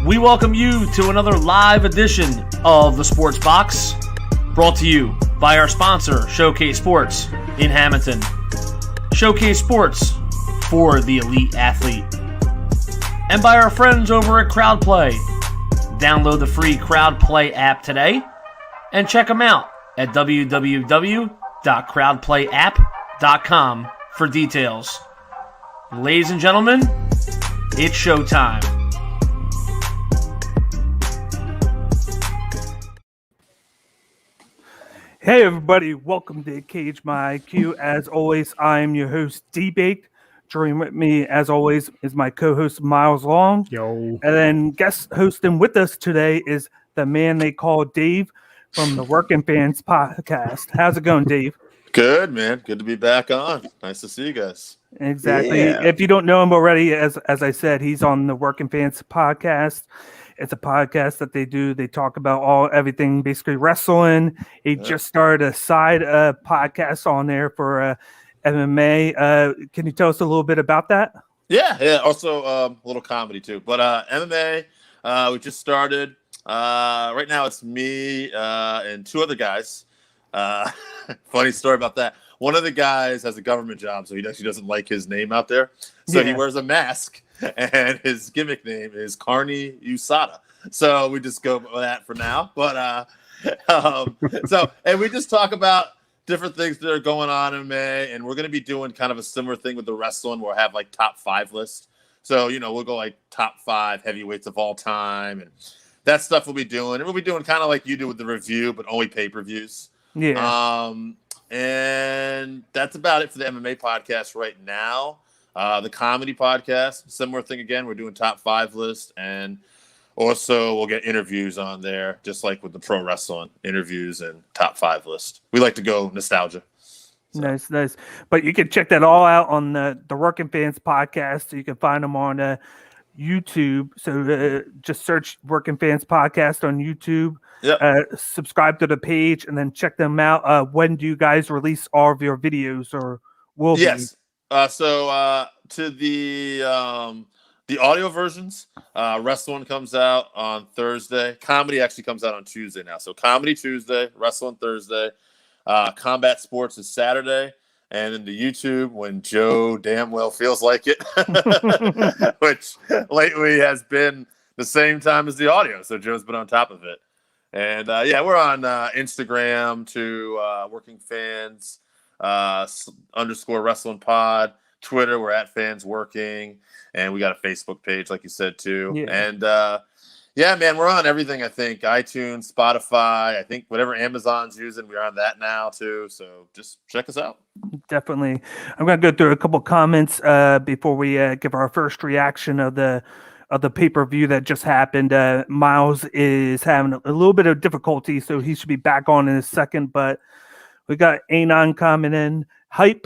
We welcome you to another live edition of the Sports Box, brought to you by our sponsor, Showcase Sports in Hamilton. Showcase Sports for the elite athlete. And by our friends over at CrowdPlay. Download the free CrowdPlay app today and check them out at www.crowdplayapp.com for details. Ladies and gentlemen, it's showtime. Hey everybody, welcome to Cage My IQ. As always, I am your host, D-Baked. Joining with me, as always, is my co-host, Miles Long. Yo. And then guest hosting with us today is the man they call Dave from the Working Fans podcast. How's it going, Dave? Good, man. Good to be back on. Nice to see you guys. Exactly. Yeah. If you don't know him already, as I said, he's on the Working Fans podcast. It's a podcast that they do. They talk about everything, basically wrestling. He just started a side podcast on there for MMA. Can you tell us a little bit about that? Yeah. Also, a little comedy too. But MMA, we just started. Right now, it's me and two other guys. Funny story about that. One of the guys has a government job, so he actually doesn't like his name out there. So he wears a mask, and his gimmick name is Carney USADA. So we just go with that for now. But and we just talk about different things that are going on in MMA, and we're going to be doing kind of a similar thing with the wrestling. We'll have like top 5 lists. So, we'll go like top 5 heavyweights of all time, and that stuff we'll be doing. And we'll be doing kind of like you do with the review, but only pay-per-views. Yeah. And that's about it for the MMA podcast right now. The comedy podcast, similar thing again. We're doing top 5 list, and also we'll get interviews on there, just like with the pro wrestling interviews and top 5 list. We like to go nostalgia. So. Nice. But you can check that all out on the Working Fans podcast. So you can find them on YouTube. So just search Working Fans podcast on YouTube. Yep. Subscribe to the page and then check them out. When do you guys release all of your videos, or will be? Yes. So to the audio versions, wrestling comes out on Thursday. Comedy actually comes out on Tuesday now. So comedy Tuesday, wrestling Thursday. Combat sports is Saturday. And then the YouTube when Joe damn well feels like it, which lately has been the same time as the audio. So Joe's been on top of it. And we're on Instagram to Working Fans _ Wrestling Pod. Twitter, we're at Fans Working, and we got a Facebook page, like you said too. Yeah. And man, we're on everything. I think iTunes, Spotify. I think whatever Amazon's using, we're on that now too. So just check us out. Definitely. I'm gonna go through a couple comments before we give our first reaction of the pay-per-view that just happened. Miles is having a little bit of difficulty, so he should be back on in a second. But we got Anon coming in. Hype.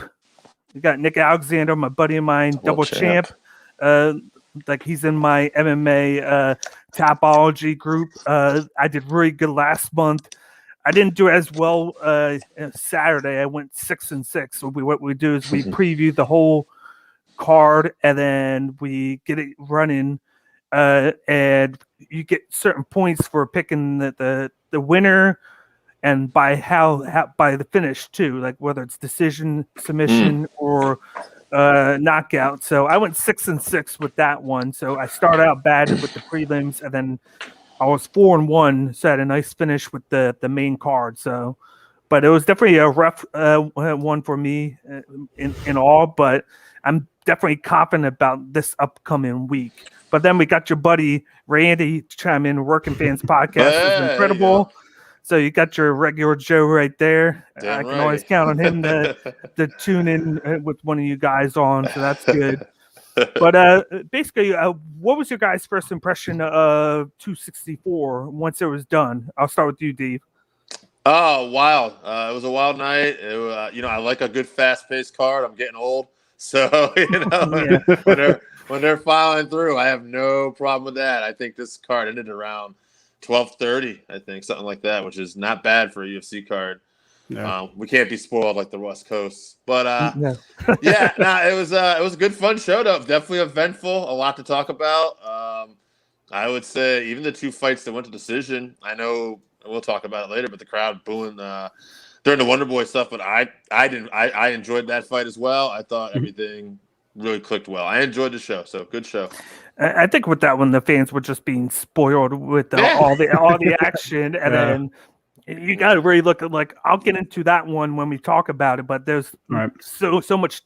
We got Nick Alexander, my buddy of mine, double champ. Like he's in my MMA Tapology group. I did really good last month. I didn't do as well Saturday. I went 6-6. So what we do is we preview the whole card, and then we get it running. And you get certain points for picking the winner, and by how by the finish too, like whether it's decision, submission, or knockout. So I went 6-6 with that one. So I started out bad with the prelims, and then I was 4-1. So I had a nice finish with the main card. So, but it was definitely a rough one for me in all. But I'm definitely confident about this upcoming week. But then we got your buddy Randy to chime in. Working Fans podcast is incredible. So you got your regular Joe right there. I can always count on him to tune in with one of you guys on. So that's good. But basically, what was your guys' first impression of 264 once it was done? I'll start with you, Dave. Oh, wild. It was a wild night. I like a good fast-paced card. I'm getting old. So, when they're filing through, I have no problem with that. I think this card ended around 12:30, I think, something like that, which is not bad for a UFC card. No. We can't be spoiled like the West Coast, but it was a good fun show. Though definitely eventful, a lot to talk about. I would say even the 2 fights that went to decision. I know we'll talk about it later, but the crowd booing during the Wonder Boy stuff. But I enjoyed that fight as well. I thought everything really clicked well. I enjoyed the show. So good show. I think with that one, the fans were just being spoiled with all the action, and then you got to really look at I'll get into that one when we talk about it. But there's so much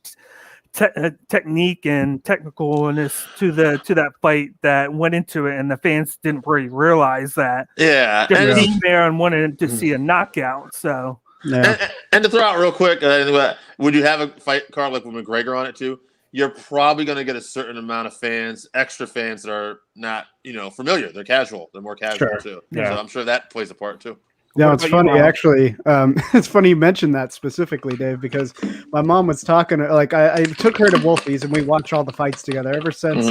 technique and technicalness to that fight that went into it, and the fans didn't really realize that. Yeah, just being there and wanted to see a knockout. So and to throw out real quick, would you have a fight card like with McGregor on it too? You're probably going to get a certain amount of fans, extra fans that are not, familiar. They're casual. They're more casual too. Yeah. So I'm sure that plays a part too. No, it's funny actually. It's funny you mentioned that specifically, Dave, because my mom was talking. I took her to Wolfies and we watched all the fights together ever since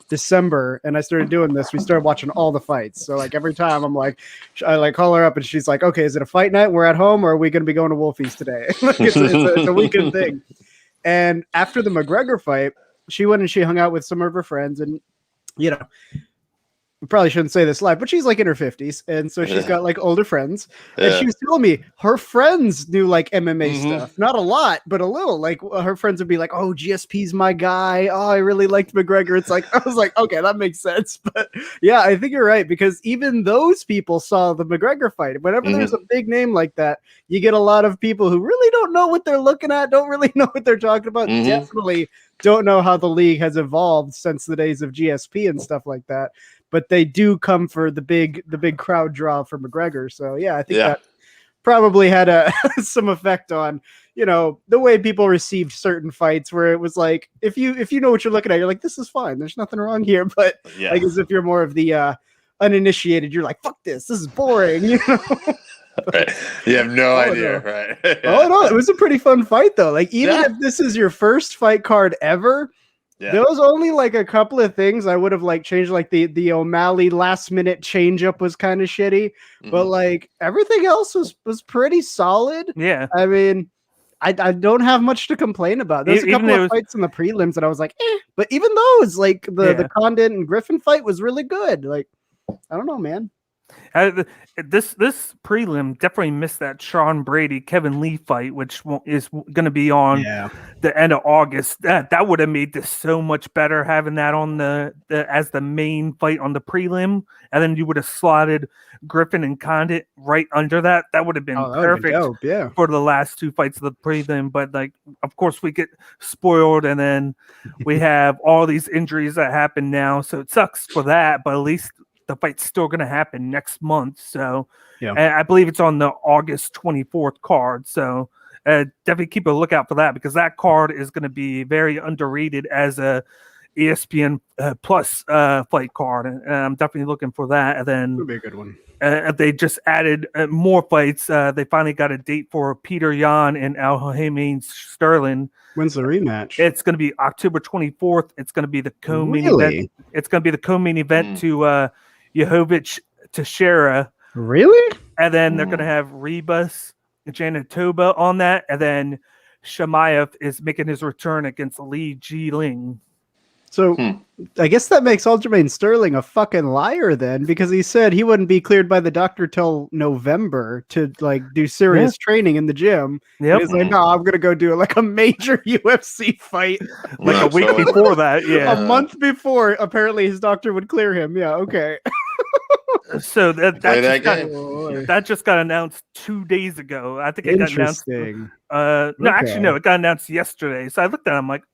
December. And I started doing this. We started watching all the fights. So every time I call her up and she's like, "Okay, is it a fight night? We're at home, or are we going to be going to Wolfies today?" It's a weekend thing. And after the McGregor fight, she went and she hung out with some of her friends, and we probably shouldn't say this live, but she's in her 50s, and so she's got older friends. And she was telling me her friends knew MMA stuff, not a lot, but a little. Her friends would be like, "Oh, GSP's my guy. Oh, I really liked McGregor." It's I was like, okay, that makes sense. But yeah, I think you're right, because even those people saw the McGregor fight. Whenever there's a big name like that, you get a lot of people who really don't know what they're looking at, don't really know what they're talking about. Definitely don't know how the league has evolved since the days of GSP and stuff like that. But they do come for the big crowd draw for McGregor. So yeah, I think that probably had some effect on the way people received certain fights, where it was if you know what you're looking at, you're like, this is fine, there's nothing wrong here. But as if you're more of the uninitiated, you're like, fuck this is boring. Right. You have no idea, right? Oh no, it was a pretty fun fight though. Even if this is your first fight card ever. Yeah. There was only a couple of things I would have changed, the O'Malley last minute change up was kind of shitty, but everything else was pretty solid. Yeah, I mean, I don't have much to complain about. There's a couple of fights in the prelims that I was but even those the Condit and Griffin fight was really good. I don't know, man. This prelim definitely missed that Sean Brady Kevin Lee fight, which is going to be on the end of August. That would have made this so much better, having that on as the main fight on the prelim, and then you would have slotted Griffin and Condit right under that. That would have been perfect for the last 2 fights of the prelim. But of course, we get spoiled, and then we have all these injuries that happen now, so it sucks for that. But at least the fight's still going to happen next month. So and I believe it's on the August 24th card. So definitely keep a lookout for that, because that card is going to be very underrated as a ESPN Plus fight card. And I'm definitely looking for that. And then it'll be a good one. They just added more fights. They finally got a date for Peter Yan and Aljamain Sterling. When's the rematch? It's going to be October 24th. It's going to be the co-main event. It's going to be the co-main event to Yehovich Teixeira. Really? And then they're going to have Rebus Janatoba on that. And then Shamaev is making his return against Li Jiling. So I guess that makes Aljamain Sterling a fucking liar then, because he said he wouldn't be cleared by the doctor till November to do serious training in the gym. Yep. He's like, no, I'm gonna go do a major UFC fight a week before that. Yeah, a month before. Apparently, his doctor would clear him. Yeah, okay. So that just got announced 2 days ago. I think it got announced. No, actually, no, it got announced yesterday. So I looked at it, I'm like,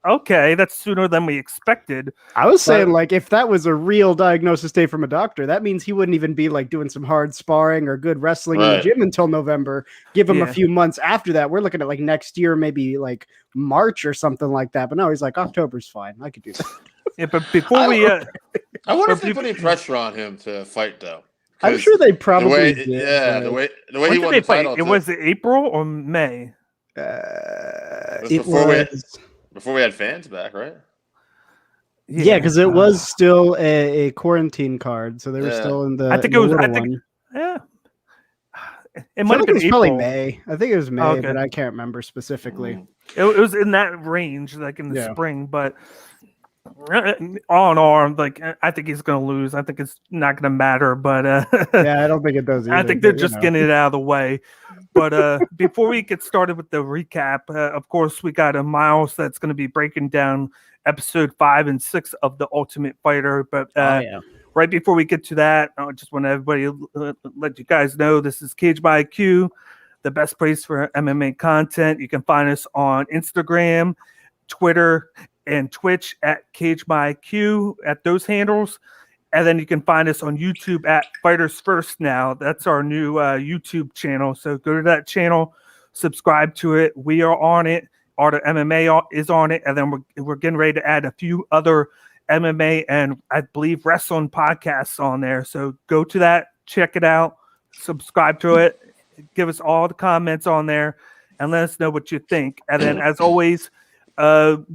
okay, that's sooner than we expected. I was saying, if that was a real diagnosis day from a doctor, that means he wouldn't even be doing some hard sparring or good wrestling in the gym until November. Give him a few months after that. We're looking at next year, maybe March or something like that. But no, he's October's fine. I could do that. Yeah, but before we, I wonder if they put any pressure on him to fight though. I'm sure they probably did. Yeah, the way he won the title. It was April or May. Before we had fans back, right? Yeah, because it was still a quarantine card, so they were still in the. I think it was. It might have been probably May. I think it was May, but I can't remember specifically. It was in that range, in the spring. But All in all, I'm like, I think he's going to lose. I think it's not going to matter, but Yeah, I don't think it does either. I think they're just getting it out of the way. But before we get started with the recap, of course, we got a Miles that's going to be breaking down episode 5 and 6 of The Ultimate Fighter. But right before we get to that, I just want everybody let you guys know this is Cage by IQ, the best place for MMA content. You can find us on Instagram, Twitter, and Twitch at Cage by IQ at those handles. And then you can find us on YouTube at Fighters First now. That's our new YouTube channel. So go to that channel, subscribe to it. We are on it. Art of MMA is on it. And then we're getting ready to add a few other MMA and I believe wrestling podcasts on there. So go to that, check it out, subscribe to it, give us all the comments on there, and let us know what you think. And then as always,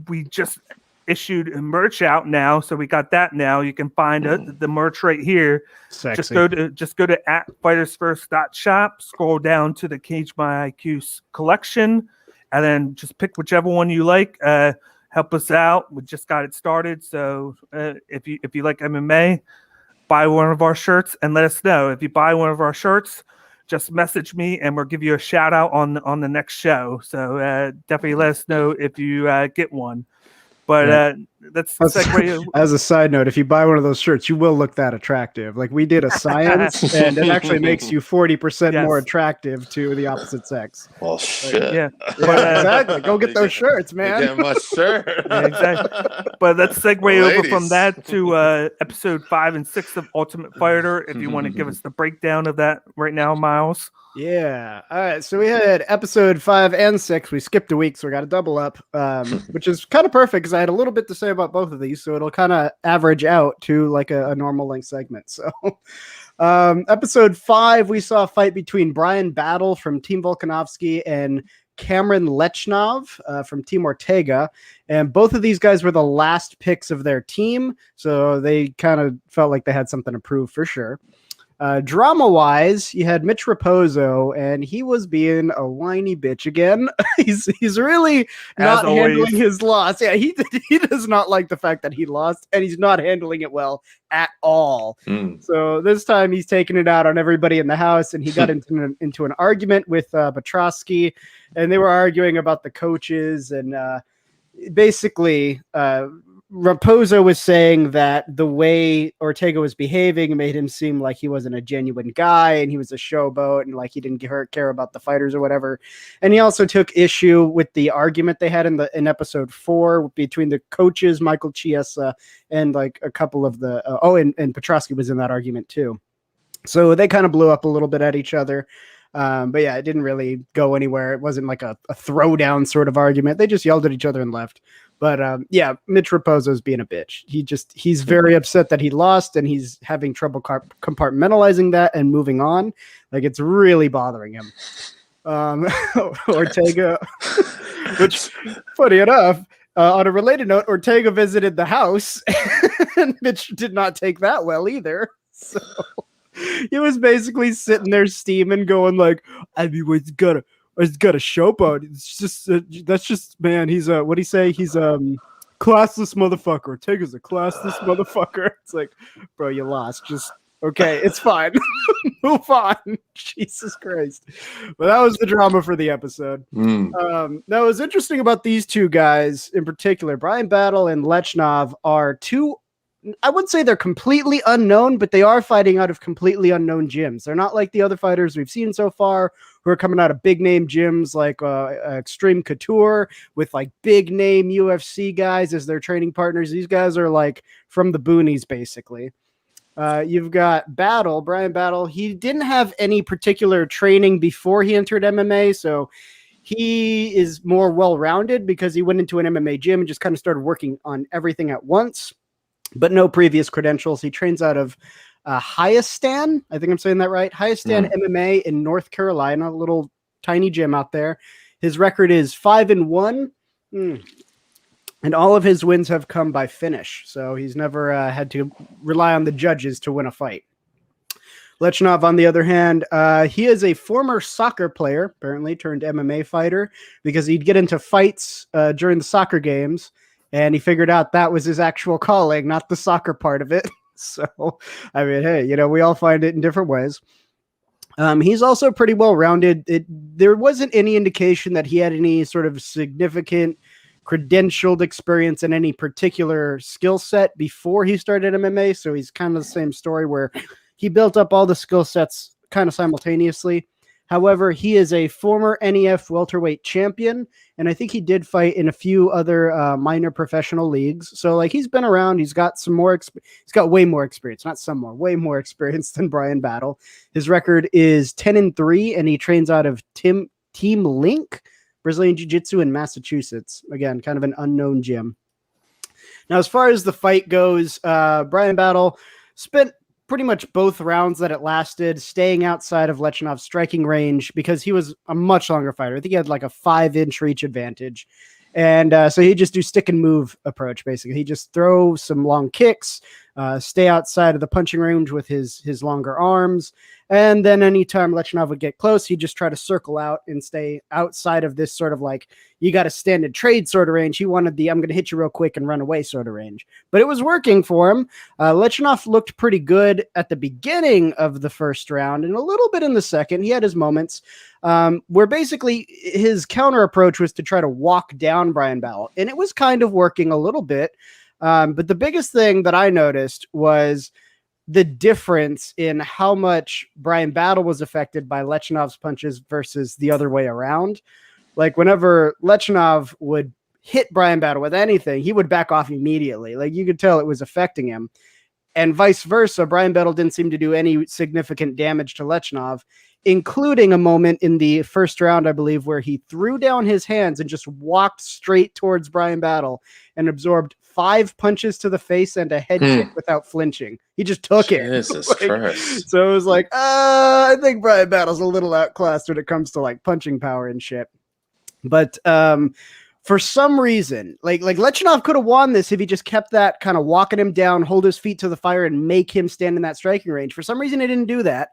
we just issued merch out now, so we got that now. You can find the merch right here. Sexy. Just go to @fightersfirst.shop, scroll down to the Cage by IQ collection, and then just pick whichever one you like. Help us out. We just got it started, so if you like MMA, buy one of our shirts and let us know. If you buy one of our shirts, just message me and we'll give you a shout out on the next show. So definitely let us know if you get one. But that's as a side note, if you buy one of those shirts, you will look that attractive. Like we did a science, and it actually makes you 40% more attractive to the opposite sex. Well, shit. Yeah, exactly. Go get those shirts, man. Get my shirt. Yeah, exactly. But let's segue over from that to episode 5 and 6 of Ultimate Fighter. If you want to give us the breakdown of that right now, Miles. Yeah. All right. So we had episode 5 and 6. We skipped a week, so we got to double up, which is kind of perfect because I had a little bit to say about both of these, so it'll kind of average out to like a normal length segment. So episode 5, we saw a fight between Brian Battle from Team Volkanovski and Cameron Lechnov from Team Ortega. And both of these guys were the last picks of their team, so they kind of felt like they had something to prove for sure. Drama-wise, you had Mitch Raposo, and he was being a whiny bitch again. he's really not handling his loss. Yeah, he does not like the fact that he lost, and he's not handling it well at all. So this time he's taking it out on everybody in the house, and he got into an argument with Petrosky, and they were arguing about the coaches, and basically Raposo was saying that the way Ortega was behaving made him seem like he wasn't a genuine guy and he was a showboat and like he didn't care about the fighters or whatever. And he also took issue with the argument they had in episode 4 between the coaches, Michael Chiesa, and like a couple of the and Petrosky was in that argument too. So they kind of blew up a little bit at each other. But yeah, it didn't really go anywhere. It wasn't like a throwdown sort of argument. They just yelled at each other and left. But yeah, Mitch Raposo's being a bitch. He's very upset that he lost, and he's having trouble compartmentalizing that and moving on. Like it's really bothering him. Ortega, which funny enough, on a related note, Ortega visited the house, and Mitch did not take that well either. So he was basically sitting there steaming, going like, I mean, it's got a showboat. It's just that's just, man. He's what do you say? He's classless motherfucker. Ortega's a classless motherfucker. It's like, bro, you lost. Just okay, it's fine. Move on. Jesus Christ. But that was the drama for the episode. Now, what's interesting about these two guys in particular, Brian Battle and Lechnov, are two. I wouldn't say they're completely unknown, but they are fighting out of completely unknown gyms. They're not like the other fighters we've seen so far who are coming out of big name gyms like Extreme Couture with like big name UFC guys as their training partners. These guys are like from the boonies, basically. You've got Brian Battle. He didn't have any particular training before he entered MMA, so he is more well-rounded because he went into an MMA gym and just kind of started working on everything at once, but no previous credentials. He trains out of Hyastan. I think I'm saying that right. Hyastan MMA in North Carolina, a little tiny gym out there. His record is 5-1. And all of his wins have come by finish. So he's never had to rely on the judges to win a fight. Lechnov, on the other hand, he is a former soccer player, apparently turned MMA fighter, because he'd get into fights during the soccer games. and he figured out that was his actual calling, not the soccer part of it. So, I mean, hey, we all find it in different ways. He's also pretty well-rounded. There wasn't any indication that he had any sort of significant credentialed experience in any particular skill set before he started MMA. So he's kind of the same story where he built up all the skill sets kind of simultaneously. However, he is a former NEF welterweight champion, and I think he did fight in a few other minor professional leagues. So, like, he's been around. He's got some more. He's got way more experience, not some more, way more experience than Bryan Battle. His record is 10-3, and he trains out of Team Link Brazilian Jiu-Jitsu in Massachusetts. Again, kind of an unknown gym. Now, as far as the fight goes, Bryan Battle spent pretty much both rounds that it lasted staying outside of Lechinov's striking range because he was a much longer fighter. I think he had like a 5-inch reach advantage. And so he'd just do stick and move approach, basically. He'd just throw some long kicks, stay outside of the punching range with his longer arms. And then anytime Lechinov would get close, he'd just try to circle out and stay outside of this sort of like, you got to stand and trade sort of range. He wanted the, I'm going to hit you real quick and run away sort of range. But it was working for him. Lechinov looked pretty good at the beginning of the first round and a little bit in the second. He had his moments where basically his counter approach was to try to walk down Bryan Battle. And it was kind of working a little bit. But the biggest thing that I noticed was the difference in how much Bryan Battle was affected by Lechinov's punches versus the other way around. Like whenever Lechinov would hit Bryan Battle with anything, he would back off immediately. Like you could tell it was affecting him. And vice versa, Bryan Battle didn't seem to do any significant damage to Lechinov, including a moment in the first round, I believe, where he threw down his hands and just walked straight towards Bryan Battle and absorbed 5 punches to the face and a head kick without flinching. He just took it. Jesus Christ. So it was like, I think Bryan Battle's a little outclassed when it comes to like punching power and shit. But for some reason, like Lechinov could have won this if he just kept that kind of walking him down, hold his feet to the fire, and make him stand in that striking range. For some reason, he didn't do that.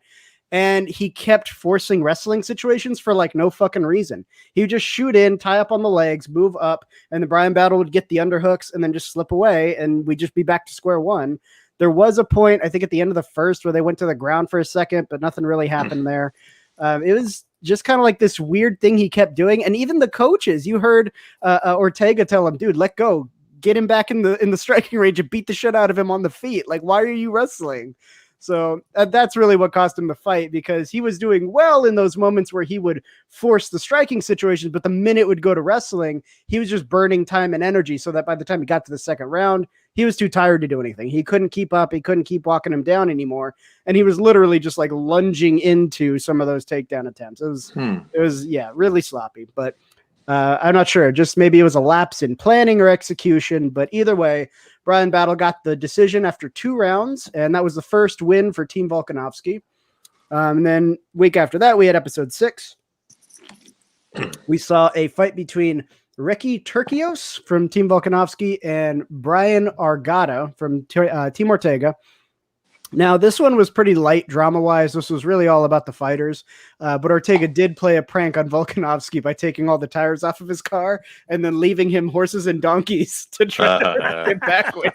And he kept forcing wrestling situations for like no fucking reason. He would just shoot in, tie up on the legs, move up, and the Bryan Battle would get the underhooks and then just slip away, and we'd just be back to square one. There was a point, I think at the end of the first, where they went to the ground for a second, but nothing really happened there. It was just kind of like this weird thing he kept doing. And even the coaches, you heard Ortega tell him, dude, let go. Get him back in the striking range and beat the shit out of him on the feet. Like, why are you wrestling? So that's really what cost him the fight, because he was doing well in those moments where he would force the striking situations, but the minute it would go to wrestling, he was just burning time and energy so that by the time he got to the second round, he was too tired to do anything. He couldn't keep up. He couldn't keep walking him down anymore. And he was literally just like lunging into some of those takedown attempts. It was really sloppy, but I'm not sure. Just maybe it was a lapse in planning or execution, but either way, Bryan Battle got the decision after 2 rounds, and that was the first win for Team Volkanovski. And then week after that, we had episode 6. We saw a fight between Ricky Turcios from Team Volkanovski and Brian Argata from Team Ortega. Now, this one was pretty light drama-wise. This was really all about the fighters. But Ortega did play a prank on Volkanovski by taking all the tires off of his car and then leaving him horses and donkeys to try to get back with.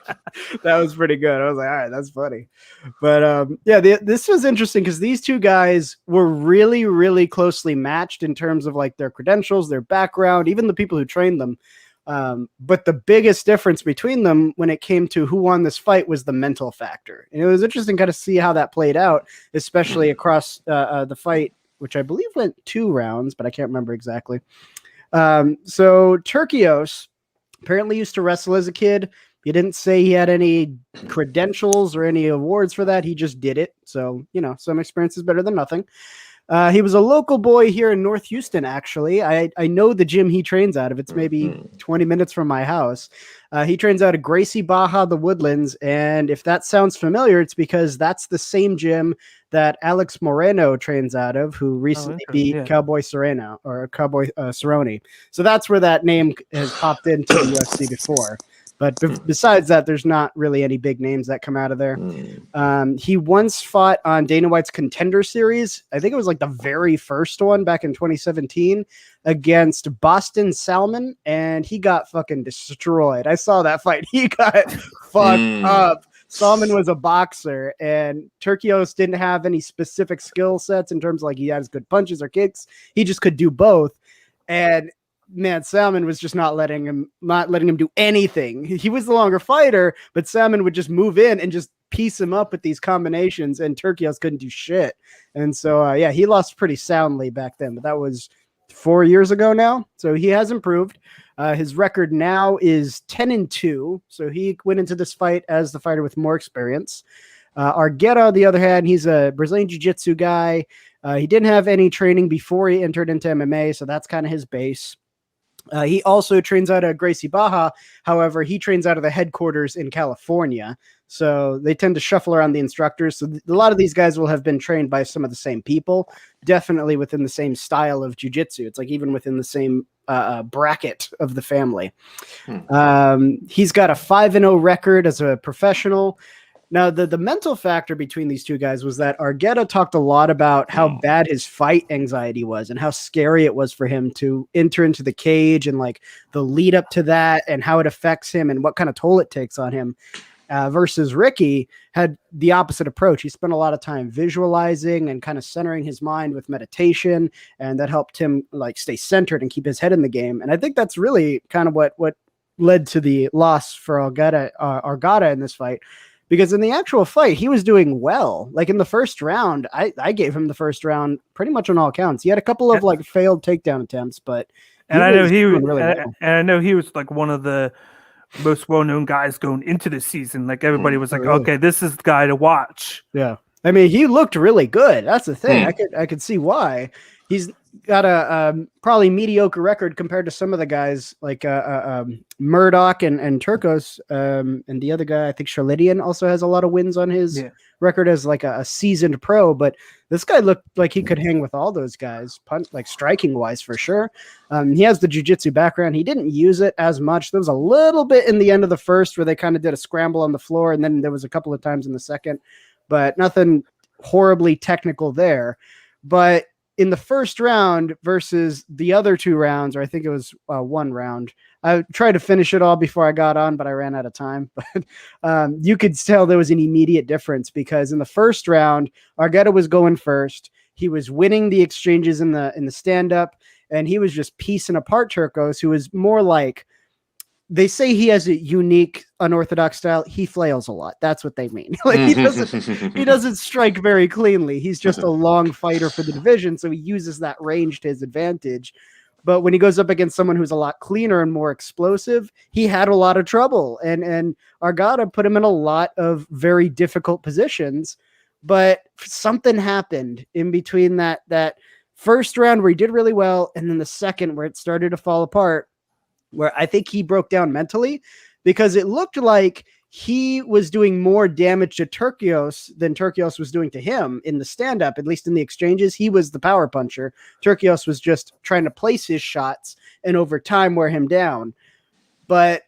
That was pretty good. I was like, all right, that's funny. But this was interesting because these two guys were really, really closely matched in terms of like their credentials, their background, even the people who trained them. But the biggest difference between them when it came to who won this fight was the mental factor. And it was interesting kind of see how that played out, especially across the fight, which I believe went 2 rounds, but I can't remember exactly. So Turcios apparently used to wrestle as a kid. He didn't say he had any credentials or any awards for that. He just did it. So, some experience is better than nothing. He was a local boy here in North Houston, actually. I know the gym he trains out of. It's maybe 20 minutes from my house. He trains out of Gracie Baja, the Woodlands. And if that sounds familiar, it's because that's the same gym that Alex Moreno trains out of, who recently beat Cowboy Cerrone. So that's where that name has popped into the UFC before. But besides that, there's not really any big names that come out of there. He once fought on Dana White's Contender Series. I think it was like the very first one back in 2017 against Boston Salmon, and he got fucking destroyed. I saw that fight. He got fucked up. Salmon was a boxer, and Turkios didn't have any specific skill sets in terms of like he has good punches or kicks. He just could do both. And man, Salmon was just not letting him do anything. He was the longer fighter, but Salmon would just move in and just piece him up with these combinations, and Turkios couldn't do shit. And so, he lost pretty soundly back then, but that was 4 years ago now. So he has improved. His record now is 10-2. So he went into this fight as the fighter with more experience. Argueta, on the other hand, he's a Brazilian Jiu-Jitsu guy. He didn't have any training before he entered into MMA, so that's kind of his base. He also trains out of Gracie Barra. However, he trains out of the headquarters in California. So they tend to shuffle around the instructors. So a lot of these guys will have been trained by some of the same people, definitely within the same style of jiu-jitsu. It's like even within the same bracket of the family. He's got a 5-0 record as a professional. Now, the mental factor between these two guys was that Argueta talked a lot about how bad his fight anxiety was and how scary it was for him to enter into the cage and like the lead up to that and how it affects him and what kind of toll it takes on him. Versus Ricky had the opposite approach. He spent a lot of time visualizing and kind of centering his mind with meditation, and that helped him like stay centered and keep his head in the game. And I think that's really kind of what led to the loss for Argueta in this fight. Because in the actual fight, he was doing well. Like in the first round, I gave him the first round pretty much on all counts. He had a couple of like failed takedown attempts, but I know he was like one of the most well-known guys going into the season. Like everybody was like, okay, this is the guy to watch. Yeah. I mean, he looked really good. That's the thing. I could see why. He's got a probably mediocre record compared to some of the guys like Murdoch and Turcos. And the other guy, I think Charladian, also has a lot of wins on his record as like a seasoned pro. But this guy looked like he could hang with all those guys, like striking wise for sure. He has the jiu-jitsu background. He didn't use it as much. There was a little bit in the end of the first where they kind of did a scramble on the floor. And then there was a couple of times in the second, but nothing horribly technical there. But in the first round versus the other two rounds, or I think it was one round, I tried to finish it all before I got on, but I ran out of time. But you could tell there was an immediate difference because in the first round, Argueta was going first. He was winning the exchanges in the stand-up, and he was just piecing apart Turcos, who was more like, they say he has a unique, unorthodox style. He flails a lot. That's what they mean. Like he doesn't strike very cleanly. He's just a long fighter for the division, so he uses that range to his advantage. But when he goes up against someone who's a lot cleaner and more explosive, he had a lot of trouble. And Argueta put him in a lot of very difficult positions. But something happened in between that first round where he did really well, and then the second where it started to fall apart, where I think he broke down mentally because it looked like he was doing more damage to Turkios than Turkios was doing to him in the stand-up, at least in the exchanges. He was the power puncher. Turkios was just trying to place his shots and over time wear him down. But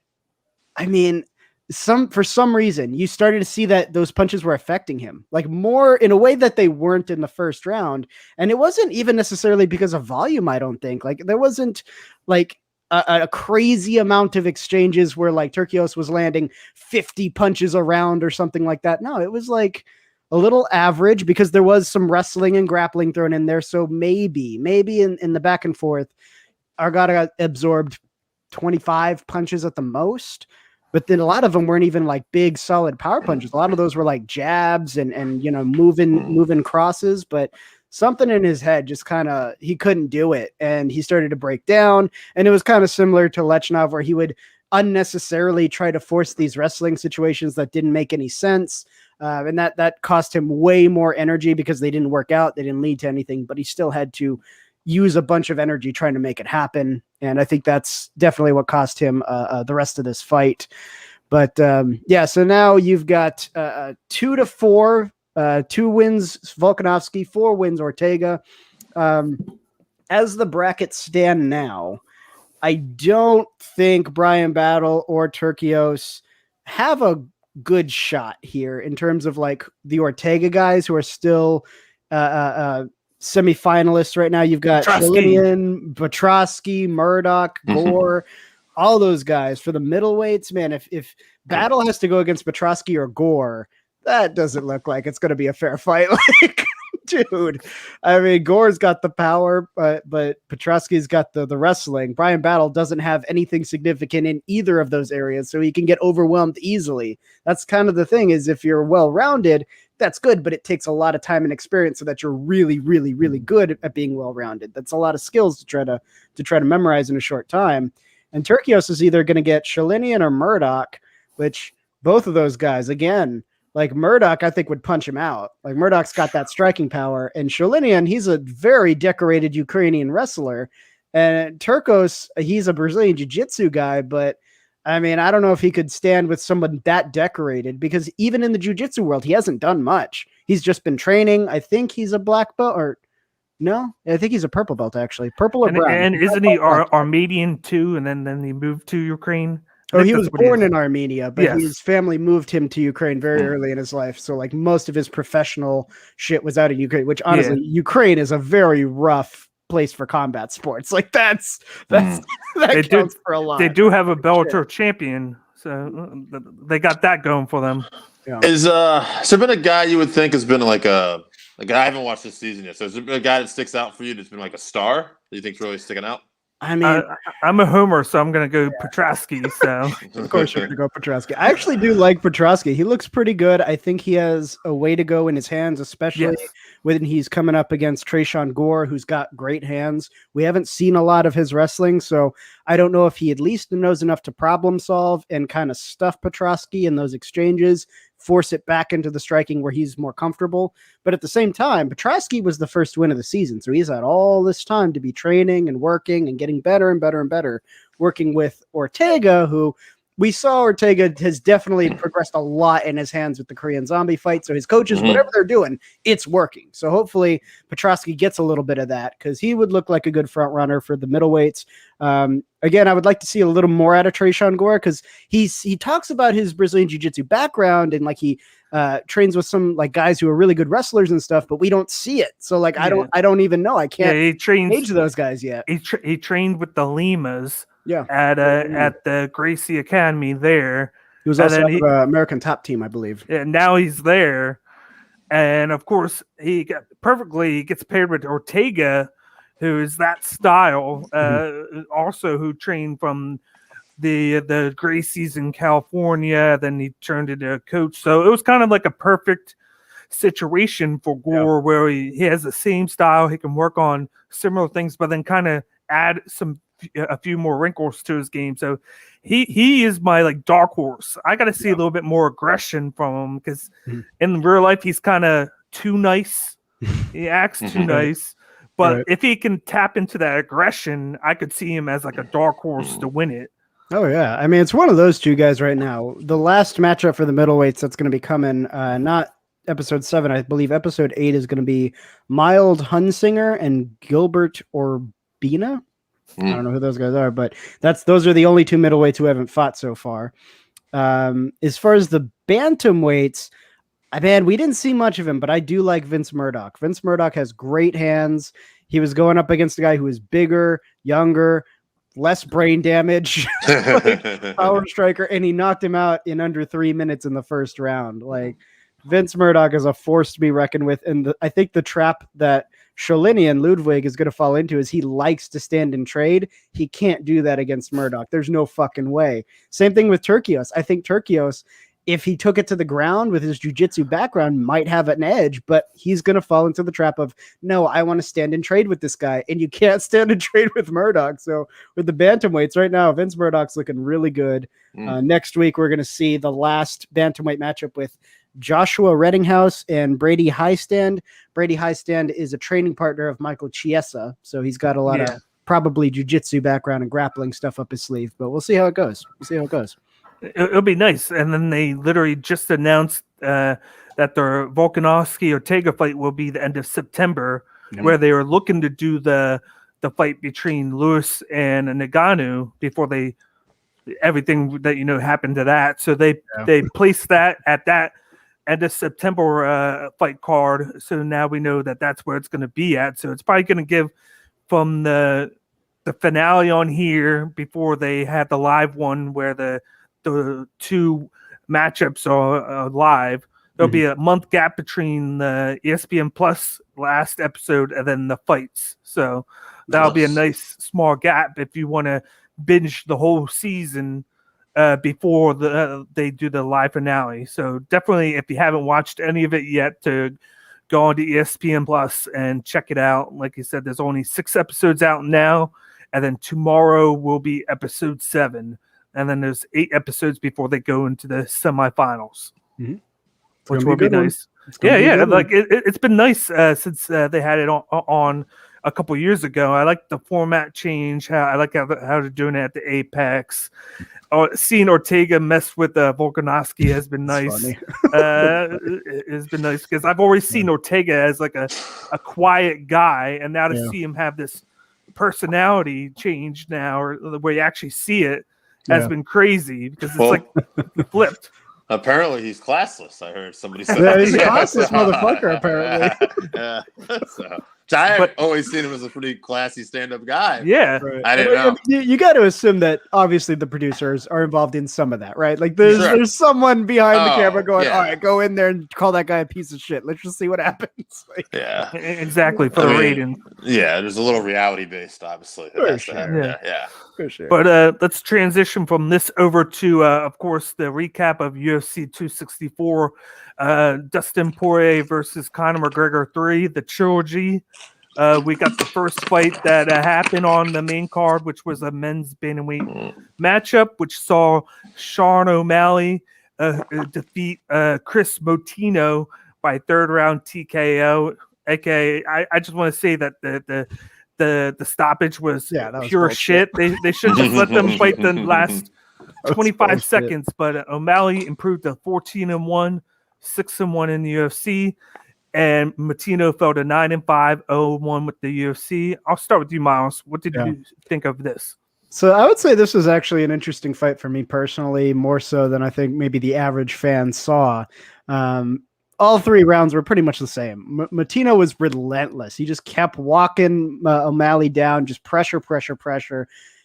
I mean, for some reason, you started to see that those punches were affecting him, like more in a way that they weren't in the first round. And it wasn't even necessarily because of volume, I don't think. Like there wasn't like a crazy amount of exchanges where like Turkios was landing 50 punches a round or something like that. No, it was like a little average because there was some wrestling and grappling thrown in there. So maybe in the back and forth, Argueta absorbed 25 punches at the most, but then a lot of them weren't even like big solid power punches. A lot of those were like jabs and you know, moving crosses, but something in his head just kind of, he couldn't do it. And he started to break down. And it was kind of similar to Lechnov, where he would unnecessarily try to force these wrestling situations that didn't make any sense. And that cost him way more energy because they didn't work out. They didn't lead to anything, but he still had to use a bunch of energy trying to make it happen. And I think that's definitely what cost him the rest of this fight. But so now you've got 2-4, 2 wins Volkanovski, 4 wins Ortega. As the brackets stand now, I don't think Brian Battle or Turkios have a good shot here in terms of like the Ortega guys who are still semifinalists right now. You've got Shalinian, Petrosky, Murdoch, Gore, all those guys for the middleweights. Man, if Battle has to go against Petrosky or Gore, that doesn't look like it's going to be a fair fight. Like, dude, I mean, Gore's got the power, but Petrosky's got the wrestling. Brian Battle doesn't have anything significant in either of those areas, so he can get overwhelmed easily. That's kind of the thing, is if you're well-rounded, that's good, but it takes a lot of time and experience so that you're really, really, really good at being well-rounded. That's a lot of skills to try to memorize in a short time. And Turkios is either going to get Shalinian or Murdoch, which both of those guys, again, like Murdoch, I think would punch him out. Like Murdoch's got that striking power, and Shalinian, he's a very decorated Ukrainian wrestler, and Turkos, he's a Brazilian jiu-jitsu guy, but I mean, I don't know if he could stand with someone that decorated, because even in the jiu-jitsu world, he hasn't done much. He's just been training. I think he's a black belt, or no, I think he's a purple belt, actually. Purple or brown. And isn't he Armenian too? And then he moved to Ukraine. Oh, he was born in Armenia, but his family moved him to Ukraine very early in his life. So like most of his professional shit was out of Ukraine, which honestly, Ukraine is a very rough place for combat sports. Like that counts for a lot. They do have a Bellator champion, so they got that going for them. Yeah. Has there been a guy you would think has been like I haven't watched this season yet. So has there been a guy that sticks out for you that's been like a star that you think's really sticking out? I mean, I'm a homer, so I'm going to go Petrosky. So of course you're going to go Petrosky. I actually do like Petrosky. He looks pretty good. I think he has a way to go in his hands, especially when he's coming up against Tresean Gore, who's got great hands. We haven't seen a lot of his wrestling, so I don't know if he at least knows enough to problem solve and kind of stuff Petrosky in those exchanges, force it back into the striking where he's more comfortable. But at the same time, Petrosky was the first win of the season, so he's had all this time to be training and working and getting better and better and better, working with Ortega, who we saw Ortega has definitely progressed a lot in his hands with the Korean Zombie fight. So his coaches, whatever they're doing, it's working. So hopefully Petrosky gets a little bit of that, because he would look like a good front runner for the middleweights. Again, I would like to see a little more out of Tresean Gore, because he talks about his Brazilian Jiu-Jitsu background, and like he trains with some like guys who are really good wrestlers and stuff, but we don't see it. So like I don't even know. I can't age those guys yet. He trained with the Limas. Yeah, at the Gracie Academy there. He was also on the American Top Team, I believe. And now he's there, and of course he gets paired with Ortega, who is that style. Also, who trained from the Gracies in California. Then he turned into a coach, so it was kind of like a perfect situation for Gore, where he has the same style. He can work on similar things, but then kind of add a few more wrinkles to his game. So he is my like dark horse. I got to see a little bit more aggression from him, because in real life he's kind of too nice. He acts too nice, but if he can tap into that aggression, I could see him as like a dark horse to win it. Oh yeah, I mean, it's one of those two guys right now. The last matchup for the middleweights that's going to be coming, not episode 7, I believe episode 8 is going to be Mild Hunsinger and Gilbert Urbina. I don't know who those guys are, but those are the only two middleweights who haven't fought so far. As far as the bantamweights, we didn't see much of him, but I do like Vince Murdoch. Vince Murdoch has great hands. He was going up against a guy who was bigger, younger, less brain damage, like power striker, and he knocked him out in under 3 minutes in the first round. Like, Vince Murdoch is a force to be reckoned with, and I think the trap that Shalinian Ludwig is going to fall into is he likes to stand and trade. He can't do that against Murdoch. There's no fucking way. Same thing with Turkios. I think Turkios, if he took it to the ground with his jiu-jitsu background, might have an edge, but he's going to fall into the trap of, no, I want to stand and trade with this guy, and you can't stand and trade with Murdoch. So with the bantamweights right now, Vince Murdoch's looking really good. Next week, we're going to see the last bantamweight matchup with Joshua Reddinghouse and Brady Highstand. Brady Highstand is a training partner of Michael Chiesa, so he's got a lot of probably jiu-jitsu background and grappling stuff up his sleeve, but we'll see how it goes. It'll be nice. And then they literally just announced that their Volkanovski Ortega fight will be the end of September, where they were looking to do the the fight between Lewis and Ngannou before everything that happened to that. So they placed that at that end of September fight card. So now we know that that's where it's going to be at. So it's probably going to give from the finale on here before they had the live one where the two matchups are live. There'll be a month gap between the ESPN Plus last episode and then the fights. So that'll be a nice small gap if you want to binge the whole season before they do the live finale. So definitely, if you haven't watched any of it yet, to go on to ESPN Plus and check it out. Like you said, there's only 6 episodes out now, and then tomorrow will be episode 7, and then there's 8 episodes before they go into the semifinals, which will be nice. Yeah. Like it's been nice since they had it on a couple years ago. I like the format change. I like how they're doing it at the Apex. Seeing Ortega mess with Volkanovski has been nice. It's been nice because I've always seen Ortega as like a quiet guy, and now to see him have this personality change now, or the way you actually see it, has been crazy because it's like flipped. Apparently, he's classless. I heard somebody say. Yeah, he's a classless motherfucker. Apparently. I've always seen him as a pretty classy stand-up guy. Yeah, right. I didn't know. You got to assume that obviously the producers are involved in some of that, right? Like there's someone behind the camera going, "All right, go in there and call that guy a piece of shit. Let's just see what happens." Like, exactly for the rating. Yeah, there's a little reality based, obviously. For sure. For sure. But let's transition from this over to, of course, the recap of UFC 264. Dustin Poirier versus Conor McGregor 3, the trilogy. We got the first fight that happened on the main card, which was a men's bantamweight matchup, which saw Sean O'Malley defeat Kris Moutinho by 3rd round TKO. AKA, I just want to say that the stoppage was pure shit. They should just let them fight the last 25 seconds. But O'Malley improved to 14-1, 6-1 in the UFC, and Moutinho fell to 9-5, 0-1 with the UFC. I'll start with you, Miles. What did you think of this? So I would say this was actually an interesting fight for me personally, more so than I think maybe the average fan saw. All 3 rounds were pretty much the same. Moutinho was relentless. He just kept walking O'Malley down, just pressure.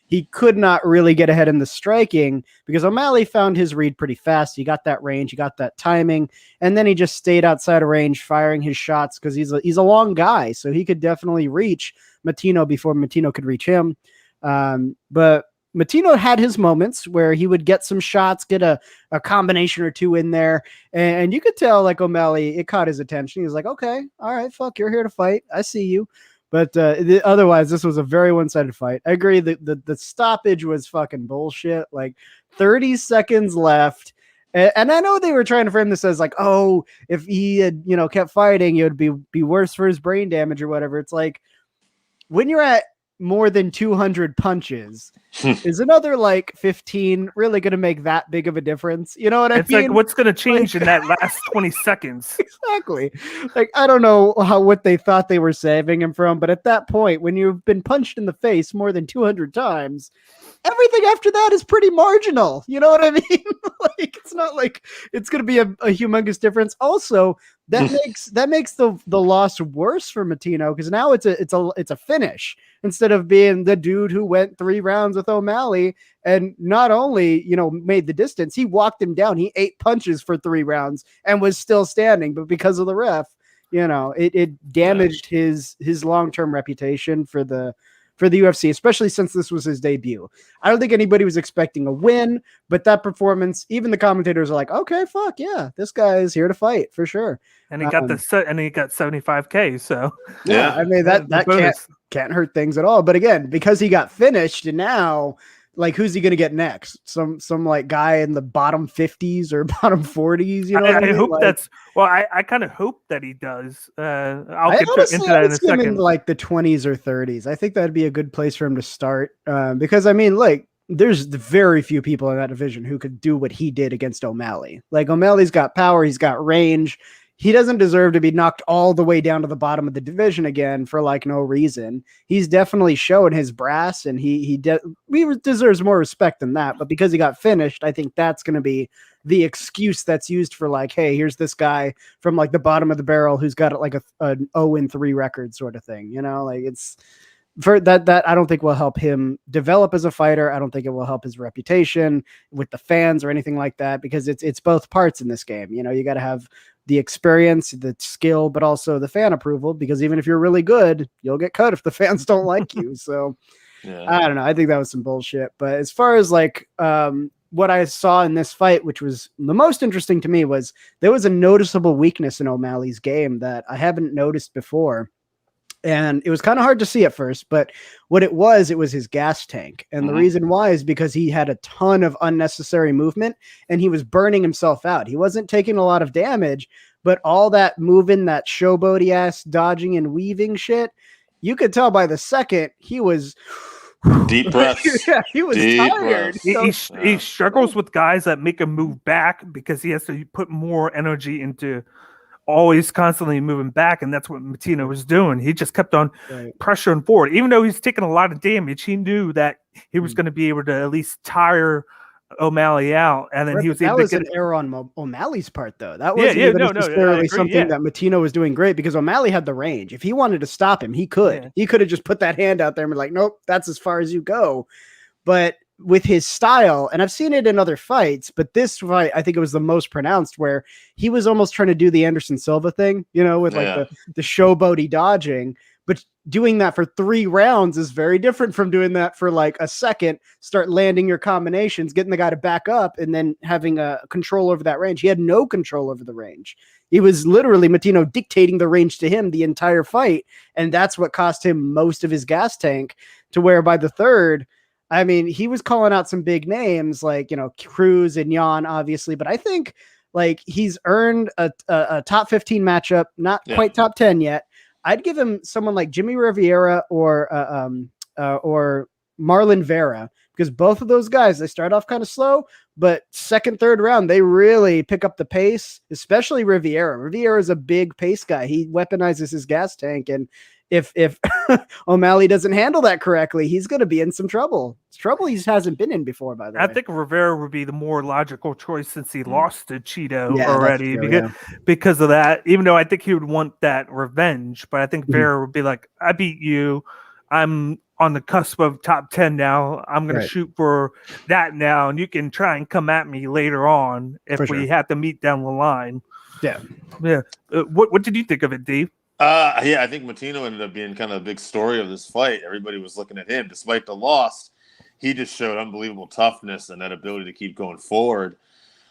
He could not really get ahead in the striking because O'Malley found his read pretty fast. He got that range, he got that timing, and then he just stayed outside of range firing his shots because he's a long guy, so he could definitely reach Moutinho before Moutinho could reach him. But Moutinho had his moments where he would get some shots, get a combination or 2 in there. And you could tell like O'Malley, it caught his attention. He was like, okay, all right, fuck, you're here to fight. I see you. But otherwise, this was a very one-sided fight. I agree that the stoppage was fucking bullshit. Like 30 seconds left. And I know they were trying to frame this as like, oh, if he had, kept fighting, it would be worse for his brain damage or whatever. It's like when you're at more than 200 punches, is another like 15 really going to make that big of a difference? You know what I mean? It's like, what's going to change in that last 20 seconds? Exactly. Like, I don't know what they thought they were saving him from, but at that point, when you've been punched in the face more than 200 times, everything after that is pretty marginal. You know what I mean? Like, it's not like it's going to be a humongous difference. Also, that makes the loss worse for Moutinho because now it's a finish instead of being the dude who went 3 rounds with O'Malley and not only made the distance, he walked him down. He 8 punches for 3 rounds and was still standing, but because of the ref, it damaged his long-term reputation for the UFC, especially since this was his debut. I don't think anybody was expecting a win, but that performance, even the commentators are like, okay, fuck yeah, this guy is here to fight for sure. And he got and he got $75K. So yeah, I mean that can't hurt things at all. But again, because he got finished, and now like who's he going to get next? Some like guy in the bottom 50s or bottom 40s. I hope that's. Well, I kind of hope that he does. I'll get into that in a second. In like the 20s or 30s, I think that'd be a good place for him to start. Because I mean, like, there's very few people in that division who could do what he did against O'Malley. Like O'Malley's got power, he's got range. he doesn't deserve to be knocked all the way down to the bottom of the division again for like no reason. He's definitely showing his brass, and he deserves more respect than that. But because he got finished, I think that's going to be the excuse that's used for like, hey, here's this guy from like the bottom of the barrel who's got like an 0-3 record sort of thing. You know, like it's for that I don't think will help him develop as a fighter. I don't think it will help his reputation with the fans or anything like that, because it's both parts in this game. You know, you got to have the experience, the skill, but also the fan approval, because even if you're really good, you'll get cut if the fans don't like you. So yeah. I don't know. I think that was some bullshit. But as far as like what I saw in this fight, which was the most interesting to me, was there was a noticeable weakness in O'Malley's game that I haven't noticed before. And it was kind of hard to see at first, but what it was his gas tank. And the reason why is because he had a ton of unnecessary movement and he was burning himself out. He wasn't taking a lot of damage, but all that moving, that showboaty ass dodging and weaving shit, you could tell by the second he was deep breaths. Yeah, he was tired. He struggles with guys that make him move back because he has to put more energy into always constantly moving back, and that's what Moutinho was doing. He just kept on pressuring forward. Even though he's taking a lot of damage, he knew that he was going to be able to at least tire O'Malley out, and then he was able to get an error on O'Malley's part, though. That wasn't necessarily something that Moutinho was doing great, because O'Malley had the range. If he wanted to stop him, he could. Yeah. He could have just put that hand out there and be like, nope, that's as far as you go. But with his style, and I've seen it in other fights, but this fight, I think it was the most pronounced, where he was almost trying to do the Anderson Silva thing, you know, with like the showboaty dodging, but doing that for 3 rounds is very different from doing that for like a second, start landing your combinations, getting the guy to back up, and then having a control over that range. He had no control over the range. He was literally Moutinho dictating the range to him the entire fight. And that's what cost him most of his gas tank, to where by the third, I mean, he was calling out some big names like, you know, Cruz and Yana, obviously, but I think like he's earned a top 15 matchup, not quite top 10 yet. I'd give him someone like Jimmy Rivera or Marlon Vera, because both of those guys, they start off kind of slow, but second, third round, they really pick up the pace, especially Rivera. Rivera is a big pace guy. He weaponizes his gas tank, and if O'Malley doesn't handle that correctly, he's going to be in some trouble. It's trouble he hasn't been in before, by the way. I think Rivera would be the more logical choice since he lost to Cheeto already because of that, even though I think he would want that revenge. But I think Vera would be like, I beat you. I'm on the cusp of top 10 now. I'm going to shoot for that now, and you can try and come at me later on if we have to meet down the line. Yeah. What did you think of it, Dave? I think Moutinho ended up being kind of a big story of this fight. Everybody was looking at him. Despite the loss, he just showed unbelievable toughness and that ability to keep going forward.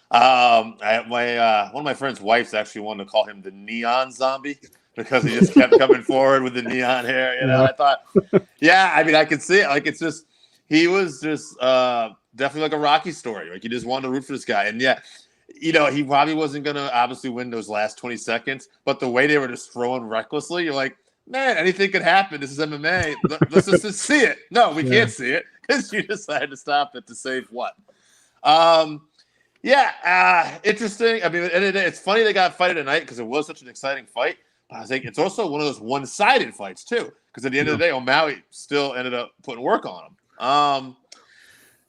One of my friend's wives actually wanted to call him the Neon Zombie because he just kept coming forward with the neon hair. You know, I thought, I mean, I could see it. Like, it's just, he was just definitely like a Rocky story. Like, you just wanted to root for this guy. And you know, he probably wasn't going to obviously win those last 20 seconds, but the way they were just throwing recklessly, you're like, man, anything could happen. This is MMA. Let's just see it. No, we can't see it because you decided to stop it to save what? Interesting. I mean, at the end of the day, it's funny they got fighted tonight because it was such an exciting fight. But I think it's also one of those one-sided fights too, because at the end of the day, O'Malley still ended up putting work on him.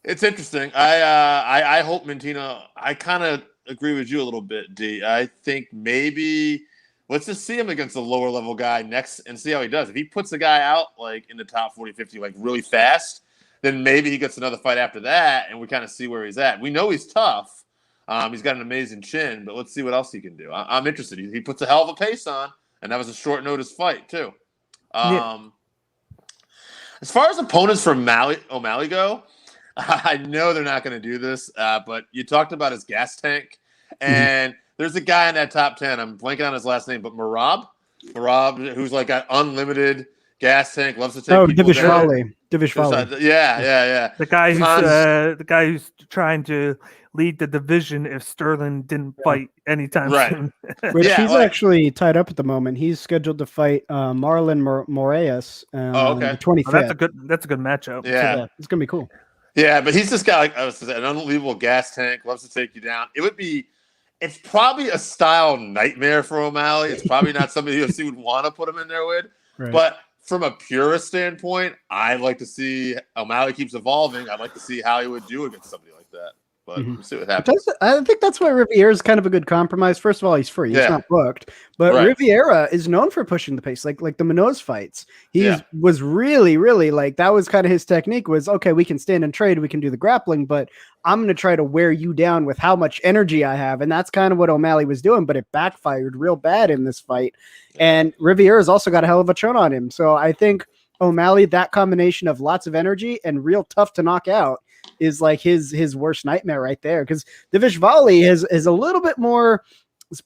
It's interesting. I hope Moutinho. I kind of agree with you a little bit, D. I think maybe let's just see him against a lower level guy next and see how he does. If he puts a guy out like in the top 40, 50, like really fast, then maybe he gets another fight after that, and we kind of see where he's at. We know he's tough. He's got an amazing chin, but let's see what else he can do. I'm interested. He puts a hell of a pace on, and that was a short notice fight too. As far as opponents for O'Malley go, I know they're not going to do this, but you talked about his gas tank, and there's a guy in that top 10. I'm blanking on his last name, but Marab, who's like got unlimited gas tank, loves to take people down. Divishvili. Yeah. The guy who's trying to lead the division if Sterling didn't fight anytime soon. Which he's actually tied up at the moment. He's scheduled to fight Marlon Moraes on the 25th. That's a good matchup. Yeah, it's gonna be cool. Yeah, but he's just got like an unbelievable gas tank, loves to take you down. It would be it's probably a style nightmare for O'Malley. It's probably not something the UFC would want to put him in there with. Right. But from a purist standpoint, I'd like to see O'Malley keeps evolving. I'd like to see how he would do against somebody like that. But we'll see what happens. I think that's why Riviera is kind of a good compromise. First of all, he's free; he's not booked. But Riviera is known for pushing the pace, like the Munoz fights. He was really, really like that was kind of his technique. Was okay, we can stand and trade, we can do the grappling, but I'm going to try to wear you down with how much energy I have, and that's kind of what O'Malley was doing. But it backfired real bad in this fight, and Riviera's also got a hell of a chun on him. So I think O'Malley, that combination of lots of energy and real tough to knock out, is like his worst nightmare right there, because Dvalishvili is a little bit more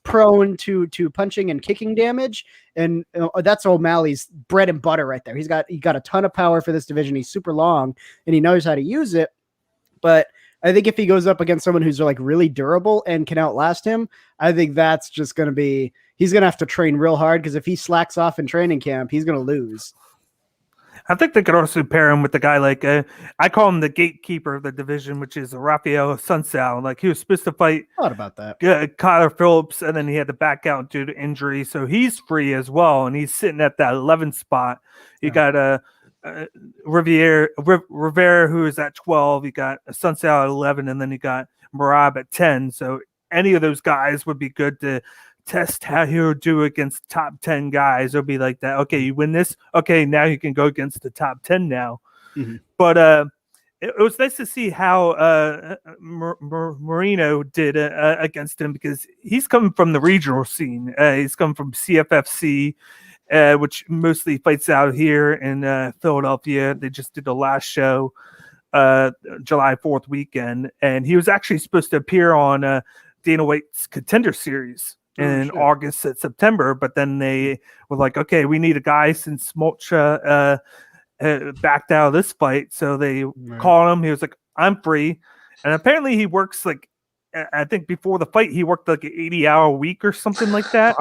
prone to punching and kicking damage, and that's O'Malley's bread and butter right there. He got a ton of power for this division. He's super long and he knows how to use it. But I think if he goes up against someone who's like really durable and can outlast him, I think that's just going to be, he's going to have to train real hard, because if he slacks off in training camp, he's going to lose. I think they could also pair him with the guy like I call him the gatekeeper of the division, which is Rafael Sunsao. Like he was supposed to fight. Thought about that. Kyler Phillips, and then he had to back out due to injury, so he's free as well, and he's sitting at that 11th spot. You got Rivera, who is at 12. You got Sunsao at 11, and then you got Merab at 10. So any of those guys would be good to test how he'll do against top 10 guys. It'll be like that. Okay, you win this. Okay, now you can go against the top 10 now. But it was nice to see how Marino did against him, because he's coming from the regional scene. He's coming from CFFC, which mostly fights out here in Philadelphia. They just did the last show July 4th weekend, and he was actually supposed to appear on Dana White's Contender Series in August and September, but then they were like, okay, we need a guy since Smolcha backed out of this fight. So they called him. He was like, I'm free. And apparently he works like, I think before the fight, he worked like an 80-hour week or something like that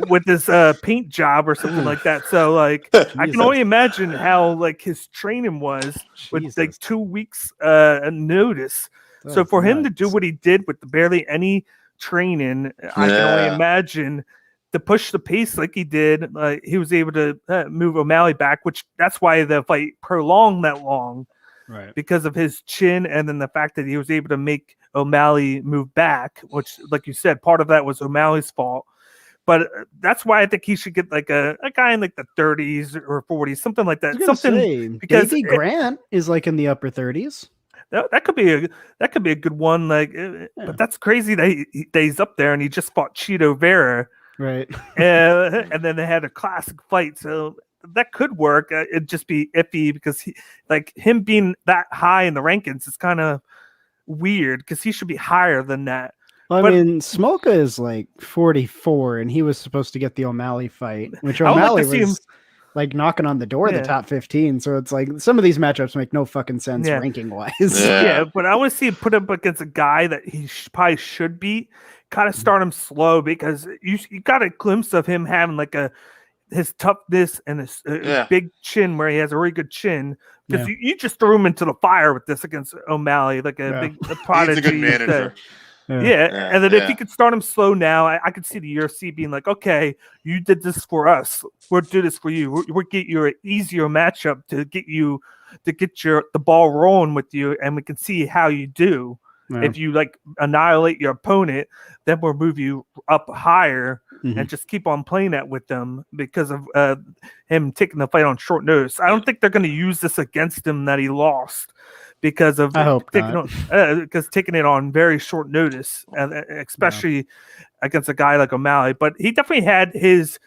with this paint job or something like that. So like, I can only imagine how like his training was with like 2 weeks notice. So for him to do what he did with barely any training, I can only imagine to push the pace like he did. He was able to move O'Malley back, which that's why the fight prolonged that long, right? Because of his chin, and then the fact that he was able to make O'Malley move back, which, like you said, part of that was O'Malley's fault. But that's why I think he should get like a guy in like the 30s or 40s, something like that. Something because Davey Grant is like in the upper 30s. That could be a good one, like, but that's crazy that he's up there, and he just fought Cheeto Vera, right? And then they had a classic fight, so that could work. It'd just be iffy because him being that high in the rankings is kind of weird, because he should be higher than that. Well, I mean, Smolka is like 44, and he was supposed to get the O'Malley fight, which O'Malley was like knocking on the door of the top 15. So it's like some of these matchups make no fucking sense ranking wise. Yeah, but I want to see him put up against a guy that he probably should beat. Kind of start him slow, because you got a glimpse of him having like his toughness and his big chin, where he has a really good chin. Because you just threw him into the fire with this against O'Malley, like a prodigy. He's a good manager. And then if you could start him slow now, I could see the UFC being like, okay, you did this for us, we'll do this for you. We'll get you an easier matchup to get the ball rolling with you, and we can see how you do. If you like annihilate your opponent, then we'll move you up higher and just keep on playing that with them, because of him taking the fight on short notice. I don't think they're going to use this against him that he lost, because of taking it on very short notice, and especially against a guy like O'Malley. But he definitely had his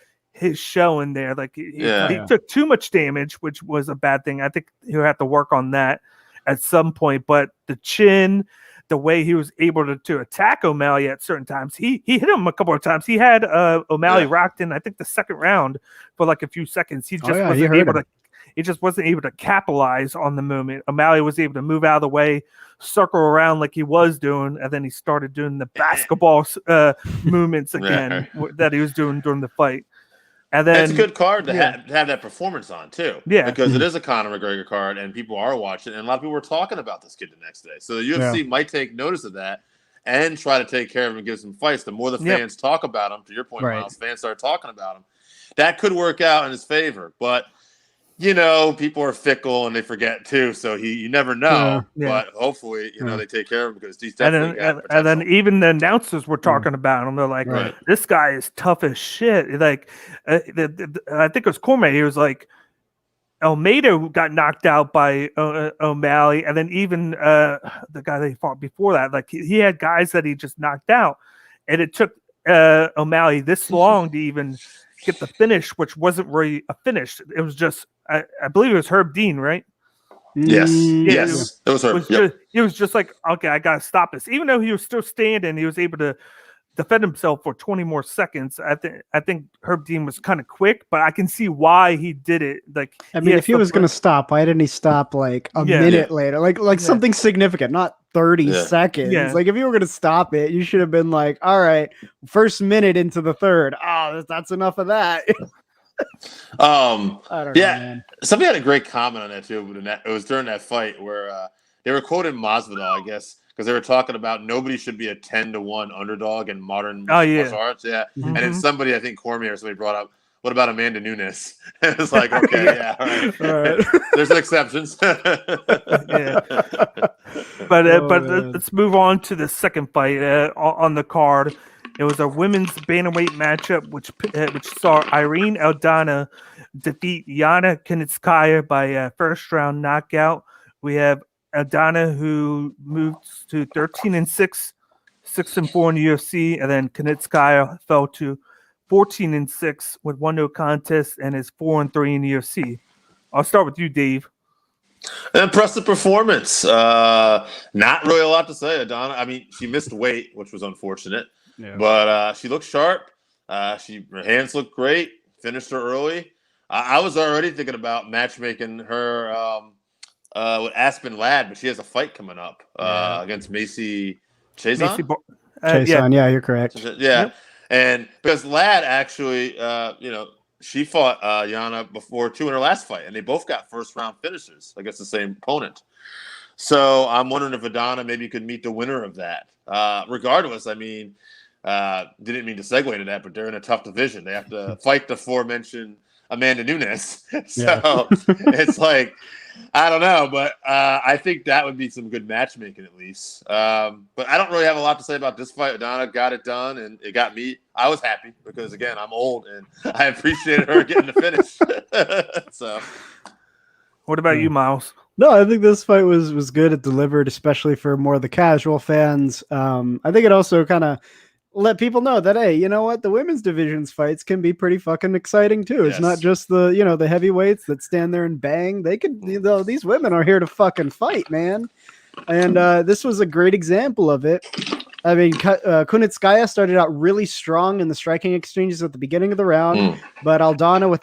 show in there. Like he took too much damage, which was a bad thing. I think he'll have to work on that at some point. But the chin, the way he was able to attack O'Malley at certain times, he hit him a couple of times. He had O'Malley rocked in, I think, the second round for like a few seconds. He just wasn't able to. He just wasn't able to capitalize on the movement. O'Malley was able to move out of the way, circle around like he was doing, and then he started doing the basketball movements again that he was doing during the fight. And then it's a good card to have that performance on too. Yeah, because it is a Conor McGregor card, and people are watching, and a lot of people were talking about this kid the next day. So the UFC might take notice of that and try to take care of him and give some fights. The more the fans talk about him, to your point, Miles, fans start talking about him. That could work out in his favor, but people are fickle and they forget too. So you never know. But hopefully, they take care of him because he's definitely got potential. And then even the announcers were talking about him. They're like, "This guy is tough as shit." Like, I think it was Cormier. He was like, Almeida got knocked out by O'Malley, and then even the guy they fought before that, like he had guys that he just knocked out, and it took O'Malley this long to even get the finish, which wasn't really a finish. It was just, I believe it was Herb Dean, right? Yes. It was Herb. He was just like, okay, I got to stop this. Even though he was still standing, he was able to defend himself for 20 more seconds. I think Herb Dean was kind of quick, but I can see why he did it. Like, I mean, if he was going to stop, why didn't he stop like a minute later? Like something significant, not 30 seconds. Yeah. Like if you were going to stop it, you should have been like, all right, first minute into the third. Oh, that's enough of that. I don't know, man. Somebody had a great comment on that too. It was during that fight where they were quoting Masvidal, I guess, because they were talking about nobody should be a 10-1 underdog in modern martial arts. Yeah. Mm-hmm. And then somebody, I think Cormier or somebody brought up, what about Amanda Nunes? And it's like, okay, all right. There's exceptions. But let's move on to the second fight on the card. It was a women's bantamweight matchup, which saw Irene Aldana defeat Yana Kunitskaya by first round knockout. We have Aldana, who moves to 13-6, 6-4 in the UFC, and then Kunitskaya fell to 14-6 with 1 no contest and is 4-3 in the UFC. I'll start with you, Dave. An impressive performance. Not really a lot to say. Aldana, I mean, she missed weight, which was unfortunate, but she looked sharp. Her hands looked great. Finished her early. I was already thinking about matchmaking her with Aspen Ladd, but she has a fight coming up against Macy Chiasson. Chiasson, you're correct. Yeah, and because Ladd actually, she fought Yana before too in her last fight, and they both got first round finishes against the same opponent. So I'm wondering if Aldana maybe could meet the winner of that. Regardless, I mean, didn't mean to segue into that, but they're in a tough division. They have to fight the aforementioned Amanda Nunes. So it's like, I don't know, but I think that would be some good matchmaking at least. But I don't really have a lot to say about this fight. Aldana got it done, and it got me. I was happy because, again, I'm old, and I appreciated her getting the finish. So, what about you, Miles? No, I think this fight was good. It delivered, especially for more of the casual fans. I think it also kind of let people know that, hey, you know what? The women's divisions fights can be pretty fucking exciting too. It's not just the heavyweights that stand there and bang. They could, these women are here to fucking fight, man. And this was a great example of it. I mean, Kunitskaya started out really strong in the striking exchanges at the beginning of the round, but Aldana with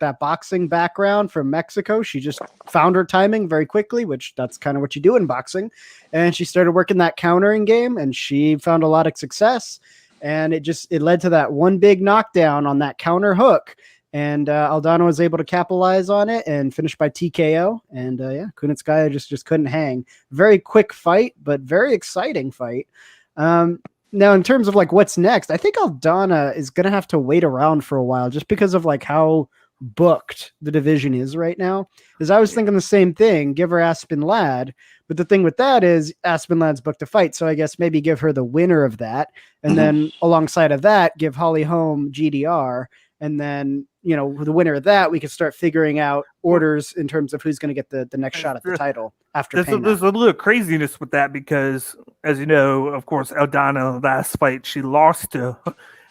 that boxing background from Mexico, she just found her timing very quickly, which that's kind of what you do in boxing. And she started working that countering game, and she found a lot of success. And it led to that one big knockdown on that counter hook. And Aldana was able to capitalize on it and finish by TKO. And Kunitskaya just couldn't hang. Very quick fight, but very exciting fight. Now, in terms of like what's next, I think Aldana is going to have to wait around for a while just because of like how booked the division is right now. Because I was thinking the same thing, give her Aspen Ladd. But the thing with that is Aspen Ladd's booked a fight. So I guess maybe give her the winner of that. And then alongside of that, give Holly Holm GDR. And then, the winner of that, we could start figuring out orders in terms of who's going to get the next shot at the title after There's a little craziness with that because, as you know, of course, Aldana last fight, she lost to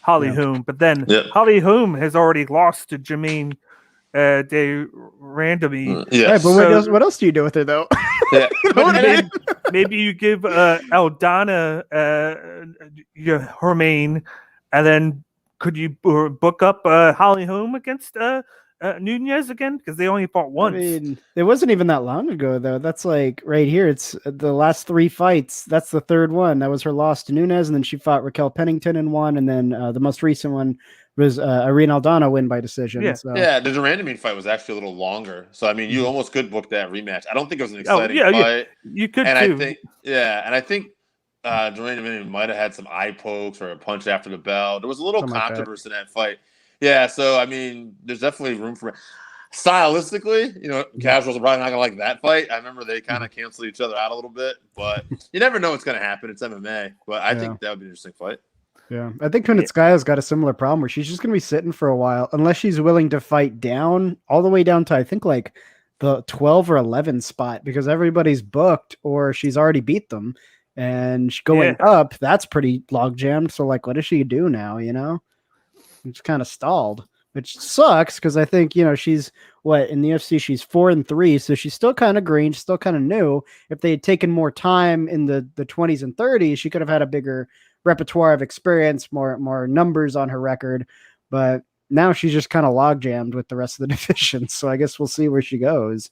Holly Holm. But then Holly Holm has already lost to Jermaine de Randamie. Right, but what else do you do with her, though? Maybe you give Aldana her main, and then could you book up Holly Holm against Nunez again? Because they only fought once. I mean, it wasn't even that long ago, though. That's like right here. It's the last 3 fights. That's the third one. That was her loss to Nunez, and then she fought Raquel Pennington in one, and then the most recent one was Irene Aldana win by decision. The Durandamine fight was actually a little longer. So, I mean, you almost could book that rematch. I don't think it was an exciting fight. You could, and too. I think Duane Dominion might have had some eye pokes or a punch after the bell. There was a little Something like controversy in that fight. Yeah, so I mean, there's definitely room for stylistically. Casuals are probably not gonna like that fight. I remember they kind of canceled each other out a little bit, but you never know what's gonna happen. It's MMA, but I think that would be an interesting fight. Yeah, I think Kunitskaya's got a similar problem where she's just going to be sitting for a while unless she's willing to fight down all the way down to I think like the 12 or 11 spot because everybody's booked or she's already beat them and going up. That's pretty log jammed. So like, what does she do now? It's kind of stalled, which sucks because I think she's in the UFC she's 4-3, so she's still kind of green, she's still kind of new. If they had taken more time in the 20s and 30s, she could have had a bigger repertoire of experience, more numbers on her record, but now she's just kind of log jammed with the rest of the division. So I guess we'll see where she goes.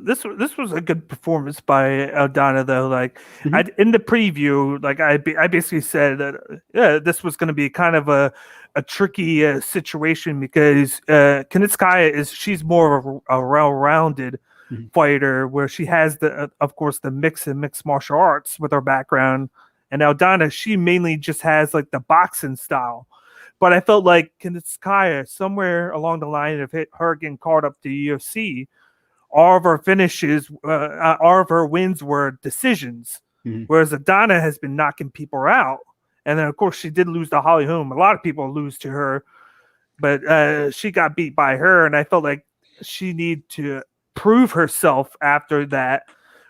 This was a good performance by Aldana, though. Like in the preview, like I basically said that this was going to be kind of a tricky situation because Kunitskaya she's more of a well-rounded fighter where she has of course the mixed martial arts with her background. And Aldana, she mainly just has like the boxing style. But I felt like Kunitskaya, somewhere along the line of her getting called up to UFC, all of her finishes, all of her wins were decisions. Whereas Aldana has been knocking people out. And then, of course, she did lose to Holly Holm. A lot of people lose to her. But she got beat by her. And I felt like she needed to prove herself after that.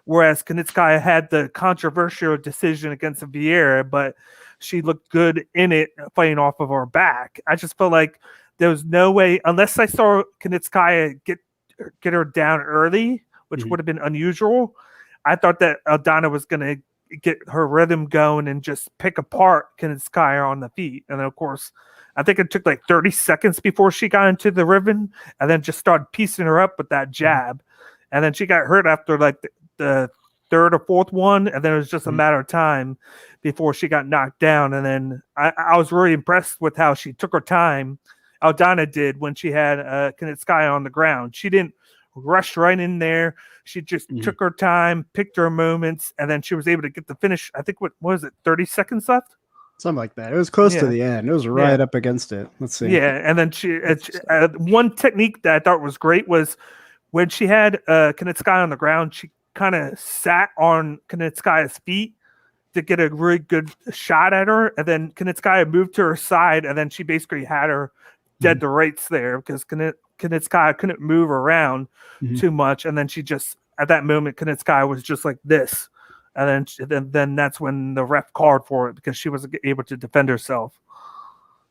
Whereas Kunitskaya had the controversial decision against Vieira, but she looked good in it fighting off of her back. I just felt like there was no way, unless I saw Kunitskaya get her down early, which would have been unusual. I thought that Aldana was going to get her rhythm going and just pick apart Kunitskaya on the feet. And then, of course, I think it took like 30 seconds before she got into the rhythm and then just started piecing her up with that jab. And then she got hurt after like the third or fourth one, and then it was just a matter of time before she got knocked down. And then I was really impressed with how she took her time. Aldana did when she had Kunitskaya on the ground. She didn't rush right in there. She just took her time, picked her moments, and then she was able to get the finish. I think what was it, 30 seconds left? Something like that. It was close to the end. It was right up against it. Let's see. Yeah, and then she one technique that I thought was great was when she had Kunitskaya on the ground, she kind of sat on Kunitskaya's feet to get a really good shot at her, and then Kunitskaya moved to her side, and then she basically had her dead to rights there because Kunitskaya couldn't move around too much, and then she just at that moment Kunitskaya was just like this, and then that's when the ref called for it because she wasn't able to defend herself.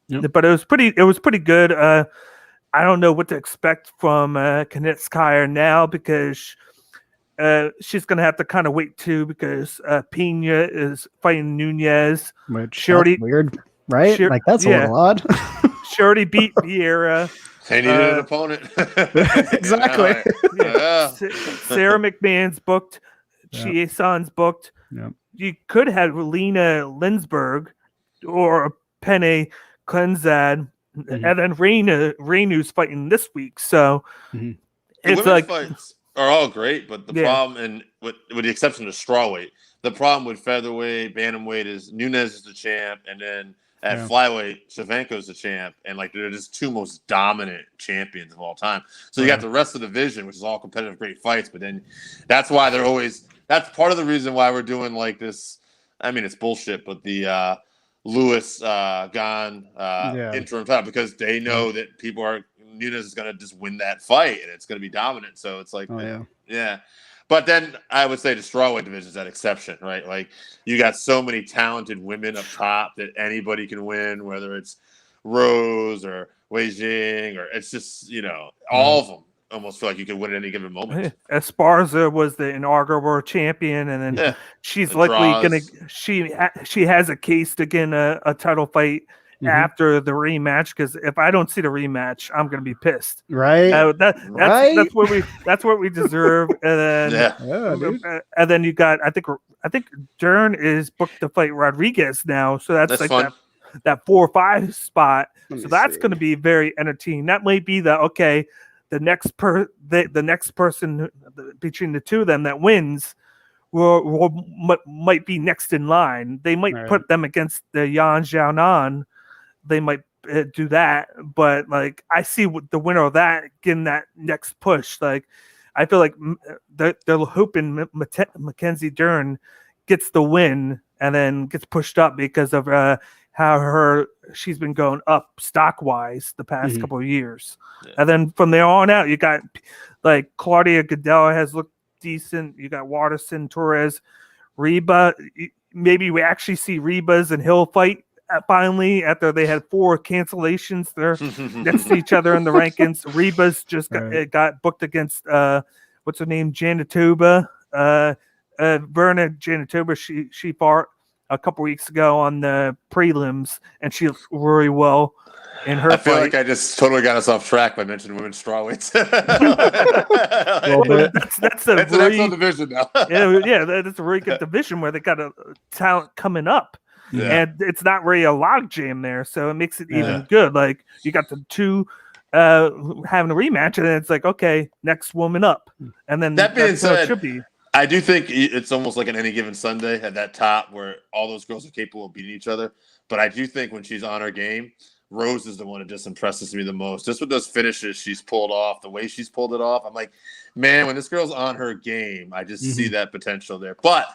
But it was pretty good. I don't know what to expect from Kunitskaya now because she's going to have to kind of wait too because Pena is fighting Nunez. Which weird, right? That's a little odd. She already beat Vieira. They needed an opponent. Exactly. Sarah McMahon's booked. Chie-san's booked. You could have Lena Linsberg or Penne Clenzad, and then Reinu's fighting this week. So it's like fights are all great, but the problem, and with the exception of strawweight, the problem with featherweight, bantamweight is Nunez is the champ, and then at flyweight, Shevchenko's the champ, and like they're just two most dominant champions of all time. So you got the rest of the division, which is all competitive, great fights, but then that's why they're always. That's part of the reason why we're doing like this. I mean, it's bullshit, but the Lewis Gane interim title because they know that Nunez is going to just win that fight and it's going to be dominant. So it's like, But then I would say the strawweight division is that exception, right? Like you got so many talented women up top that anybody can win, whether it's Rose or Wei Jing or it's just all of them. Almost feel like you could win at any given moment. Esparza was the inaugural champion, and then she's likely going to. She has a case to get a title fight after the rematch. Because if I don't see the rematch, I'm going to be pissed. Right. That's what we deserve. And then and then you got. I think Dern is booked to fight Rodriguez now, so that's like fun. that 4 or 5 spot. So that's going to be very entertaining. That might be the next person between the two of them that wins might be next in line. They might put them against the Yan Xiaonan. They might do that, but like I see the winner of that getting that next push. Like I feel like they're hoping Mackenzie Dern gets the win and then gets pushed up because of how she's been going up stock wise the past couple of years. Yeah. And then from there on out, you got like Claudia Gadelha has looked decent. You got Waterson, Torres, Reba. Maybe we actually see Reba's and Hill fight finally after they had 4 cancellations. They're next to each other in the rankings. Reba's just got booked against what's her name, Janitoba. Verna Janitoba. She fought a couple weeks ago on the prelims, and she looked really well in her. I feel like I just totally got us off track by mentioning women's strawweights. That's an excellent division now. yeah, that's a really good division where they got a talent coming up. Yeah. And it's not really a log jam there, so it makes it even good. Like you got the 2 having a rematch, and then it's like, okay, next woman up, and then that being said, it should be. I do think it's almost like an any given Sunday at that top where all those girls are capable of beating each other. But I do think when she's on her game, Rose is the one that just impresses me the most. Just with those finishes she's pulled off, the way she's pulled it off, I'm like, man, when this girl's on her game, I just see that potential there. But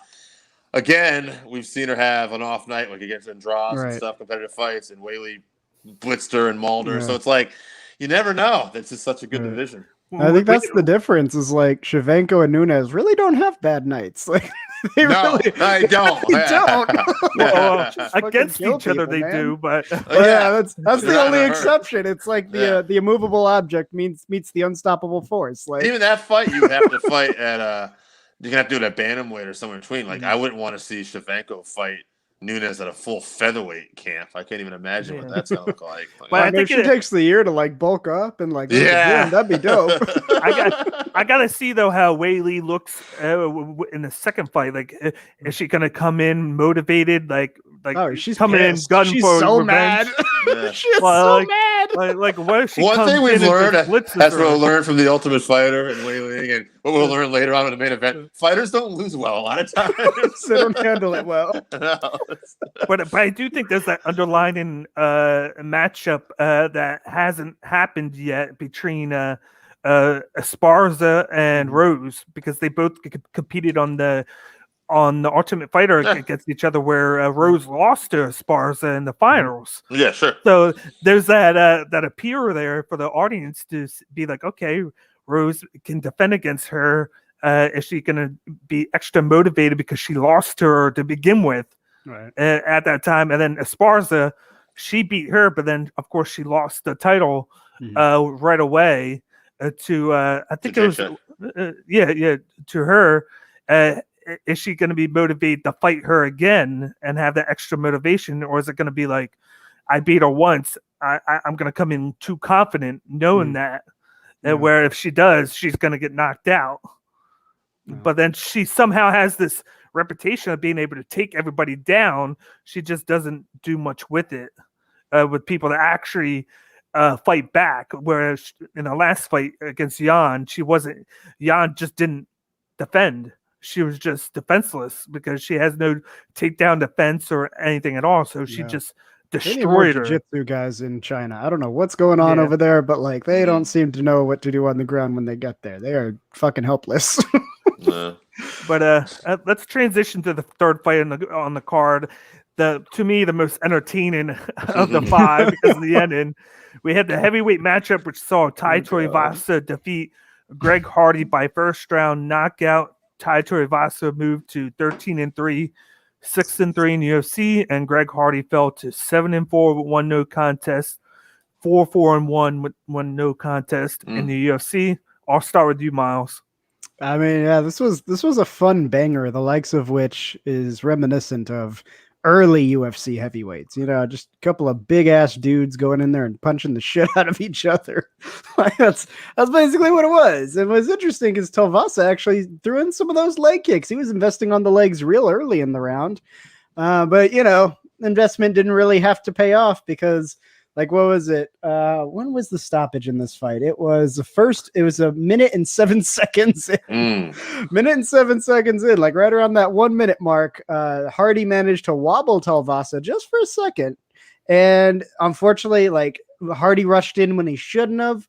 again, we've seen her have an off night, like against Andrade and stuff, competitive fights, and Whaley blitzed her and mauled her. So it's like, you never know. This is such a good division. I think that's the difference. Is like Shevchenko and Nunes really don't have bad nights. Like they don't. They don't. Well, against each other, they do. But that's the only exception. It's like the immovable object meets the unstoppable force. Like even that fight, you have to fight at you're gonna have to do it at bantamweight or somewhere in between. Like I wouldn't want to see Shevchenko fight Nunes at a full featherweight camp. I can't even imagine what that's gonna look like. But I think she takes the year to like bulk up and like that'd be dope. I gotta see though how Whaley looks in the second fight. Like, is she gonna come in motivated? Like she's coming pissed. in gun she's for so revenge. mad. She's so mad. Like what if she one comes thing we've in learned, that's what we'll her? learn from the Ultimate Fighter and Whaley, and what we'll learn later on in the main event. Fighters don't lose well a lot of times. They don't handle it well. But I do think there's that underlying matchup that hasn't happened yet between Esparza and Rose, because they both competed on the Ultimate Fighter against each other, where Rose lost to Esparza in the finals. Yeah, sure. So there's that appeal there for the audience to be like, okay, Rose can defend against her. Is she going to be extra motivated because she lost to her to begin with at that time? And then Esparza, she beat her, but then of course she lost the title right away to I think it was to her. Is she going to be motivated to fight her again and have that extra motivation, or is it going to be like, I beat her once, I'm going to come in too confident, knowing that where if she does, she's going to get knocked out. But then she somehow has this reputation of being able to take everybody down. She just doesn't do much with it, with people that actually fight back. Whereas in the last fight against Yan just didn't defend. She was just defenseless because she has no takedown defense or anything at all. So she just destroyed her. Jiu-jitsu guys in China. I don't know what's going on over there, but like they don't seem to know what to do on the ground when they get there. They are fucking helpless. But let's transition to the third fight on the card. To me, the most entertaining of the 5 because of the ending. We had the heavyweight matchup, which saw Tai Tuivasa defeat Greg Hardy by first round knockout. Tai Tuivasa moved to 13-3, 6-3 in the UFC, and Greg Hardy fell to 7-4 with 1 no contest, 4-4-1 with 1 no contest in the UFC. I'll start with you, Miles. I mean, this was a fun banger, the likes of which is reminiscent of early UFC heavyweights. You know, just a couple of big ass dudes going in there and punching the shit out of each other. Like that's basically what it was. And what's interesting is Tuivasa actually threw in some of those leg kicks. He was investing on the legs real early in the round, but you know, investment didn't really have to pay off because, Like, what was it? When was the stoppage in this fight? It was a minute and 7 seconds in. Minute and 7 seconds in, like right around that 1 minute mark. Hardy managed to wobble Tuivasa just for a second. And unfortunately, like Hardy rushed in when he shouldn't have.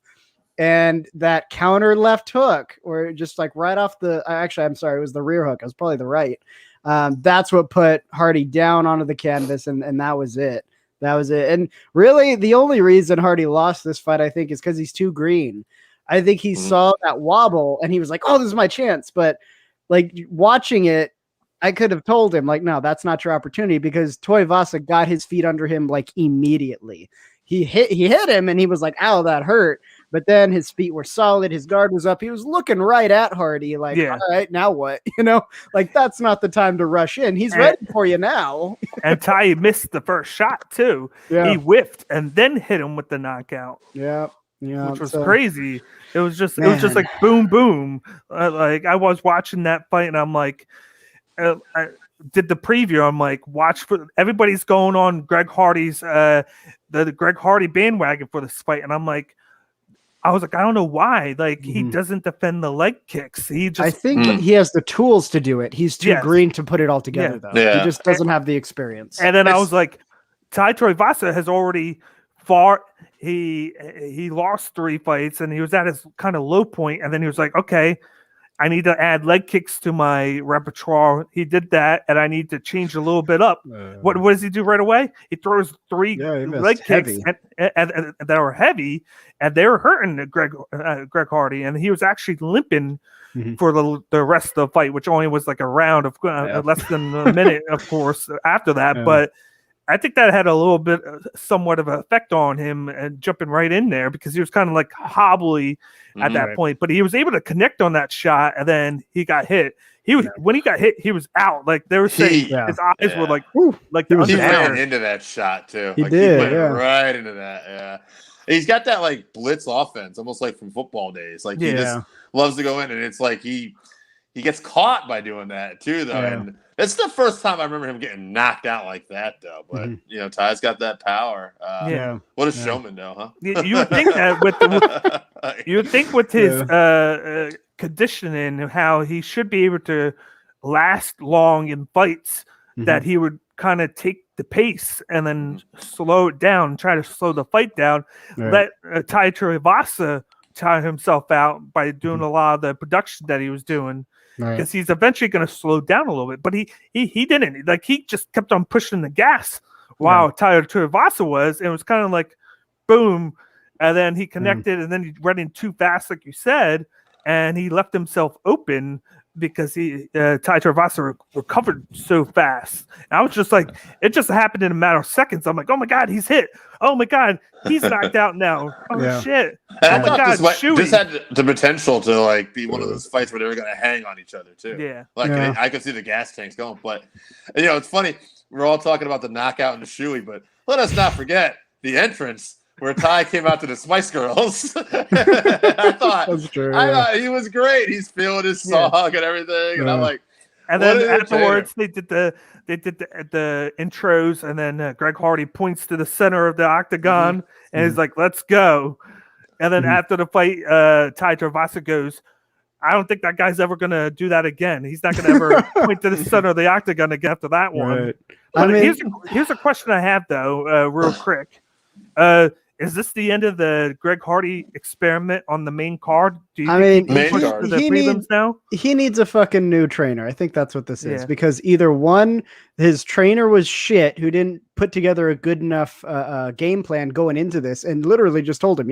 And that counter left hook, or just like right off I'm sorry, it was the rear hook. It was probably the right. That's what put Hardy down onto the canvas, and that was it. That was it. And really, the only reason Hardy lost this fight, I think, is because he's too green. I think he saw that wobble, and he was like, "Oh, this is my chance." But like watching it, I could have told him, like, "No, that's not your opportunity," because Tuivasa got his feet under him like immediately. He hit him, and he was like, "Ow, that hurt." But then his feet were solid. His guard was up. He was looking right at Hardy like, all right, now what? Like that's not the time to rush in. He's ready for you now. And Tai missed the first shot too. Yeah. He whiffed and then hit him with the knockout. Yeah. Which was crazy. It was just like boom, boom. Like I was watching that fight and I'm like, I did the preview. I'm like, everybody's going on Greg Hardy's, the Greg Hardy bandwagon for this fight. And I'm like, I was like, I don't know why. Like he doesn't defend the leg kicks. I think he has the tools to do it. He's too green to put it all together, though. Yeah. He just doesn't have the experience. And then I was like, Tai Tuivasa has already fought. He lost 3 fights, and he was at his kind of low point. And then he was like, okay, I need to add leg kicks to my repertoire. He did that, and I need to change a little bit up. What does he do right away? He throws 3 leg kicks and that were heavy, and they were hurting Greg Hardy, and he was actually limping for the rest of the fight, which only was like a round of less than a minute, of course, after that. But I think that had a little bit, somewhat of an effect on him and jumping right in there because he was kind of like hobbly at that point. But he was able to connect on that shot, and then he got hit. When he got hit, he was out. Like they were saying, his eyes were like, whoo, like he went into that shot too. He went right into that. Yeah, he's got that like blitz offense, almost like from football days. Like he just loves to go in, and it's like he gets caught by doing that too, though. And it's the first time I remember him getting knocked out like that, though. But Ty's got that power. What a showman, though, huh? You would think that with his conditioning, how he should be able to last long in fights, that he would kind of take the pace and then slow it down, try to slow the fight down. Let Tai Tuivasa tire himself out by doing a lot of the production that he was doing. Because he's eventually going to slow down a little bit, but he didn't. Like he just kept on pushing the gas while Tai Tuivasa was. And it was kind of like boom, and then he connected, and then he ran in too fast, like you said, and he left himself open because Tai Tuivasa recovered so fast. And I was just like, it just happened in a matter of seconds. I'm like, oh my god, he's hit. Oh my god, he's knocked out now. Oh shit. Oh my god, this had the potential to like be one of those fights where they were going to hang on each other too. Yeah. I could see the gas tanks going. But it's funny. We're all talking about the knockout and the shoey, but let us not forget the entrance where Tai came out to the Spice Girls. I thought he was great. He's feeling his song and everything, and I'm like. And then afterwards, they did the intros, and then Greg Hardy points to the center of the octagon, and he's like, "Let's go." And then after the fight, Tai Tuivasa goes, "I don't think that guy's ever gonna do that again. He's not gonna ever point to the center of the octagon again after that one." But here's a question I have though, real quick. Is this the end of the Greg Hardy experiment on the main card? Do you think he needs a fucking new trainer? I think that's what this is, because either one, his trainer was shit, who didn't put together a good enough game plan going into this, and literally just told him,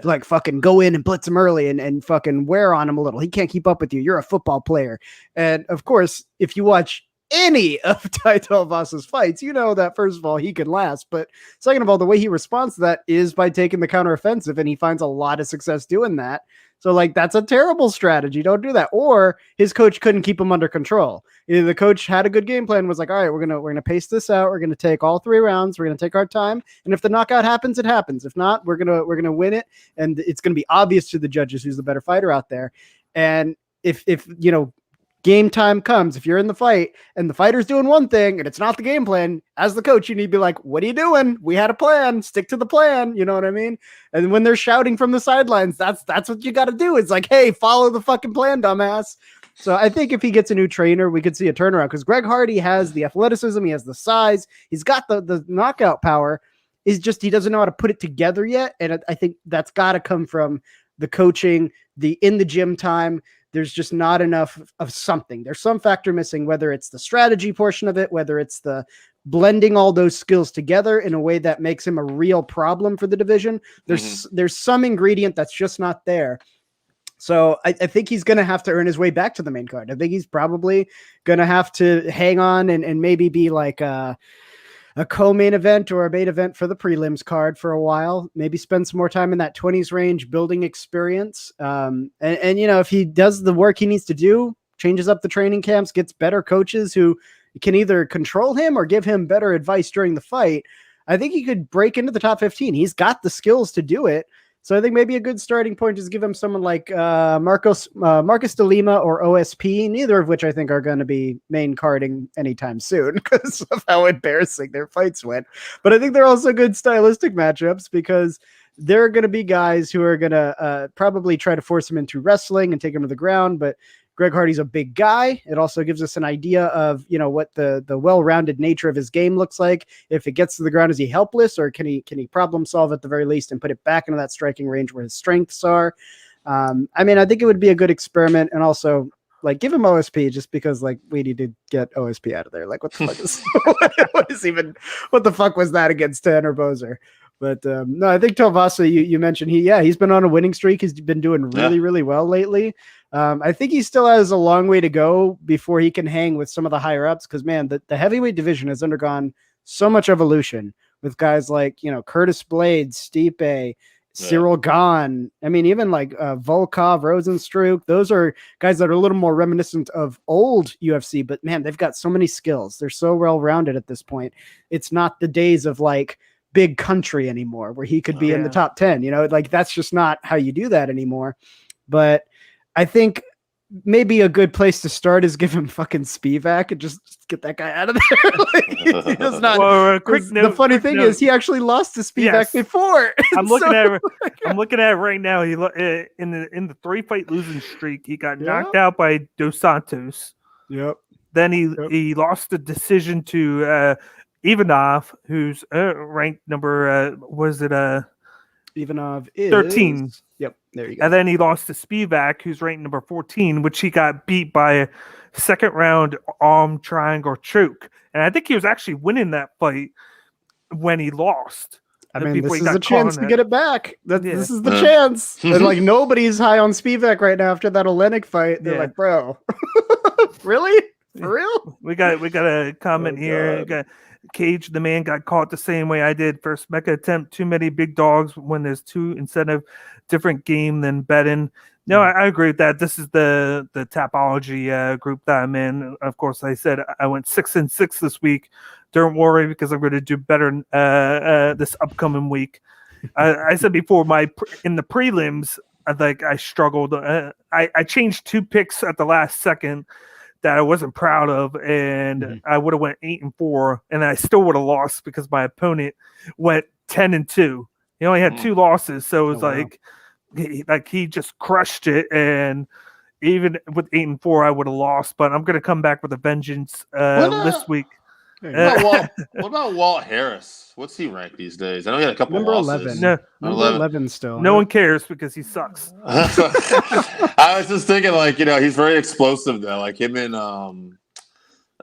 like fucking go in and blitz him early and fucking wear on him a little. He can't keep up with you. You're a football player. And of course, if you watch any of Tai Tuivasa's fights, you know that first of all, he can last, but second of all, the way he responds to that is by taking the counteroffensive, and he finds a lot of success doing that. So like, that's a terrible strategy. Don't do that. Or his coach couldn't keep him under control. Either the coach had a good game plan, was like, all right, we're gonna pace this out. We're gonna take all 3 rounds. We're gonna take our time, and if the knockout happens, it happens. If not, we're gonna win it, and it's gonna be obvious to the judges who's the better fighter out there. And if game time comes, if you're in the fight and the fighter's doing one thing and it's not the game plan, as the coach, you need to be like, what are you doing? We had a plan. Stick to the plan. You know what I mean? And when they're shouting from the sidelines, that's what you got to do. It's like, hey, follow the fucking plan, dumbass. So I think if he gets a new trainer, we could see a turnaround because Greg Hardy has the athleticism. He has the size. He's got the knockout power. Is just he doesn't know how to put it together yet. And I think that's got to come from the coaching, the in the gym time. There's just not enough of something. There's some factor missing, whether it's the strategy portion of it, whether it's the blending all those skills together in a way that makes him a real problem for the division. There's some ingredient that's just not there. So I think he's going to have to earn his way back to the main card. I think he's probably going to have to hang on and maybe be like a co-main event or a main event for the prelims card for a while, maybe spend some more time in that 20s range building experience. And if he does the work he needs to do, changes up the training camps, gets better coaches who can either control him or give him better advice during the fight, I think he could break into the top 15. He's got the skills to do it. So I think maybe a good starting point is give him someone like Marcus de Lima or OSP, neither of which I think are going to be main carding anytime soon because of how embarrassing their fights went. But I think they're also good stylistic matchups because there are going to be guys who are going to probably try to force him into wrestling and take him to the ground. But Greg Hardy's a big guy. It also gives us an idea of, what the well-rounded nature of his game looks like. If it gets to the ground, is he helpless or can he problem solve at the very least and put it back into that striking range where his strengths are? I think it would be a good experiment and also give him OSP just because we need to get OSP out of there. What the fuck is what the fuck was that against Tanner Boser? But no, I think Tuivasa, you mentioned he's been on a winning streak. He's been doing really, really well lately. I think he still has a long way to go before he can hang with some of the higher ups because, man, the heavyweight division has undergone so much evolution with guys like, Curtis Blades, Stipe, Cyril Gahn. Even Volkov, Rosenstruck. Those are guys that are a little more reminiscent of old UFC, but man, they've got so many skills. They're so well-rounded at this point. It's not the days of big country anymore where he could be in the top 10, that's just not how you do that anymore. But I think maybe a good place to start is give him fucking Spivak and just get that guy out of there. He does not. Well, the funny thing is he actually lost to Spivak before. I'm looking at it right now. He in the 3-fight losing streak, he got knocked out by Dos Santos. Yep. Then he lost the decision to Ivanov, who's ranked number Ivanov is 13. Yep, there you go. And then he lost to Spivak, who's ranked number 14, which he got beat by a second round arm triangle choke. And I think he was actually winning that fight when he lost. This is a chance to get it back. This is the chance. And nobody's high on Spivak right now after that Olenek fight. They're like, bro, really? For real? We got a comment here. We got Cage the Man got caught the same way I did. First Mecca attempt, too many big dogs when there's two incentive, different game than betting. No, I agree with that. This is the Tapology group that I'm in. Of course, I said I went 6-6 this week. Don't worry because I'm going to do better this upcoming week. I said before in the prelims, I struggled. I changed 2 picks at the last second that I wasn't proud of, and I would have went 8-4, and I still would have lost because my opponent went 10-2. He only had 2 losses, so it was he just crushed it, and even with 8-4, I would have lost. But I'm gonna come back with a vengeance this week. What about Walt Harris? What's he ranked these days? I know he had a couple number losses. 11. Number 11 still. No one cares because he sucks. I was just thinking, he's very explosive though. Him and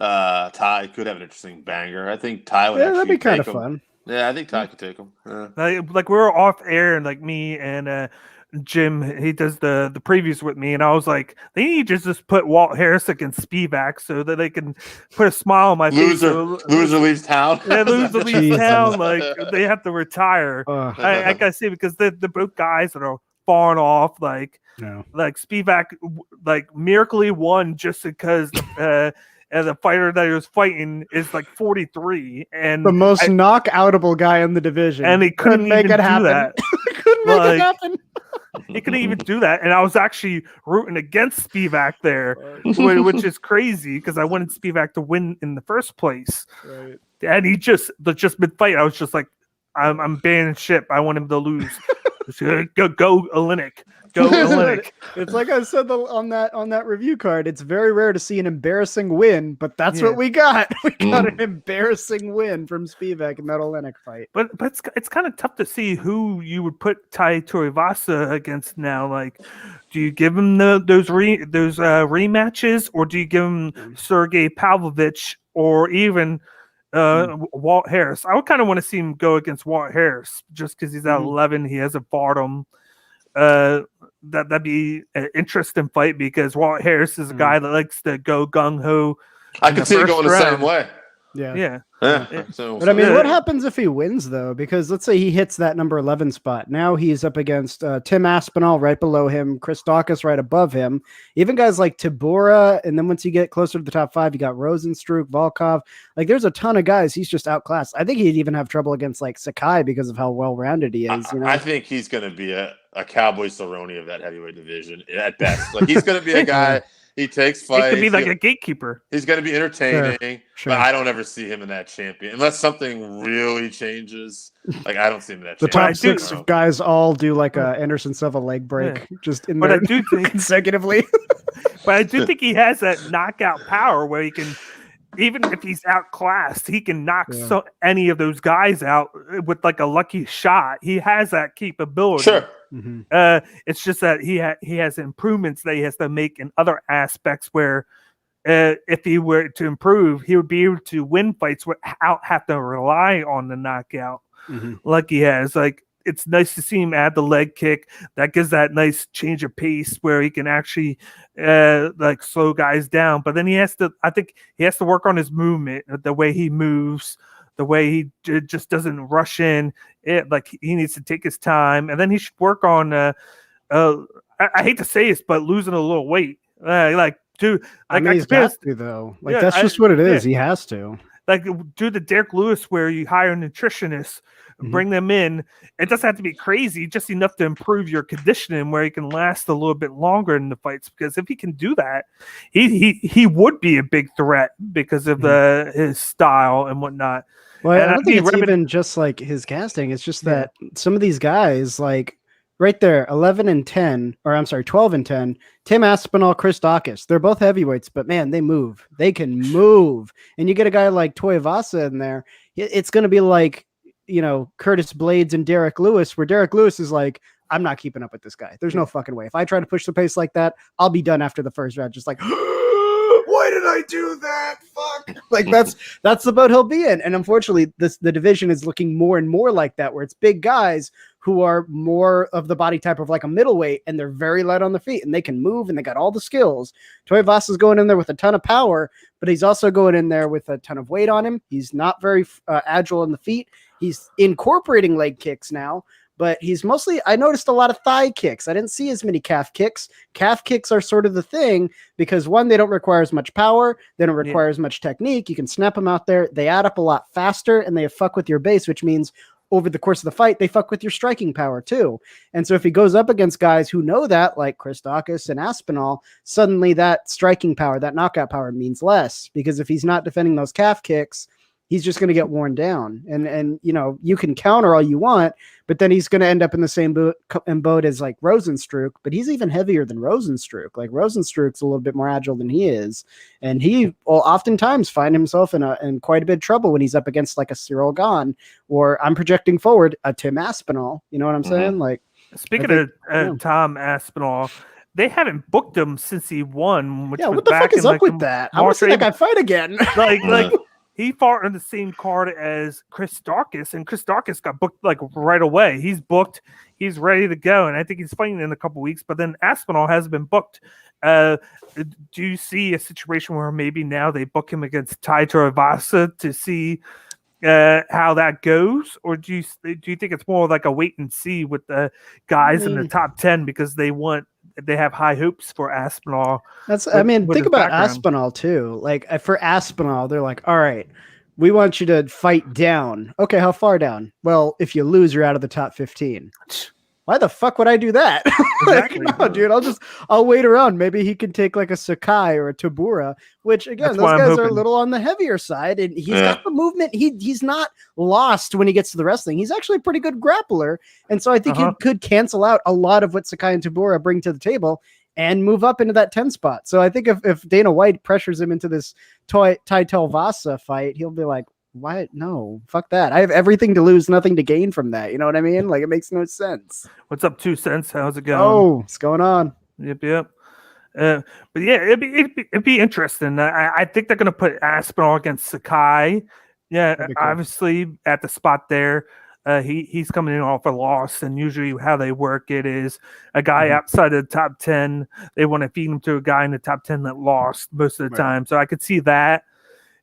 Ty could have an interesting banger. I think Ty would. Yeah, that'd be kind of him. Fun. Yeah, I think Ty could take him. Yeah. We were off air, and me and Jim, he does the previews with me, and I was like, they need to just put Walt Harris against Spivak so that they can put a smile on my face. Loser leaves town. Yeah, loser leaves town. They have to retire. I gotta say because they're both guys that are falling off. Spivak, miraculously won just because. And the fighter that he was fighting is 43, and the most knockoutable guy in the division, and he couldn't make it happen. make it happen. He couldn't even do that, and I was actually rooting against Spivak there, which is crazy because I wanted Spivak to win in the first place. Right. And he just mid-fight, I was just like, I'm banning ship. I want him to lose. Go Olenek. Go Olenek. It's like I said on that review card. It's very rare to see an embarrassing win, but that's what we got. We got an embarrassing win from Spivak in that Olenek fight. But it's kind of tough to see who you would put Tai Tuivasa against now. Like, do you give him those rematches, or do you give him Sergey Pavlovich, or even Walt Harris? I would kind of want to see him go against Walt Harris just because he's at 11. He hasn't fought him. That'd be an interesting fight because Walt Harris is a guy that likes to go gung ho. I can see it going the same way. Yeah. But I mean, what happens if he wins though? Because let's say he hits that number 11 spot. Now he's up against Tim Aspinall right below him, Chris Daukaus right above him, even guys like Tabora. And then once you get closer to the top 5, you got Rosenstruck, Volkov. Like there's a ton of guys. He's just outclassed. I think he'd even have trouble against like Sakai because of how well-rounded he is. I think he's going to be a Cowboy Cerrone of that heavyweight division at best. Like he's going to be a guy. He takes fights. He could be like a gatekeeper. He's going to be entertaining, Sure. but I don't ever see him in that champion unless something really changes. Like I don't see him in that. The top champion. 6 guys all do like a Anderson Silva leg break, just in there I do think consecutively. But I do think he has that knockout power where he can, even if he's outclassed, he can knock any of those guys out with like a lucky shot. He has that capability. Sure. It's just that he has improvements that he has to make in other aspects where if he were to improve, he would be able to win fights without have to rely on the knockout like he has. Like it's nice to see him add the leg kick. That gives that nice change of pace where he can actually like slow guys down. But then I think he has to work on his movement, the way he moves, the way he just doesn't rush in. Like he needs to take his time, and then he should work on. I hate to say this, but losing a little weight. Dude, I mean, he's got to though. Like that's just what it is. He has to. Like do the Derek Lewis where you hire a nutritionist, bring them in. It doesn't have to be crazy, just enough to improve your conditioning where he can last a little bit longer in the fights. Because if he can do that, he would be a big threat because of his style and whatnot. Well, I don't think it's even just like his casting. It's just that some of these guys, like right there, 11 and 10, or I'm sorry, 12 and 10, Tim Aspinall, Chris Daukaus, they're both heavyweights, but man, they move. They can move. And you get a guy like Tuivasa in there, it's going to be like, Curtis Blades and Derek Lewis, where Derek Lewis is like, I'm not keeping up with this guy. There's no fucking way. If I try to push the pace like that, I'll be done after the first round. Just like, why did I do that? Fuck. Like that's the boat he'll be in. And unfortunately, the division is looking more and more like that, where it's big guys who are more of the body type of like a middleweight, and they're very light on the feet, and they can move, and they got all the skills. Tuivasa's going in there with a ton of power, but he's also going in there with a ton of weight on him. He's not very agile in the feet. He's incorporating leg kicks now, but he's mostly, I noticed a lot of thigh kicks. I didn't see as many calf kicks. Calf kicks are sort of the thing because one, they don't require as much power. They don't require as much technique. You can snap them out there. They add up a lot faster, and they fuck with your base, which means over the course of the fight, they fuck with your striking power too. And so if he goes up against guys who know that, like Chris Daukaus and Aspinall, suddenly that striking power, that knockout power means less, because if he's not defending those calf kicks, he's just going to get worn down. And you can counter all you want, but then he's going to end up in the same boat as like Rosenstruck, but he's even heavier than Rosenstruck. Like Rosenstruck's a little bit more agile than he is. And he will oftentimes find himself in quite a bit of trouble when he's up against like a Cyril Gane, or I'm projecting forward a Tim Aspinall. You know what I'm saying? Like, speaking of Tom Aspinall, they haven't booked him since he won. Which was what the back fuck is in, up with that? I want to see that guy fight again. like he fought on the same card as Chris Daukaus, and Chris Daukaus got booked like right away. He's booked. He's ready to go, and I think he's fighting in a couple weeks. But then Aspinall hasn't been booked. Do you see a situation where maybe now they book him against Tai Tuivasa to see how that goes, or do you think it's more like a wait and see with the guys in the top 10 because they have high hopes for Aspinall? Think about Aspinall too. Like for Aspinall, they're like, all right, we want you to fight down. Okay, how far down? Well, if you lose, you're out of the top 15. why the fuck would I do that? Exactly. Like, no, dude, I'll wait around. Maybe he can take like a Sakai or a Tabura, which again, That's those what I'm guys are a hoping. little on the heavier side, and he's got the movement. He's not lost when he gets to the wrestling. He's actually a pretty good grappler, and so I think he could cancel out a lot of what Sakai and Tabura bring to the table and move up into that 10 spot. So I think if Dana White pressures him into this Tai Tuivasa fight, he'll be like, why? No, fuck that. I have everything to lose, nothing to gain from that. You know what I mean? Like, it makes no sense. What's up, 2 cents? How's it going? Oh, what's going on? Yep. But yeah, it'd be interesting. I think they're gonna put Aspinall against Sakai. Yeah, That'd be cool. obviously at the spot there. He's coming in off a loss, and usually how they work it is a guy outside of the top 10. They want to feed him to a guy in the top 10 that lost most of the time. So I could see that.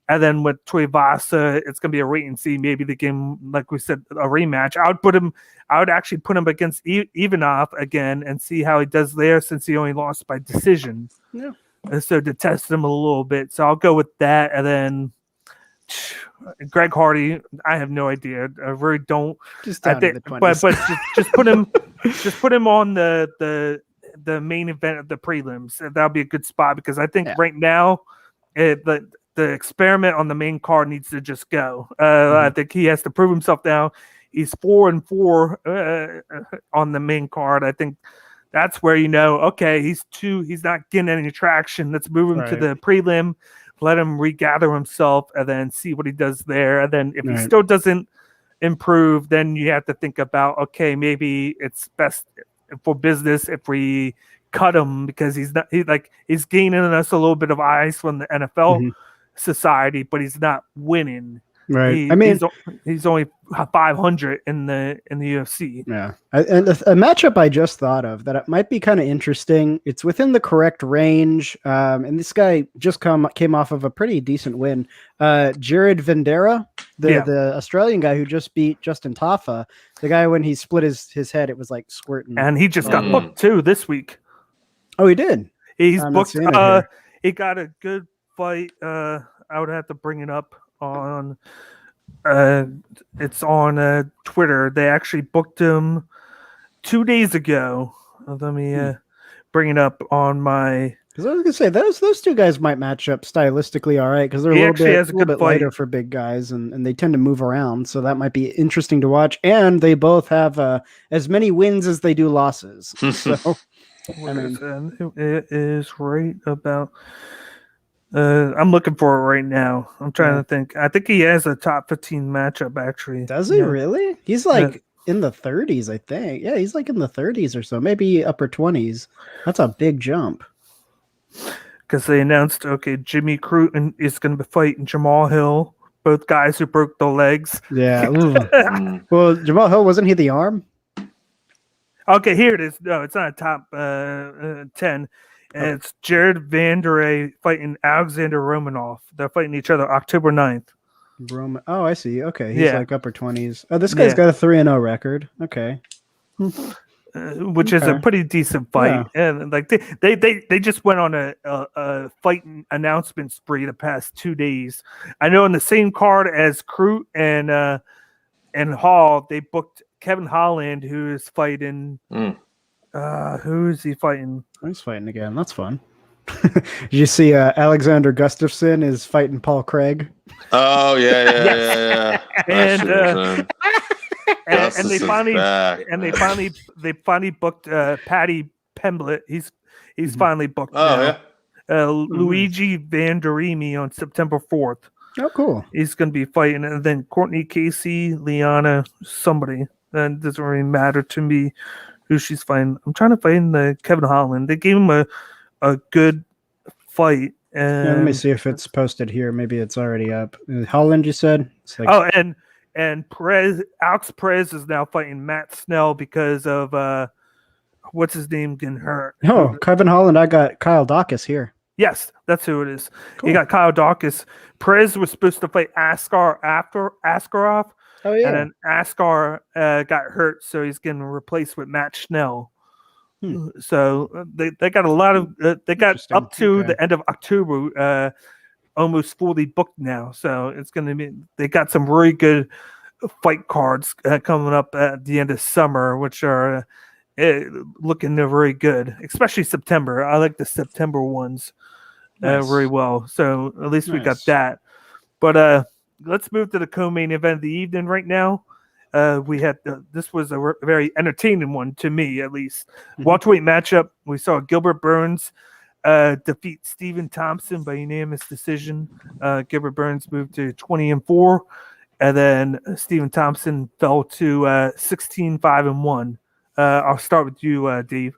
And then with Tuivasa, it's going to be a wait and see. Maybe the game, like we said, a rematch. I would actually put him against Ivanov again and see how he does there, since he only lost by decision. Yeah. And so to test him a little bit. So I'll go with that. And then Greg Hardy, I have no idea. I really don't. Just down to the 20s. But just put him on the main event of the prelims. That'll be a good spot, because I think right now the experiment on the main card needs to just go. I think he has to prove himself now. He's 4-4 on the main card. I think that's where okay, he's not getting any traction. Let's move him to the prelim, let him regather himself, and then see what he does there. And then if he still doesn't improve, then you have to think about, okay, maybe it's best for business if we cut him, because he's gaining us a little bit of eyes from the NFL society, but he's not winning. Right. He's only 500 in the UFC. Yeah. And a matchup I just thought of that it might be kind of interesting. It's within the correct range. And this guy just came off of a pretty decent win. Jared Vendera, the Australian guy who just beat Justin Tafa, the guy when he split his head, it was like squirting. And he just got booked too this week. Oh, he did. He's booked. He got a good fight. I would have to bring it up on. It's on Twitter. They actually booked him 2 days ago. Let me bring it up on my. Because I was gonna say those two guys might match up stylistically all right, because they're a little bit lighter for big guys, and they tend to move around, so that might be interesting to watch. And they both have as many wins as they do losses. So it is right about. I'm looking for it right now. I'm trying to think. I think he has a top 15 matchup, actually. Does he really? He's like in the 30s, I think. Yeah, he's like in the 30s or so, maybe upper 20s. That's a big jump. Because they announced, Jimmy Crute is going to be fighting Jamal Hill, both guys who broke their legs. Yeah. Well, Jamal Hill, wasn't he the arm? Okay, here it is. No, it's not a top 10. And it's Jared Vanderay fighting Alexander Romanov. They're fighting each other October 9th. Oh, I see. Okay. He's like upper 20s. Oh, this guy's got a 3-0 record. Okay. Which is a pretty decent fight. Yeah. And like they just went on a fighting announcement spree the past 2 days. I know in the same card as Crute and Hall, they booked Kevin Holland, who is fighting who is he fighting? He's fighting again. That's fun. Did you see Alexander Gustafsson is fighting Paul Craig? Oh yeah. And they finally booked Patty Pemblett. He's finally booked. Luigi Vanderimi on September 4th. Oh, cool. He's going to be fighting, and then Courtney Casey, Liana, somebody. And it doesn't really matter to me who she's fighting. I'm trying to find the Kevin Holland. They gave him a good fight. Let me see if it's posted here. Maybe it's already up. Holland, you said? And Alex Perez is now fighting Matt Snell because of what's his name getting hurt. Oh, Kevin Holland. I got Kyle Dawkins here. Yes, that's who it is. Cool. He got Kyle Dawkins. Perez was supposed to fight Askar after Askarov. Oh, yeah. And then Askar got hurt, so he's getting replaced with Matt Schnell. So they got a lot of they got up to the end of October almost fully booked now. So it's going to be they got some really good fight cards coming up at the end of summer, which are looking very good, especially September. I like the September ones very well. So at least we got that. But let's move to the co-main event of the evening right now. We had this was a very entertaining one to me, at least. Welterweight matchup. We saw Gilbert Burns defeat Stephen Thompson by unanimous decision. Gilbert Burns moved to 20-4, and then Stephen Thompson fell to 16-5-1. I'll start with you, Dave.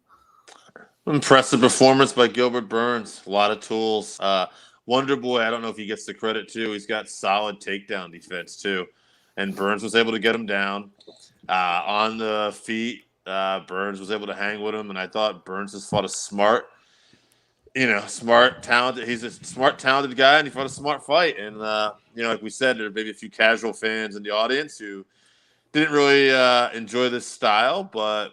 Impressive performance by Gilbert Burns. A lot of tools. Wonder Boy, I don't know if he gets the credit too. He's got solid takedown defense too. And Burns was able to get him down on the feet. Burns was able to hang with him. And I thought Burns has fought a smart, talented. He's a smart, talented guy, and he fought a smart fight. And, like we said, there may be a few casual fans in the audience who didn't really enjoy this style. But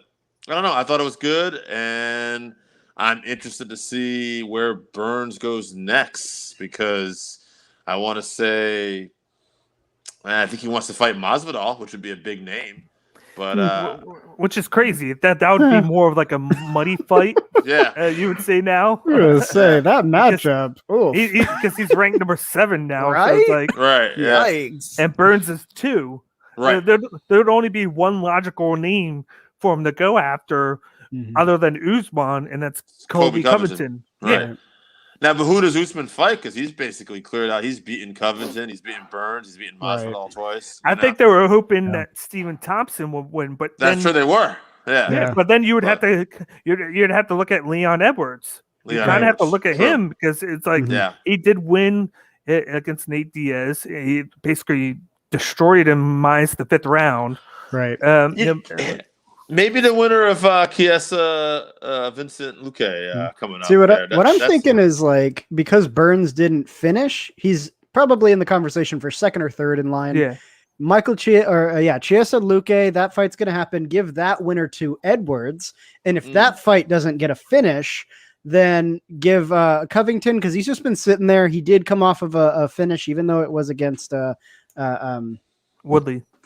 I don't know. I thought it was good. And I'm interested to see where Burns goes next, because I want to say I think he wants to fight Masvidal, which would be a big name. But which is crazy. That would be more of like a muddy fight. Yeah, you would say now. I was gonna say that matchup. Because he's ranked number 7 now. Right? So it's like, right. Yeah. Yikes. And Burns is 2. Right. There would only be one logical name for him to go after, other than Usman, and that's Colby Covington. Right. Yeah. Now, but who does Usman fight? Because he's basically cleared out. He's beaten Covington. He's beaten Burns. He's beaten Masvidal twice. I think they were hoping that Stephen Thompson would win, but that's sure they were. Yeah. But then you would have to you'd have to look at Leon Edwards. You kind of have to look at him, because it's like he did win against Nate Diaz. He basically destroyed him minus the 5th round. Right. Maybe the winner of Chiesa Vincent Luque coming up. See, what I'm thinking is, like, because Burns didn't finish, he's probably in the conversation for 2nd or 3rd in line. Yeah. Chiesa Luque, that fight's going to happen. Give that winner to Edwards. And if that fight doesn't get a finish, then give Covington, because he's just been sitting there. He did come off of a finish, even though it was against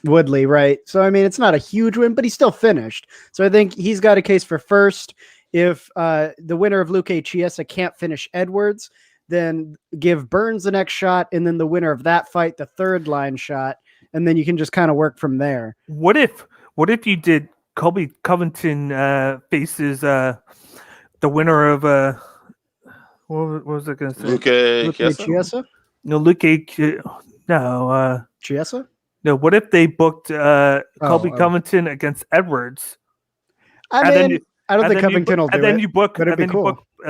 Woodley, right? So, I mean, it's not a huge win, but he still finished. So I think he's got a case for first. If the winner of Luque Chiesa can't finish Edwards, then give Burns the next shot, and then the winner of that fight, the 3rd line shot, and then you can just kind of work from there. What if you did Colby Covington faces the winner of what was I going to say? Luque Chiesa? No, Chiesa? No, what if they booked Colby Covington against Edwards? I don't think Covington will do it. And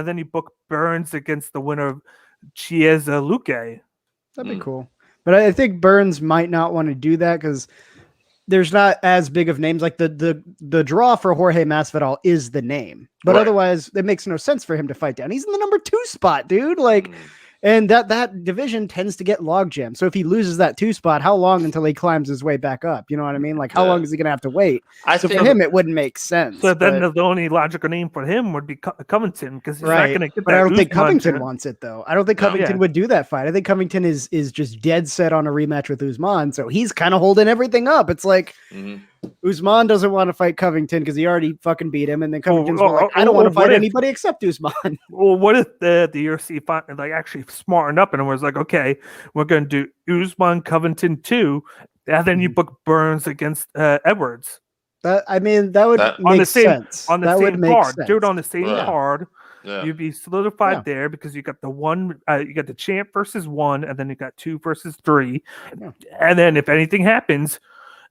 then you book Burns against the winner of Chiesa Luque. That'd be cool. But I think Burns might not want to do that, because there's not as big of names. Like the draw for Jorge Masvidal is the name, but otherwise it makes no sense for him to fight down. He's in the number 2 spot, dude. Like. And that division tends to get logjam. So if he loses that 2 spot, how long until he climbs his way back up? You know what I mean? Like, how long is he going to have to wait? So for him, it wouldn't make sense. So then the only logical name for him would be Covington, because he's not going to get that. But I don't think Covington wants it, though. I don't think Covington would do that fight. I think Covington is just dead set on a rematch with Usman. So he's kind of holding everything up. It's like Usman doesn't want to fight Covington because he already fucking beat him. And then Covington's like, I don't want to fight anybody except Usman. Well, what if the UFC actually smartened up and was like, okay, we're going to do Usman Covington 2, and then you book Burns against Edwards. That would make sense. On the same card. Do it on the same card. Yeah. You'd be solidified there, because you got the one, you got the champ versus 1, and then you got 2 versus 3. Yeah. And then if anything happens,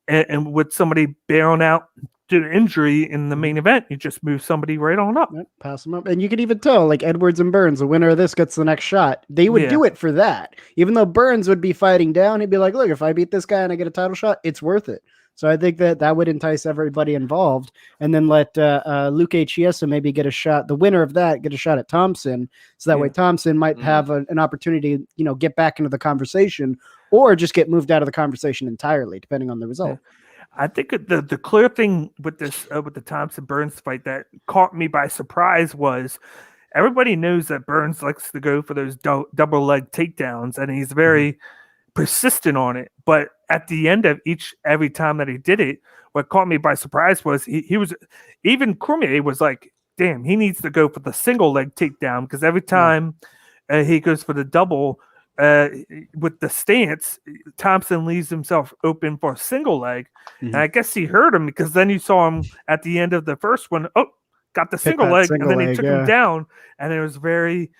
and with somebody bailing out due to injury in the main event, you just move somebody right on up. Pass them up. And you can even tell, like, Edwards and Burns, the winner of this gets the next shot. They would do it for that. Even though Burns would be fighting down, he'd be like, look, if I beat this guy and I get a title shot, it's worth it. So I think that would entice everybody involved, and then let Luque Chiesa maybe get a shot. The winner of that get a shot at Thompson, so that way Thompson might have an opportunity to, get back into the conversation, or just get moved out of the conversation entirely, depending on the result. I think the clear thing with this with the Thompson Burns fight that caught me by surprise was everybody knows that Burns likes to go for those double leg takedowns, and he's very persistent on it. But at the end of every time that he did it, what caught me by surprise was he was, even Cormier was like, damn, he needs to go for the single leg takedown, because every time he goes for the double with the stance, Thompson leaves himself open for a single leg. And I guess he heard him, because then you saw him at the end of the first one. Oh, got the single leg, and then he took him down, and it was very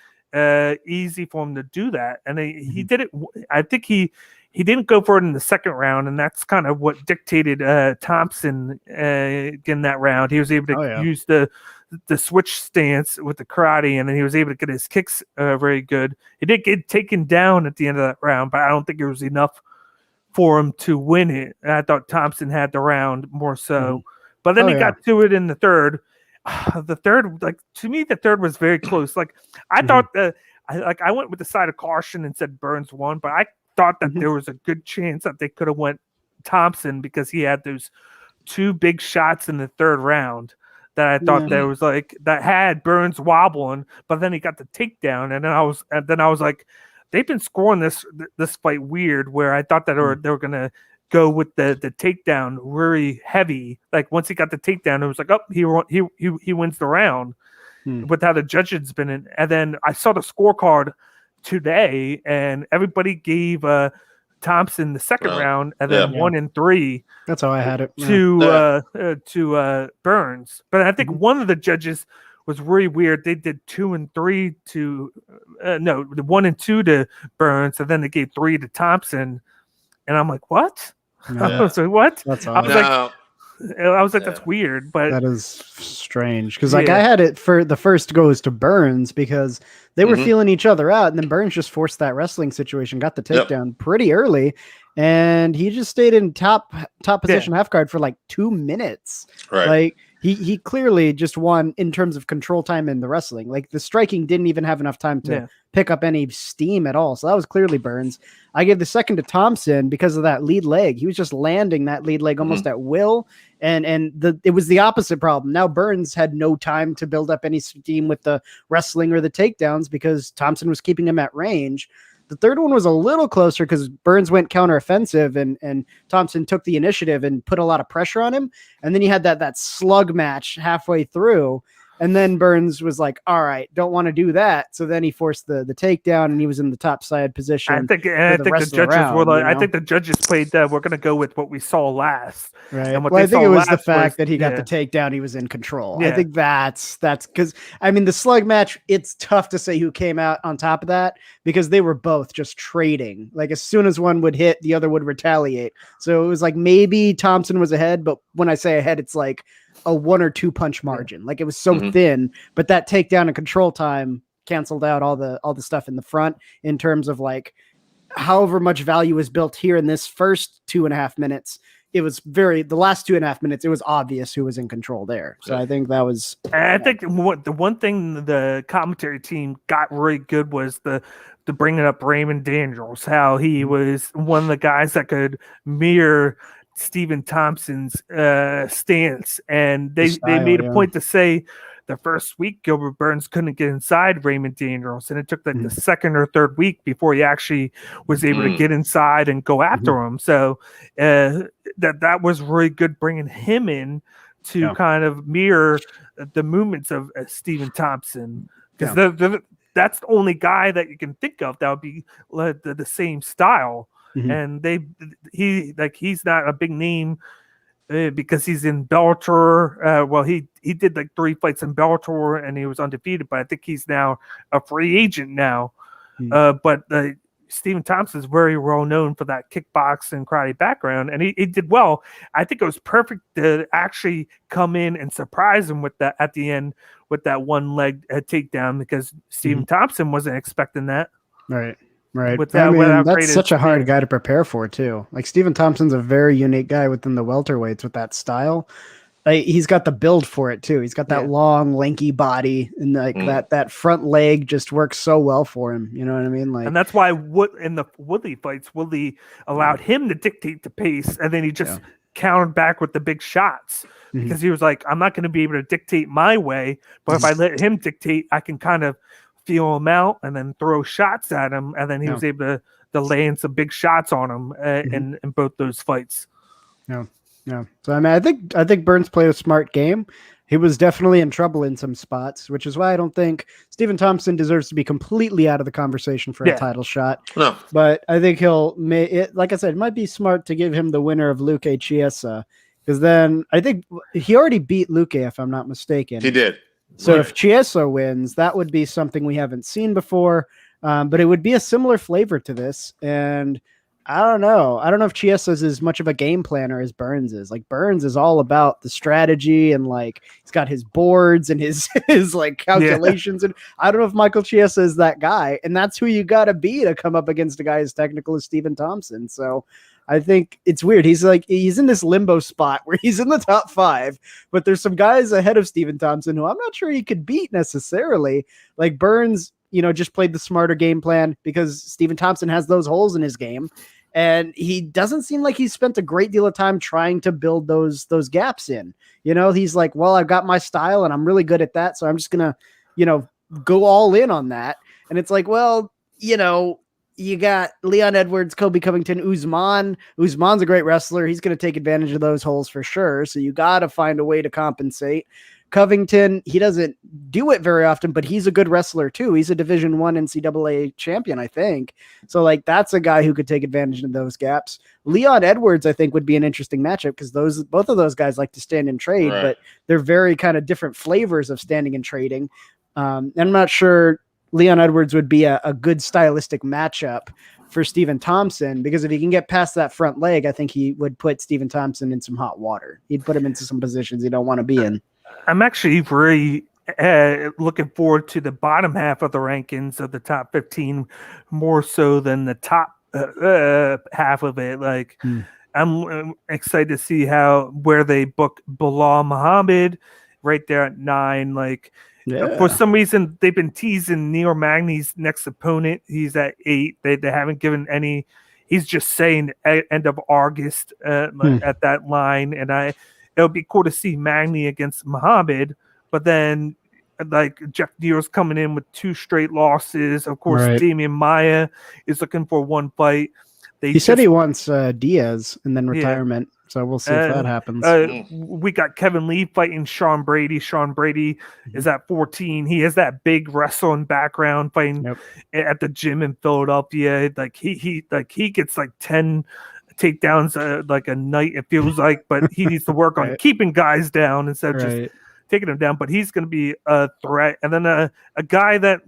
easy for him to do that. And he did it. I think he didn't go for it in the second round, and that's kind of what dictated Thompson in that round. He was able to use the switch stance with the karate, and then he was able to get his kicks very good. He did get taken down at the end of that round, but I don't think it was enough for him to win it. And I thought Thompson had the round more so. But then he got to it in the third. The third, like, to me, the third was very close. Like, I thought that I went with the side of caution and said Burns won, but I thought that there was a good chance that they could have went Thompson, because he had those two big shots in the third round that I thought there was like that had Burns wobbling, but then he got the takedown, and then I was like, they've been scoring this fight weird, where I thought that they were gonna go with the takedown very heavy. Like, once he got the takedown, it was like, oh, he wins the round with how the judges been in. And then I saw the scorecard today, and everybody gave Thompson the second round, and then 1 and 3. That's how I had it. To Burns. But I think one of the judges was really weird. They did 2 and 3 to the 1 and 2 to Burns, and then they gave 3 to Thompson. And I'm like, what? I was like, what? That's I was like, that's weird, but that is strange, because like I had it for the first goes to Burns, because they were feeling each other out, and then Burns just forced that wrestling situation, got the takedown pretty early, and he just stayed in top position half guard for like 2 minutes. Right. Like he clearly just won in terms of control time in the wrestling. Like, the striking didn't even have enough time to pick up any steam at all. So that was clearly Burns. I gave the second to Thompson because of that lead leg. He was just landing that lead leg almost at will. And it was the opposite problem. Now Burns had no time to build up any steam with the wrestling or the takedowns, because Thompson was keeping him at range. The third one was a little closer, because Burns went counteroffensive, and Thompson took the initiative and put a lot of pressure on him. And then you had that slug match halfway through. And then Burns was like, all right, don't want to do that. So then he forced the takedown, and he was in the top side position. I think the judges were like, I think the judges played that we're going to go with what we saw last. Right. And I think it was the fact that he got the takedown, he was in control. I think that's because, I mean, the slug match, it's tough to say who came out on top of that, because they were both just trading. Like, as soon as one would hit, the other would retaliate. So it was like, maybe Thompson was ahead, but when I say ahead, it's like a 1 or 2 punch margin. Like, it was so thin, but that takedown and control time canceled out all the stuff in the front, in terms of like however much value was built here in this first 2.5 minutes. It was the last 2.5 minutes, it was obvious who was in control there. So I think that was, I think the one thing the commentary team got really good was the bringing up Raymond Daniels, how he was one of the guys that could mirror Stephen Thompson's stance, and they made a point to say the first week Gilbert Burns couldn't get inside Raymond Daniels, and it took like the second or third week before he actually was able to get inside and go after him. So that was really good, bringing him in to kind of mirror the movements of Stephen Thompson, because that's the only guy that you can think of that would be the same style. And he's not a big name because he's in Bellator. Well, he did like 3 fights in Bellator, and he was undefeated, but I think he's now a free agent now. But Stephen Thompson is very well known for that kickbox and karate background, and he did well. I think it was perfect to actually come in and surprise him with that at the end with that one leg takedown, because Stephen Thompson wasn't expecting that. Right. That's such a hard guy to prepare for too. Like, Stephen Thompson's a very unique guy within the welterweights with that style. He's got the build for it too. He's got that long, lanky body, and like that front leg just works so well for him. You know what I mean? Like, and that's why in the Woodley fights, Woodley allowed him to dictate the pace, and then he just countered back with the big shots, because he was like, I'm not going to be able to dictate my way, but if I let him dictate, I can kind of feel him out and then throw shots at him, and then he Yeah. was able to lay in some big shots on him in both those fights. Yeah. So I mean, I think Burns played a smart game. He was definitely in trouble in some spots, which is why I don't think Stephen Thompson deserves to be completely out of the conversation for a title shot. No. But I think like I said, it might be smart to give him the winner of Luque Chiesa, because then I think he already beat Luque, if I'm not mistaken. He did. So if Chiesa wins, that would be something we haven't seen before. But it would be a similar flavor to this. And I don't know. I don't know if Chiesa is as much of a game planner as Burns is. Like, Burns is all about the strategy, and like he's got his boards and his like calculations. And I don't know if Michael Chiesa is that guy. And that's who you got to be to come up against a guy as technical as Stephen Thompson. So I think it's weird. He's in this limbo spot where he's in the top 5, but there's some guys ahead of Stephen Thompson who I'm not sure he could beat necessarily. Like Burns, just played the smarter game plan because Stephen Thompson has those holes in his game. And he doesn't seem like he's spent a great deal of time trying to build those gaps in. He's like, well, I've got my style and I'm really good at that. So I'm just going to, go all in on that. And it's like, well, you got Leon Edwards, Kobe Covington, Usman. Usman's a great wrestler. He's going to take advantage of those holes for sure. So you got to find a way to compensate. Covington, he doesn't do it very often, but he's a good wrestler too. He's a Division I NCAA champion, I think. So like that's a guy who could take advantage of those gaps. Leon Edwards, I think, would be an interesting matchup because both of those guys like to stand and trade, Right. but they're very kind of different flavors of standing and trading. And I'm not sure Leon Edwards would be a good stylistic matchup for Stephen Thompson, because if he can get past that front leg, I think he would put Stephen Thompson in some hot water. He'd put him into some positions he don't want to be in. I'm actually very looking forward to the bottom half of the rankings of the top 15 more so than the top half of it. Like, I'm excited to see where they book Bilal Muhammad right there at 9. Like, for some reason, they've been teasing Neil Magny's next opponent. He's at 8. They haven't given any. He's just saying end of August at that line, and it'll be cool to see Magny against Muhammad, but then like Jeff Neal's coming in with 2 straight losses. Of course, Right. Damian Maia is looking for 1 fight. He said he wants Diaz and then retirement, so we'll see if that happens. We got Kevin Lee fighting Sean Brady. Sean Brady is at 14. He has that big wrestling background, fighting at the gym in Philadelphia. Like he gets like 10 takedowns like a night, it feels like, but he needs to work on keeping guys down instead of just taking them down. But he's going to be a threat. And then a guy that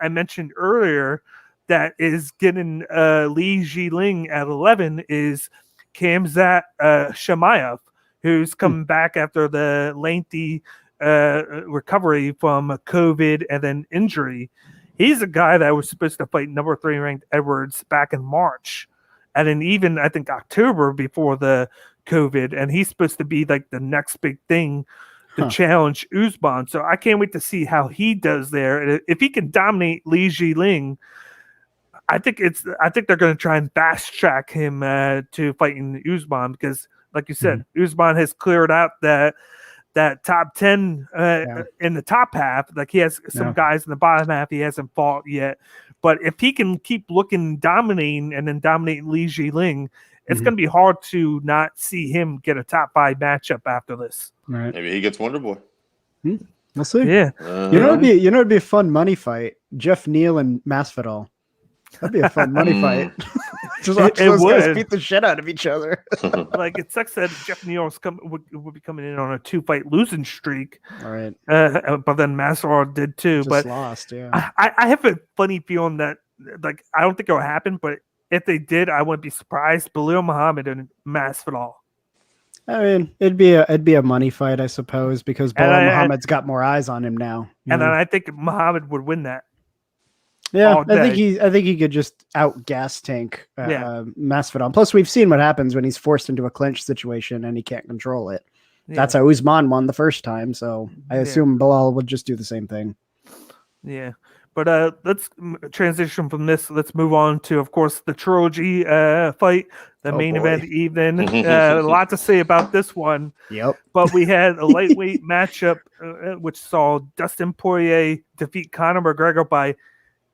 I mentioned earlier that is getting Li Jiling at 11 is Khamzat Shamayev, who's coming back after the lengthy recovery from COVID and then injury. He's a guy that was supposed to fight number 3 ranked Edwards back in March. And then even, I think, October before the COVID. And he's supposed to be like the next big thing to challenge Usman. So I can't wait to see how he does there. And if he can dominate Li Jiling, I think they're going to try and fast track him to fighting Usman because, like you said, Usman has cleared out that top 10 in the top half. Like he has some guys in the bottom half he hasn't fought yet. But if he can keep looking dominating and then dominate Li Jiling, it's going to be hard to not see him get a top 5 matchup after this. Right. Maybe he gets Wonder Boy. We'll see. Yeah. It'd be a fun money fight. Jeff Neal and Masvidal. That'd be a fun money fight. Just watch those guys beat the shit out of each other. Like, it sucks that Jeff Neal would be coming in on a 2-fight losing streak. All right. But then Masvidal did too. Just but lost, yeah. I have a funny feeling that, like, I don't think it'll happen, but if they did, I wouldn't be surprised. Bilal Muhammad and Masvidal. I mean, it'd be a money fight, I suppose, because Bilal Muhammad's got more eyes on him now. And then I think Muhammad would win that. Yeah, I think he could just out gas tank Masvidal. Plus, we've seen what happens when he's forced into a clinch situation and he can't control it. Yeah. That's how Usman won the first time. So I assume Bilal would just do the same thing. Yeah. But let's transition from this. Let's move on to, of course, the trilogy fight, the main event of the evening. A lot to say about this one. Yep. But we had a lightweight matchup, which saw Dustin Poirier defeat Conor McGregor by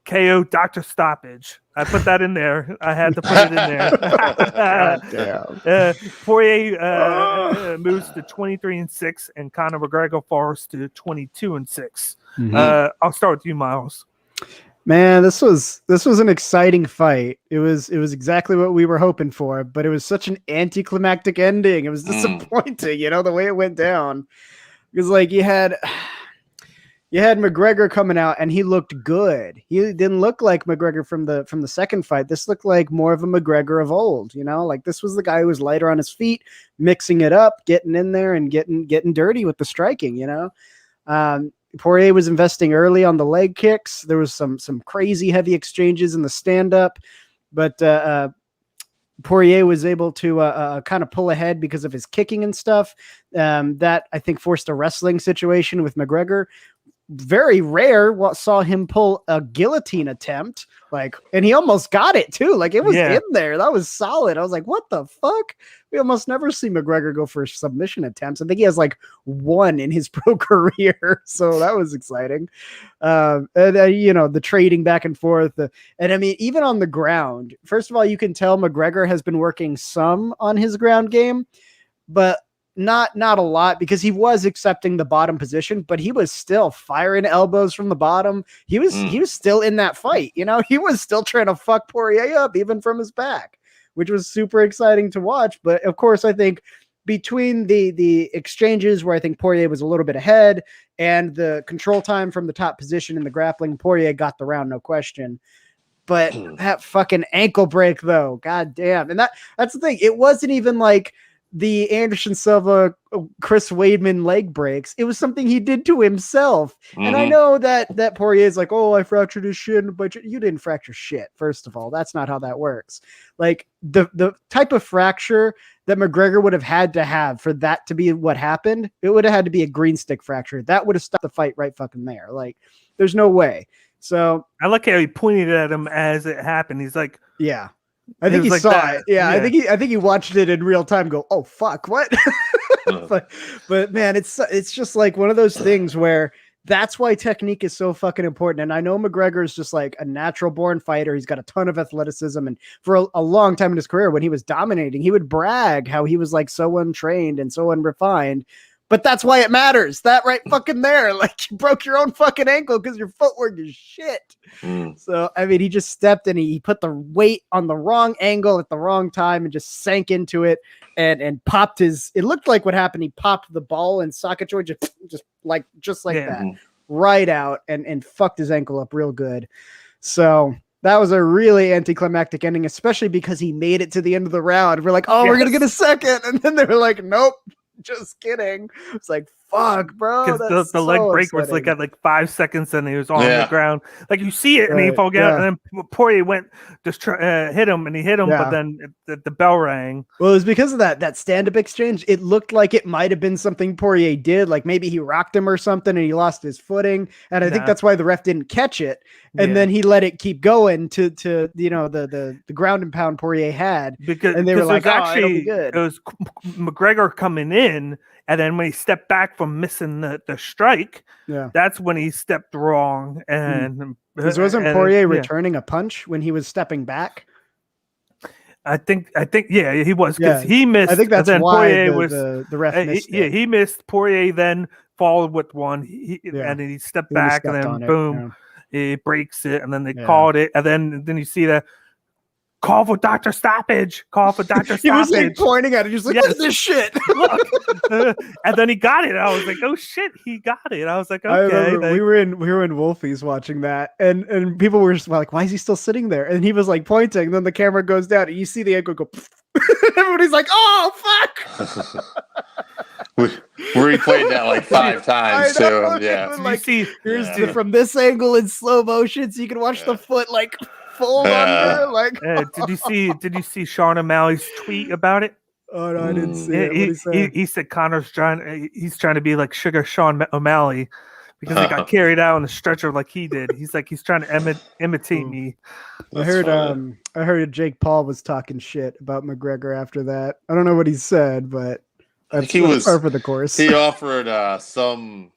KO Dr. Stoppage. I put that in there. I had to put it in there. Poirier moves to 23-6, and Conor McGregor falls to 22-6. I'll start with you, Miles. Man, this was an exciting fight. It was exactly what we were hoping for, but it was such an anticlimactic ending. It was disappointing, the way it went down. Because like you had McGregor coming out and he looked good. He didn't look like McGregor from the second fight. This looked like more of a McGregor of old, like this was the guy who was lighter on his feet, mixing it up, getting in there and getting dirty with the striking, Poirier was investing early on the leg kicks. There was some crazy heavy exchanges in the stand-up, but Poirier was able to kind of pull ahead because of his kicking and stuff. That, I think, forced a wrestling situation with McGregor. Very rare saw him pull a guillotine attempt, and he almost got it too. It was in there. That was solid. I was like, what the fuck? We almost never see McGregor go for submission attempts. I think he has one in his pro career. So that was exciting. The trading back and forth. And I mean, even on the ground, first of all, you can tell McGregor has been working some on his ground game, but not a lot, because he was accepting the bottom position, but he was still firing elbows from the bottom. He was still in that fight. He was still trying to fuck Poirier up even from his back, which was super exciting to watch. But of course, I think between the exchanges where I think Poirier was a little bit ahead and the control time from the top position in the grappling, Poirier got the round, no question. But that fucking ankle break though, god damn. And that's the thing. It wasn't even like the Anderson Silva, Chris Weidman leg breaks. It was something he did to himself. And I know that Poirier is like, oh, I fractured his shin, but you didn't fracture shit. First of all, that's not how that works. The type of fracture that McGregor would have had to have for that to be what happened, it would have had to be a green stick fracture. That would have stopped the fight right fucking there. There's no way. So I like how he pointed at him as it happened. He's like, yeah. I think he saw it. Yeah, I think he watched it in real time. Go, oh fuck, what? but man, it's just like one of those things where that's why technique is so fucking important. And I know McGregor is just like a natural born fighter. He's got a ton of athleticism, and for a long time in his career, when he was dominating, he would brag how he was so untrained and so unrefined. But that's why it matters. That right fucking there. You broke your own fucking ankle because your footwork is shit. So, I mean, he just stepped and he put the weight on the wrong angle at the wrong time and just sank into it and popped it looked like what happened. He popped the ball and socket joint just like that right out and fucked his ankle up real good. So that was a really anticlimactic ending, especially because he made it to the end of the round. We're like, oh, we're going to get a second. And then they were like, nope. Just kidding. It's like, fuck, bro. Because the leg break was at 5 seconds and he was on the ground. You see it and he fall down. And then Poirier went just hit him and he hit him, but then the bell rang. Well, it was because of that stand-up exchange. It looked like it might have been something Poirier did. Maybe he rocked him or something and he lost his footing. And I think that's why the ref didn't catch it. And then he let it keep going to the ground and pound Poirier had. And they were like, it'll be good. It was McGregor coming in, and then when he stepped back from missing the strike, that's when he stepped wrong. And wasn't Poirier returning a punch when he was stepping back? I think, he was, because he missed. I think that's why Poirier the ref missed it. He missed. Poirier then followed with one, and then he stepped back, and then boom. It breaks it, and then they called it, and then you see the call for Dr. Stoppage. Call for Dr. Stoppage. He was pointing at it, just what is this shit? And then he got it. I was like, oh shit, he got it. I was like, okay. We were in Wolfie's watching that, and people were just like, why is he still sitting there? And he was pointing, and then the camera goes down, and you see the ankle go. Everybody's like, oh fuck. We replayed that 5 times too. Yeah. Here's from this angle in slow motion, so you can watch the foot full under. Did you see Sean O'Malley's tweet about it? Oh no, I didn't see it. He said Conor's he's trying to be like Sugar Sean O'Malley, because he got carried out on the stretcher like he did. He's like he's trying to imitate me. I heard Jake Paul was talking shit about McGregor after that. I don't know what he said, but that's par for the course. He offered some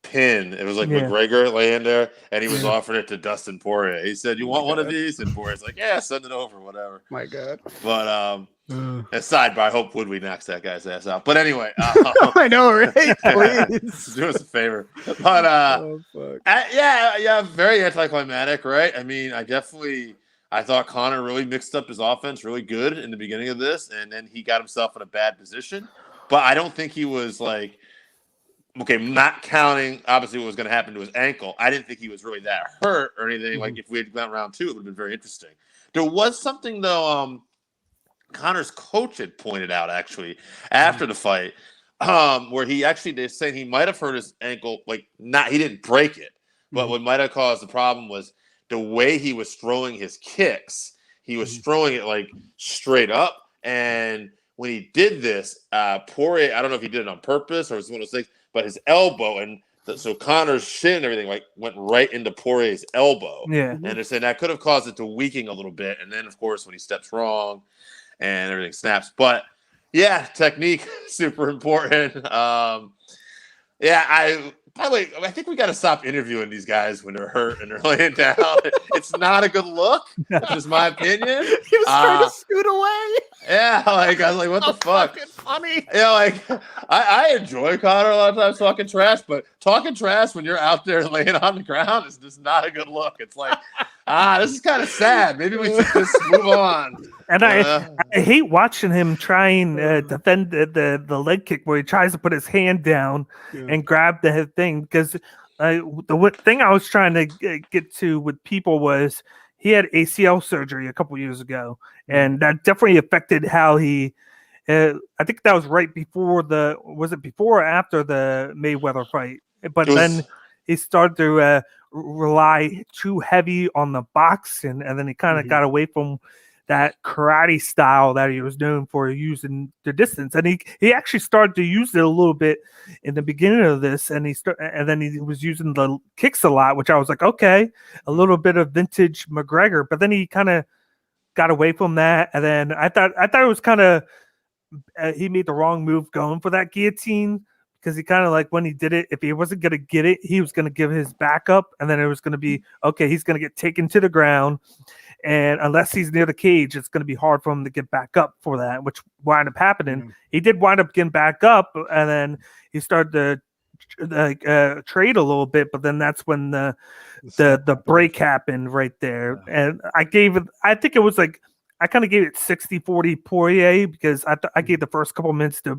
pin. It was like McGregor laying there, and he was offering it to Dustin Poirier. He said, "You want one of these?" And Poirier's like, "Yeah, send it over, whatever." My God. But aside, I hope Woodley knocks that guy's ass out. But anyway, I know, right? Please do us a favor. But very anticlimactic, right? I mean, I thought Conor really mixed up his offense really good in the beginning of this, and then he got himself in a bad position. But I don't think he was like, okay, not counting obviously what was going to happen to his ankle. I didn't think he was really that hurt or anything. Like if we had gone round 2, it would have been very interesting. There was something though. Conor's coach had pointed out actually after the fight, where they're saying he might have hurt his ankle, he didn't break it, but what might have caused the problem was the way he was throwing his kicks. He was throwing it like straight up, and when he did this, Poirier, I don't know if he did it on purpose or it was one of those things, but his elbow so Conor's shin and everything went right into Poirier's elbow. Yeah, and they're saying that could have caused it to weaken a little bit, and then of course when he steps wrong and everything snaps. But yeah, technique super important. I think we got to stop interviewing these guys when they're hurt and they're laying down. It's not a good look. That's just my opinion. He was trying to scoot away. Yeah, I was like, what the fuck? Funny. I enjoy Conor a lot of times talking trash, but talking trash when you're out there laying on the ground is just not a good look. It's like, this is kind of sad. Maybe we should just move on. And I hate watching him trying to defend the leg kick where he tries to put his hand down and grab the thing, because the thing I was trying to get to with people was he had ACL surgery a couple years ago, and that definitely affected how he. I think that was right before before or after the Mayweather fight? But then he started to rely too heavy on the boxing, and then he kind of got away from that karate style that he was known for using the distance, and he actually started to use it a little bit in the beginning of this, and then he was using the kicks a lot, which I was like, okay, a little bit of vintage McGregor, but then he kind of got away from that, and then I thought it was kind of he made the wrong move going for that guillotine, because he kind of like when he did it, if he wasn't going to get it, he was going to give his back up, and then it was going to be okay, he's going to get taken to the ground. And unless he's near the cage, it's going to be hard for him to get back up for that, which wound up happening. He did wind up getting back up, and then he started to trade a little bit, but then that's when the break happened right there. And I think it was like, I kind of gave it 60-40 Poirier, because I gave the first couple minutes to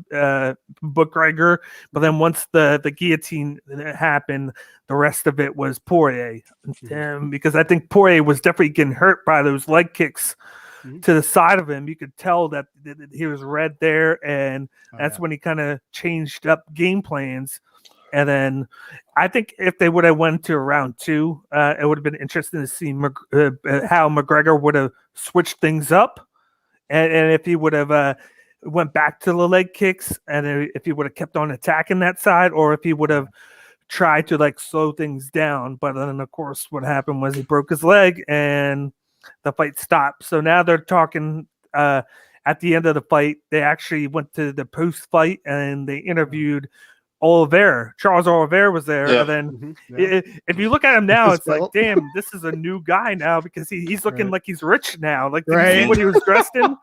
McGregor, but then once the guillotine happened, the rest of it was Poirier, because I think Poirier was definitely getting hurt by those leg kicks to the side of him. You could tell that he was red there, and that's when he kind of changed up game plans. And then I think if they would have went to round 2, it would have been interesting to see how McGregor would have switched things up, and if he would have went back to the leg kicks, and if he would have kept on attacking that side, or if he would have tried to like slow things down. But then of course what happened was he broke his leg and the fight stopped. So now they're talking at the end of the fight, they actually went to the post fight and they interviewed Charles Oliveira was there. And then if you look at him now, it's like, damn, this is a new guy now, because he's looking like he's rich now. Like, did you see what he was dressed in?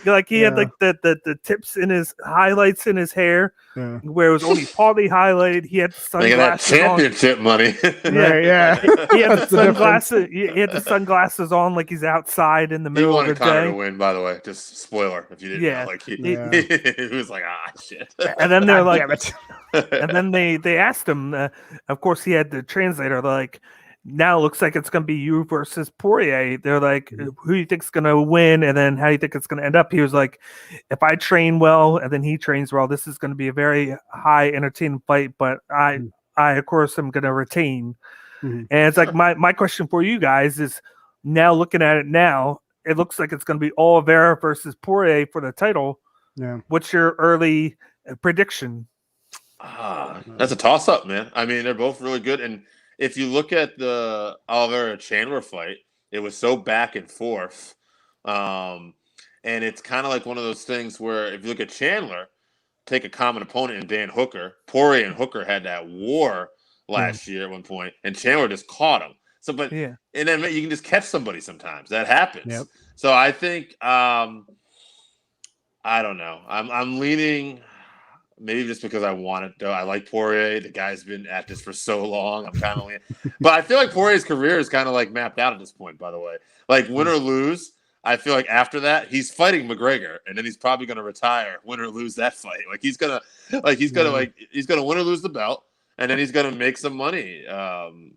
Like he had like the tips in his highlights in his hair, where it was only partly highlighted. He had sunglasses that championship money. He had the sunglasses. He had the sunglasses on, like he's outside in the middle of the day. He wanted Conor to win, by the way. Just spoiler if you didn't know. Like he was like, shit. And then they're like, and then they asked him. Of course, he had the translator. They're like, now it looks like it's going to be you versus Poirier. They're like, who do you think's going to win? And then how do you think it's going to end up? He was like, if I train well and then he trains well, this is going to be a very high entertaining fight. But I of course am going to retain. And it's like my question for you guys is, now looking at it now, it looks like it's going to be Oliveira versus Poirier for the title. What's your early prediction? That's a toss-up, man. I mean, they're both really good. And if you look at the Oliveira-Chandler fight, it was so back and forth. And it's kind of like one of those things where if you look at Chandler, take a common opponent in Dan Hooker. Poirier and Hooker had that war last year at one point, and Chandler just caught him. So, and then you can just catch somebody sometimes. That happens. Yep. So I think, I don't know. I'm leaning, maybe just because I want it, though. I like Poirier. The guy's been at this for so long. I'm kind of leaning. But I feel like Poirier's career is kind of like mapped out at this point, by the way. Like, win or lose, I feel like after that, he's fighting McGregor, and then he's probably going to retire, win or lose that fight. Like, he's gonna win or lose the belt. And then he's going to make some money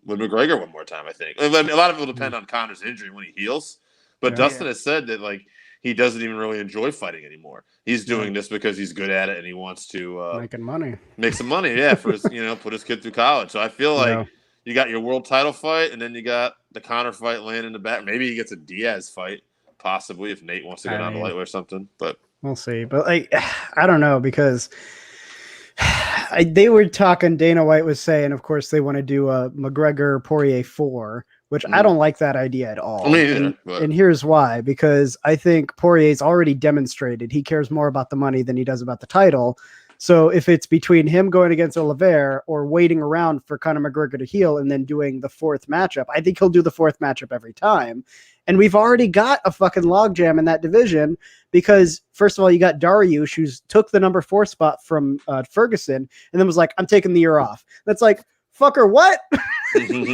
with McGregor one more time, I think. A lot of it will depend on Conor's injury when he heals. But Dustin has said that, like, he doesn't even really enjoy fighting anymore. He's doing this because he's good at it and he wants to making money. Make some money, for his, put his kid through college. So I feel like you got your world title fight, and then you got the Conor fight laying in the back. Maybe he gets a Diaz fight, possibly, if Nate wants to go down to lightweight or something. But we'll see. But like, I don't know, because they were talking. Dana White was saying, of course, they want to do a McGregor Poirier 4, which I don't like that idea at all. And here's why: because I think Poirier's already demonstrated he cares more about the money than he does about the title. So if it's between him going against Oliveira or waiting around for Conor McGregor to heal and then doing the 4th matchup, I think he'll do the 4th matchup every time. And we've already got a fucking logjam in that division because, first of all, you got Dariush, who's took the number 4 spot from Ferguson and then was like, I'm taking the year off. That's like, fucker, what?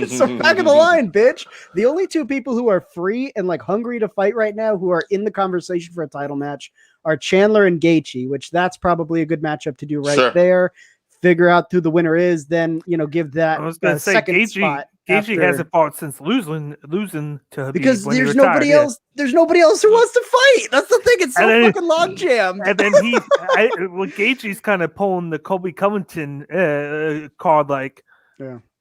So back of the line, bitch. The only 2 people who are free and like hungry to fight right now who are in the conversation for a title match are Chandler and Gaethje, which that's probably a good matchup to do there. Figure out who the winner is, then give that. I was going to say Gaethje hasn't fought since losing to Habib because there's nobody else. There's nobody else who wants to fight. That's the thing. It's so fucking logjam. And then Gaethje's kind of pulling the Colby Covington card, like,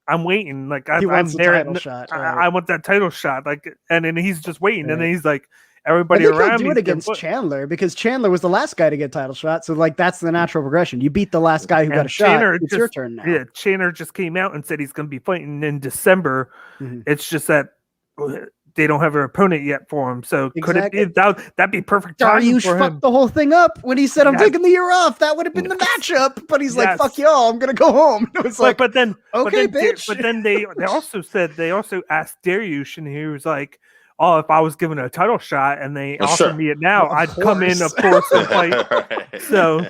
I'm waiting. Like I'm there. Title shot, I want that title shot. Like, and then he's just waiting, and then he's like, everybody I think around he'll do it against Chandler because Chandler was the last guy to get title shot. So like that's the natural progression. You beat the last guy who got a shot. It's your turn now. Yeah, Chandler just came out and said he's going to be fighting in December. It's just that they don't have an opponent yet for him. So could it be that'd be perfect timing for him? Fucked the whole thing up when he said I'm taking the year off. That would have been the matchup. But he's like, fuck y'all, I'm gonna go home. It was but then bitch. But then they also asked Dariush, and he was like, oh, if I was given a title shot and they offered me it now, I'd come in, of course, and fight. Right. So,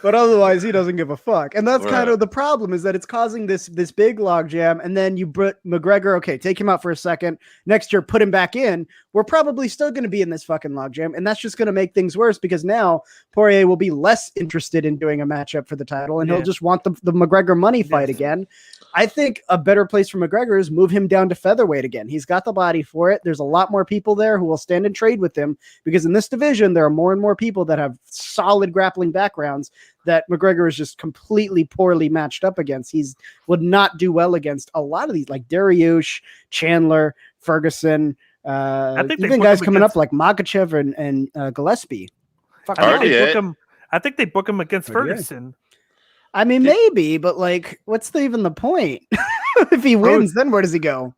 but otherwise, he doesn't give a fuck, and that's kind of the problem. Is that it's causing this big logjam, and then you put McGregor. Okay, take him out for a second. Next year, put him back in. We're probably still going to be in this fucking logjam, and that's just going to make things worse because now Poirier will be less interested in doing a matchup for the title, and he'll just want the McGregor money fight again. I think a better place for McGregor is move him down to featherweight again. He's got the body for it. There's a lot more people there who will stand and trade with him because in this division, there are more and more people that have solid grappling backgrounds that McGregor is just completely poorly matched up against. He would not do well against a lot of these, like Dariush, Chandler, Ferguson, even guys coming up like Makachev and Gillespie. I think they book him against Ferguson. I mean, maybe, but like, what's even the point? If he wins, then where does he go?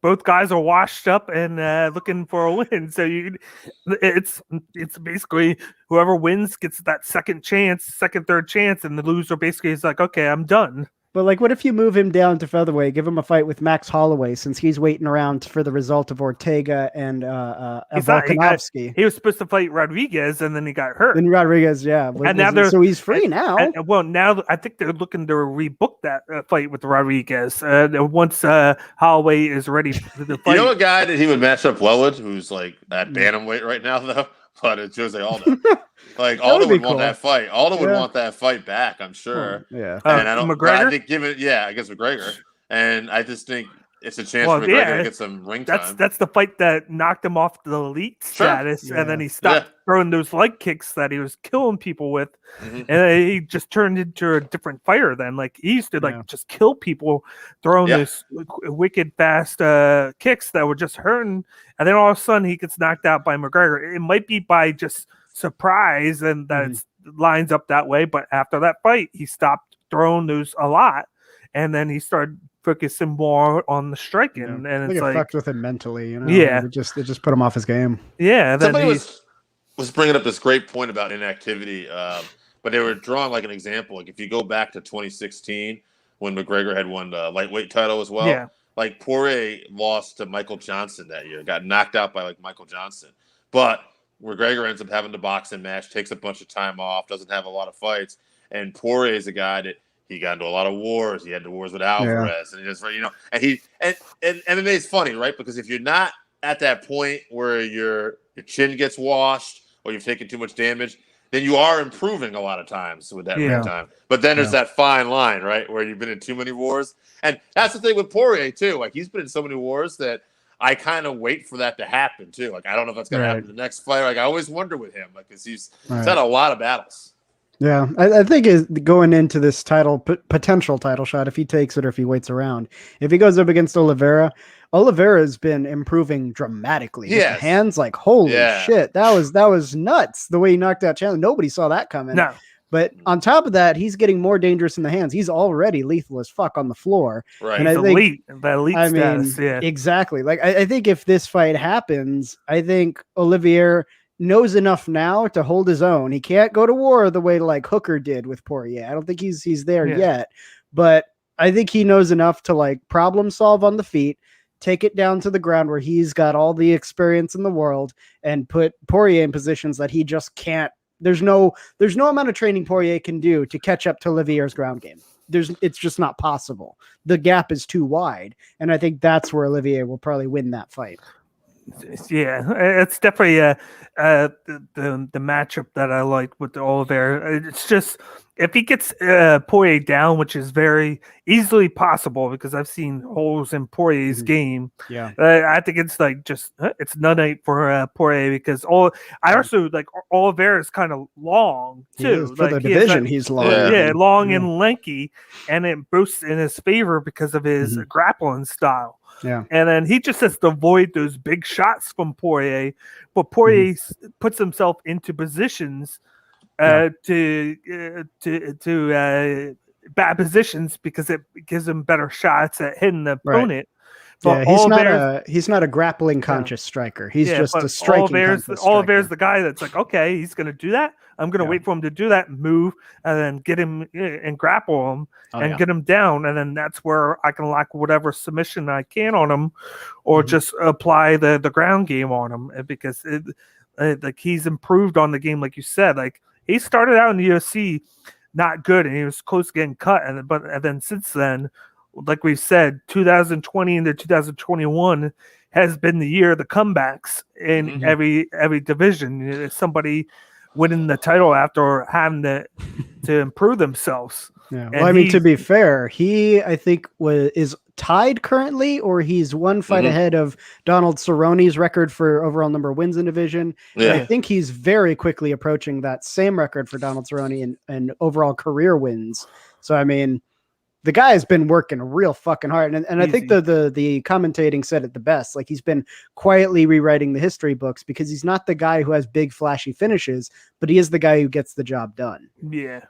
Both guys are washed up and looking for a win. So it's basically whoever wins gets that second, third chance, and the loser basically is like, okay, I'm done. But like, what if you move him down to featherweight, give him a fight with Max Holloway since he's waiting around for the result of Ortega and Volkanovski? He was supposed to fight Rodriguez, and then he got hurt. And Rodriguez, so he's free now. Now I think they're looking to rebook that fight with Rodriguez once Holloway is ready to fight. You know a guy that he would match up well with, who's like at bantamweight right now, though? But it's Jose Aldo. Like Aldo would want that fight. Aldo would want that fight back, I'm sure. Yeah. And I don't. McGregor? I think I guess McGregor. And I just think it's a chance for McGregor to get some ring time. That's the fight that knocked him off the elite status, and then he stopped throwing those leg kicks that he was killing people with, and he just turned into a different fighter. Then, like he used to just kill people, throwing those wicked fast kicks that were just hurting, and then all of a sudden he gets knocked out by McGregor. It might be by just surprise, and that it lines up that way. But after that fight, he stopped throwing those a lot, and then he started focusing more on the striking, Yeah. and I think it's it like, fucked with him mentally, Yeah. It just put him off his game. yeah. Then Somebody was bringing up this great point about inactivity, but they were drawing like an example. Like if you go back to 2016 when McGregor had won the lightweight title as well, Yeah. like Poirier lost to Michael Johnson that year, got knocked out by like Michael Johnson, but McGregor ends up having the boxing match, takes a bunch of time off, doesn't have a lot of fights, and Poirier is a guy that he got into a lot of wars. He had the wars with Alvarez, and he just and MMA is funny, right? Because if you're not at that point where your chin gets washed or you've taken too much damage, then you are improving a lot of times with that ring time. But then there's that fine line, right, where you've been in too many wars. And that's the thing with Poirier, too. Like, he's been in so many wars that I kind of wait for that to happen, too. Like, I don't know if that's going to happen in the next fight. Like, I always wonder with him, like, because he's had a lot of battles. Yeah, I think is going into this potential title shot, if he takes it or if he waits around. If he goes up against Oliveira's been improving dramatically. Yes. With the hands, like, holy shit, that was nuts. The way he knocked out Chandler, nobody saw that coming. No. But on top of that, he's getting more dangerous in the hands. He's already lethal as fuck on the floor. Right. And He's I think, elite status. Yeah. Exactly. Like I think if this fight happens, I think Olivier knows enough now to hold his own. He can't go to war the way like Hooker did with Poirier. I don't think he's there yet, but I think he knows enough to like problem solve on the feet, take it down to the ground where he's got all the experience in the world, and put Poirier in positions that he just can't. There's no amount of training Poirier can do to catch up to Olivier's ground game. It's just not possible. The gap is too wide, and I think that's where Olivier will probably win that fight. Yeah, it's definitely the matchup that I like with the Oliveira. It's just if he gets Poirier down, which is very easily possible because I've seen holes in Poirier's game. Yeah, I think it's like it's none for Poirier because I also like Oliveira is kind of long too. For the division, he's long. Long and lanky, and it boosts in his favor because of his grappling style. Yeah, and then he just has to avoid those big shots from Poirier, but Poirier puts himself into positions to bad positions because it gives him better shots at hitting the opponent. But he's not a grappling conscious striker. He's just a striking conscious striker. Oliveira's the guy that's like, okay, he's going to do that. I'm going to wait for him to do that, move, and then get him and grapple him get him down. And then that's where I can lock whatever submission I can on him or just apply the ground game on him because like he's improved on the game, like you said. Like he started out in the UFC not good and he was close to getting cut. And then since then, like we said, 2020 into 2021 has been the year of the comebacks in every division. Somebody winning the title after having to improve themselves. Yeah. Well, I mean, to be fair, he I think is tied currently, or he's one fight ahead of Donald Cerrone's record for overall number of wins in division. Yeah. And I think he's very quickly approaching that same record for Donald Cerrone and overall career wins. So I mean, the guy has been working real fucking hard. And I think the commentating said it the best. Like he's been quietly rewriting the history books because he's not the guy who has big flashy finishes, but he is the guy who gets the job done. Yeah.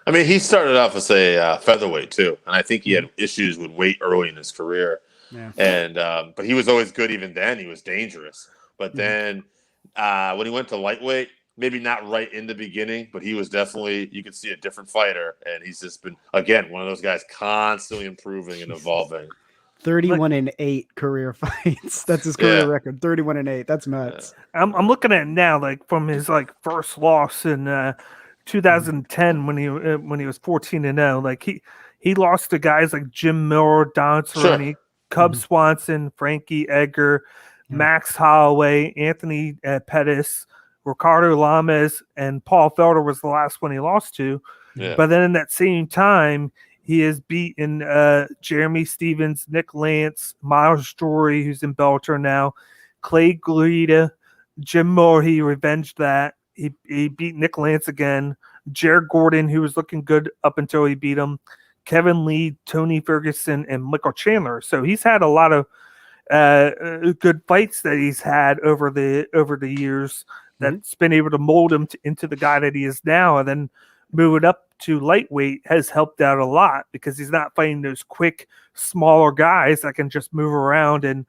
I mean, he started off as a featherweight too. And I think he had issues with weight early in his career. Yeah. And, but he was always good. Even then he was dangerous. But then when he went to lightweight, maybe not right in the beginning, but he was definitely, you could see a different fighter. And he's just been, again, one of those guys constantly improving and evolving. 31-8 career fights. That's his career record. 31-8. That's nuts. I'm looking at it now, like from his like first loss in 2010 when he was 14-0. Like he lost to guys like Jim Miller, Don Cerrone, Cub Swanson, Frankie Edgar, Max Holloway, Anthony Pettis, Ricardo Lamas, and Paul Felder was the last one he lost to. Yeah. But then in that same time, he has beaten Jeremy Stevens, Nick Lance, Miles Drury, who's in Bellator now, Clay Guida, Jim Moore. He revenged that. He beat Nick Lance again. Jared Gordon, who was looking good up until he beat him. Kevin Lee, Tony Ferguson, and Michael Chandler. So he's had a lot of good fights that he's had over the years. That's been able to mold him into the guy that he is now, and then move it up to lightweight has helped out a lot because he's not fighting those quick, smaller guys that can just move around and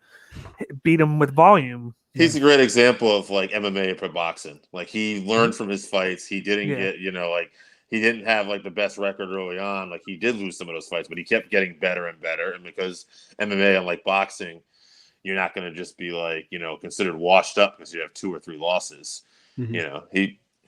beat him with volume. He's a great example of like MMA and pro boxing. Like he learned from his fights. He didn't get, like he didn't have like the best record early on. Like he did lose some of those fights, but he kept getting better and better. And because MMA, unlike boxing, you're not going to just be like, considered washed up because you have 2 or 3 losses.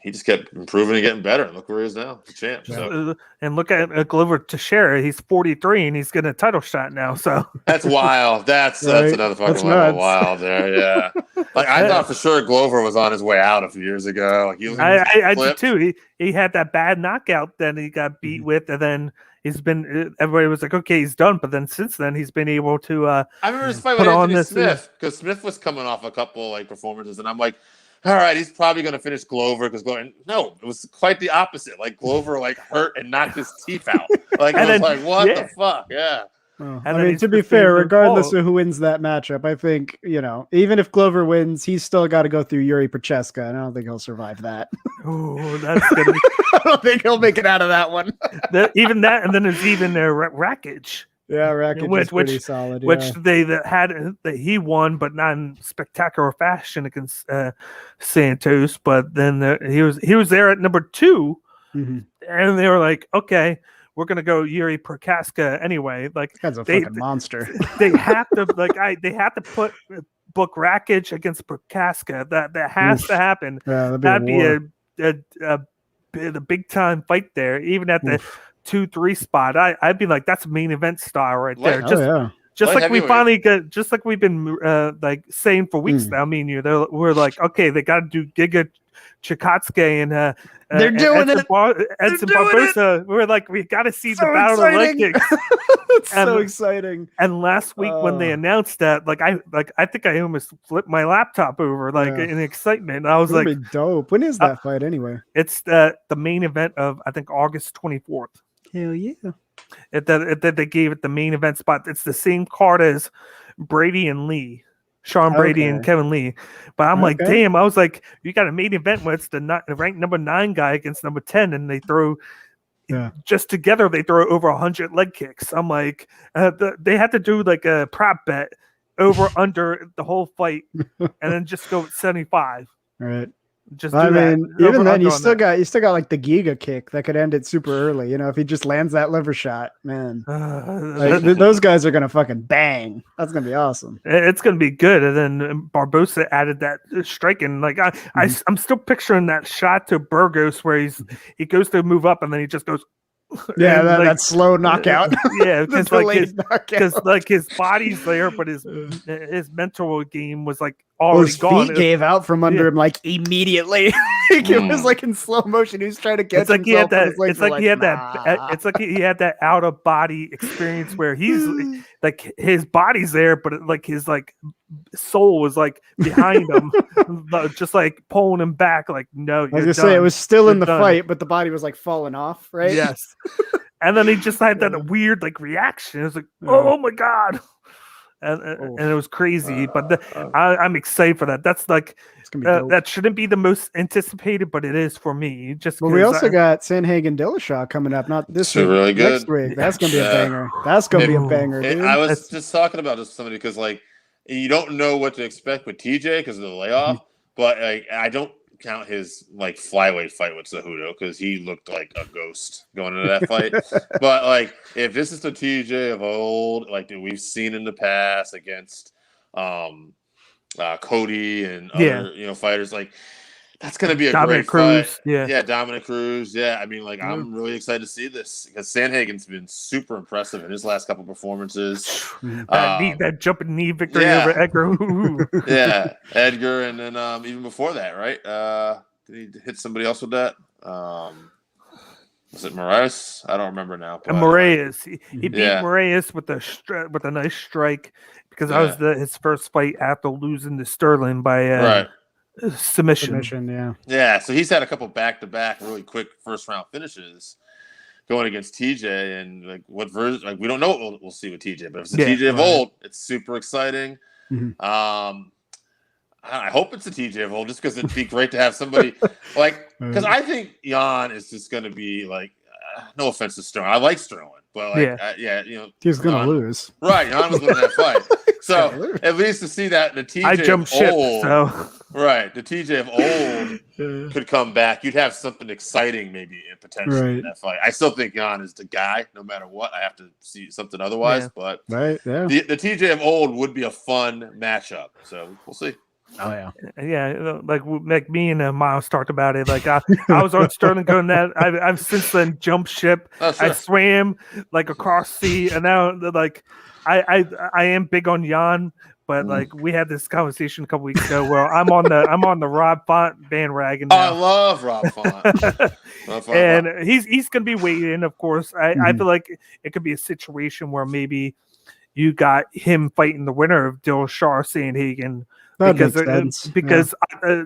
He just kept improving and getting better. And look where he is now, the champ. So. And look at Glover Teixeira. He's 43 and he's getting a title shot now. So that's wild. That's another fucking level wild there. Yeah. Like I thought for sure Glover was on his way out a few years ago. Like he was. I did too. He had that bad knockout that he got beat with, and then he's been. Everybody was like, okay, he's done. But then since then, he's been able to. I remember his fight with Anthony Smith because Smith was coming off a couple like performances, and I'm like. All right, he's probably going to finish Glover because no, it was quite the opposite. Like Glover, like hurt and knocked his teeth out. Like I was like, what the fuck? Yeah. Well, I mean, to be fair, regardless of who wins that matchup, I think even if Glover wins, he's still got to go through Yuri Prochaska, and I don't think he'll survive that. Oh, that's gonna be... I don't think he'll make it out of that one. Even that, and then there's even Rakic. Yeah, Rakic is pretty solid. Which he won, but not in spectacular fashion against Santos. But then he was there at number 2, and they were like, okay, we're gonna go Yuri Prochaska anyway. Like that's a fucking monster. They have to they have to book Rakic against Prochaska. That has to happen. Yeah, that'd be a big time fight there, even at the 2-3 spot. I'd be like, that's a main event style right there. Just like we finally get, just like we've been like saying for weeks now. I mean, we're like, okay, they got to do Giga Chikatsuke and they're doing Edson Barbosa. We're like, we got to see the battle of leg kicks. It's so exciting. And last week when they announced that, I think I almost flipped my laptop over in excitement. I was like, be dope. When is that fight anyway? It's the main event of I think August 24th. Hell yeah. That they gave it the main event spot. It's the same card as Brady and Lee. Sean Brady and Kevin Lee. But I'm like, damn, I was like, you got a main event where it's the ranked number 9 guy against number 10, and they throw just together they throw over 100 leg kicks. I'm like, they had to do like a prop bet over under the whole fight and then just go with 75. All right. Just even then you still got like the Giga kick that could end it super early. If he just lands that liver shot, man. Those guys are gonna fucking bang. That's gonna be awesome. It's gonna be good. And then Barbosa added that striking. Like I'm still picturing that shot to Burgos where he goes to move up and then he just goes. Yeah, that slow knockout. Yeah, because like his body's there, but his mental game was like already gone. Feet gave out from under him like immediately. It was like in slow motion. He was trying to catch. It's like he had that. It's like he had that. It's like he had that out of body experience where he's like his body's there, but like his like soul was like behind him, just like pulling him back. Like no, I was gonna say it was still in the fight, but the body was like falling off. Right? Yes. And then he just had that weird like reaction. It was like, oh my god. And it was crazy, but I'm excited for that. That's like that shouldn't be the most anticipated, but it is for me. We also got Sanhagen Dillashaw coming up, not this week, really good. Next week. That's gonna be a banger. That's gonna be a banger. Dude. I was just talking about this with somebody because like you don't know what to expect with TJ because of the layoff, but like I don't count his like flyweight fight with Cejudo because he looked like a ghost going into that fight. But like if this is the TJ of old, like that we've seen in the past against Cody and other fighters, like that's gonna be a Dominic great Cruz. fight. Dominic Cruz. Yeah, I mean, like I'm really excited to see this because Sanhagen's been super impressive in his last couple performances. That jumping knee victory over Edgar. Yeah, Edgar, and then even before that, right? Did he hit somebody else with that? Was it Moraes? I don't remember now. Moraes. He beat Moraes with a nice strike because that was his first fight after losing to Sterling by submission. Yeah. So he's had a couple back-to-back really quick first-round finishes going against TJ, and like what version? Like we don't know what we'll see with TJ, but if it's the TJ of old, it's super exciting. I hope it's a TJ of old, just because it'd be great to have somebody like because I think Jan is just going to be like no offense to Sterling, I like Sterling, but he's gonna lose. Right, Yana was winning that fight. So at least to see that the TJ I jumped ship, old, so right, the TJ of old could come back. You'd have something exciting maybe potentially in that fight. I still think Jan is the guy, no matter what. I have to see something otherwise, but the TJ of old would be a fun matchup. So we'll see. Oh yeah, like me and Miles talked about it. Like I was on Sterling going that I've since then jumped ship. Oh, sure. I swam like across sea, and now like I am big on Jan, but like we had this conversation a couple weeks ago where I'm on the Rob Font bandwagon now. I love Rob Font. And he's gonna be waiting, of course. I feel like it could be a situation where maybe you got him fighting the winner of Dillashaw Sandhagen. Because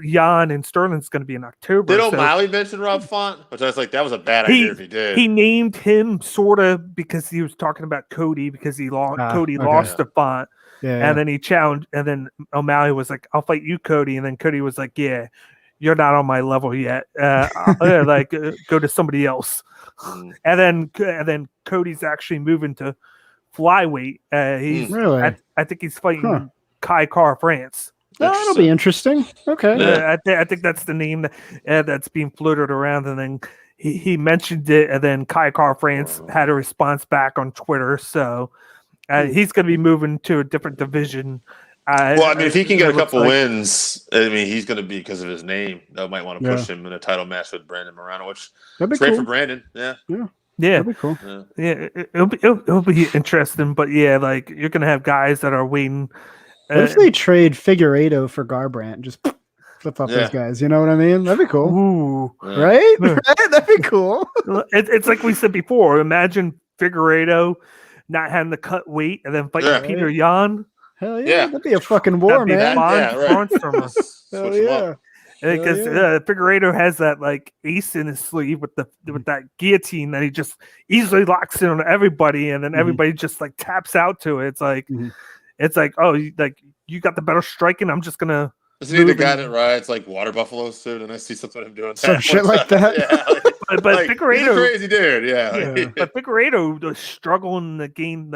Jan and Sterling's going to be in October. Did O'Malley mention Rob Font? Which I was like, that was a bad idea if he did. He named him sort of because he was talking about Cody because he lost. Cody lost to Font, and then he challenged. And then O'Malley was like, "I'll fight you, Cody." And then Cody was like, "Yeah, you're not on my level yet. Go to somebody else." And then Cody's actually moving to flyweight. He's really. I think he's fighting Kai Car France. Oh, that'll be interesting. Okay. I think that's the name that's being floated around. And then he mentioned it, and then Kai Car France had a response back on Twitter. So he's going to be moving to a different division. If he can get a couple wins, I mean, he's going to be, because of his name, they might want to push him in a title match with Brandon Moreno, which is great for Brandon. Yeah. That'd be cool. Yeah, it'll be interesting. But yeah, like you're going to have guys that are waiting. What if they trade Figueiredo for Garbrandt? Just flip up those guys. You know what I mean? That'd be cool. Ooh. Right? That'd be cool. It's like we said before. Imagine Figueiredo not having to cut weight and then fighting Peter Yan. Hell yeah. That'd be a fucking war, man. Hell yeah. Because Figueiredo has that like ace in his sleeve with that guillotine that he just easily locks in on everybody, and then everybody just like taps out to it. It's like it's like, oh, you got the better striking. I'm just gonna. Isn't he the guy that rides like water buffaloes too? And I see something of him doing some shit like that. But Figueiredo, he's a crazy dude. But Figueiredo was struggling to gain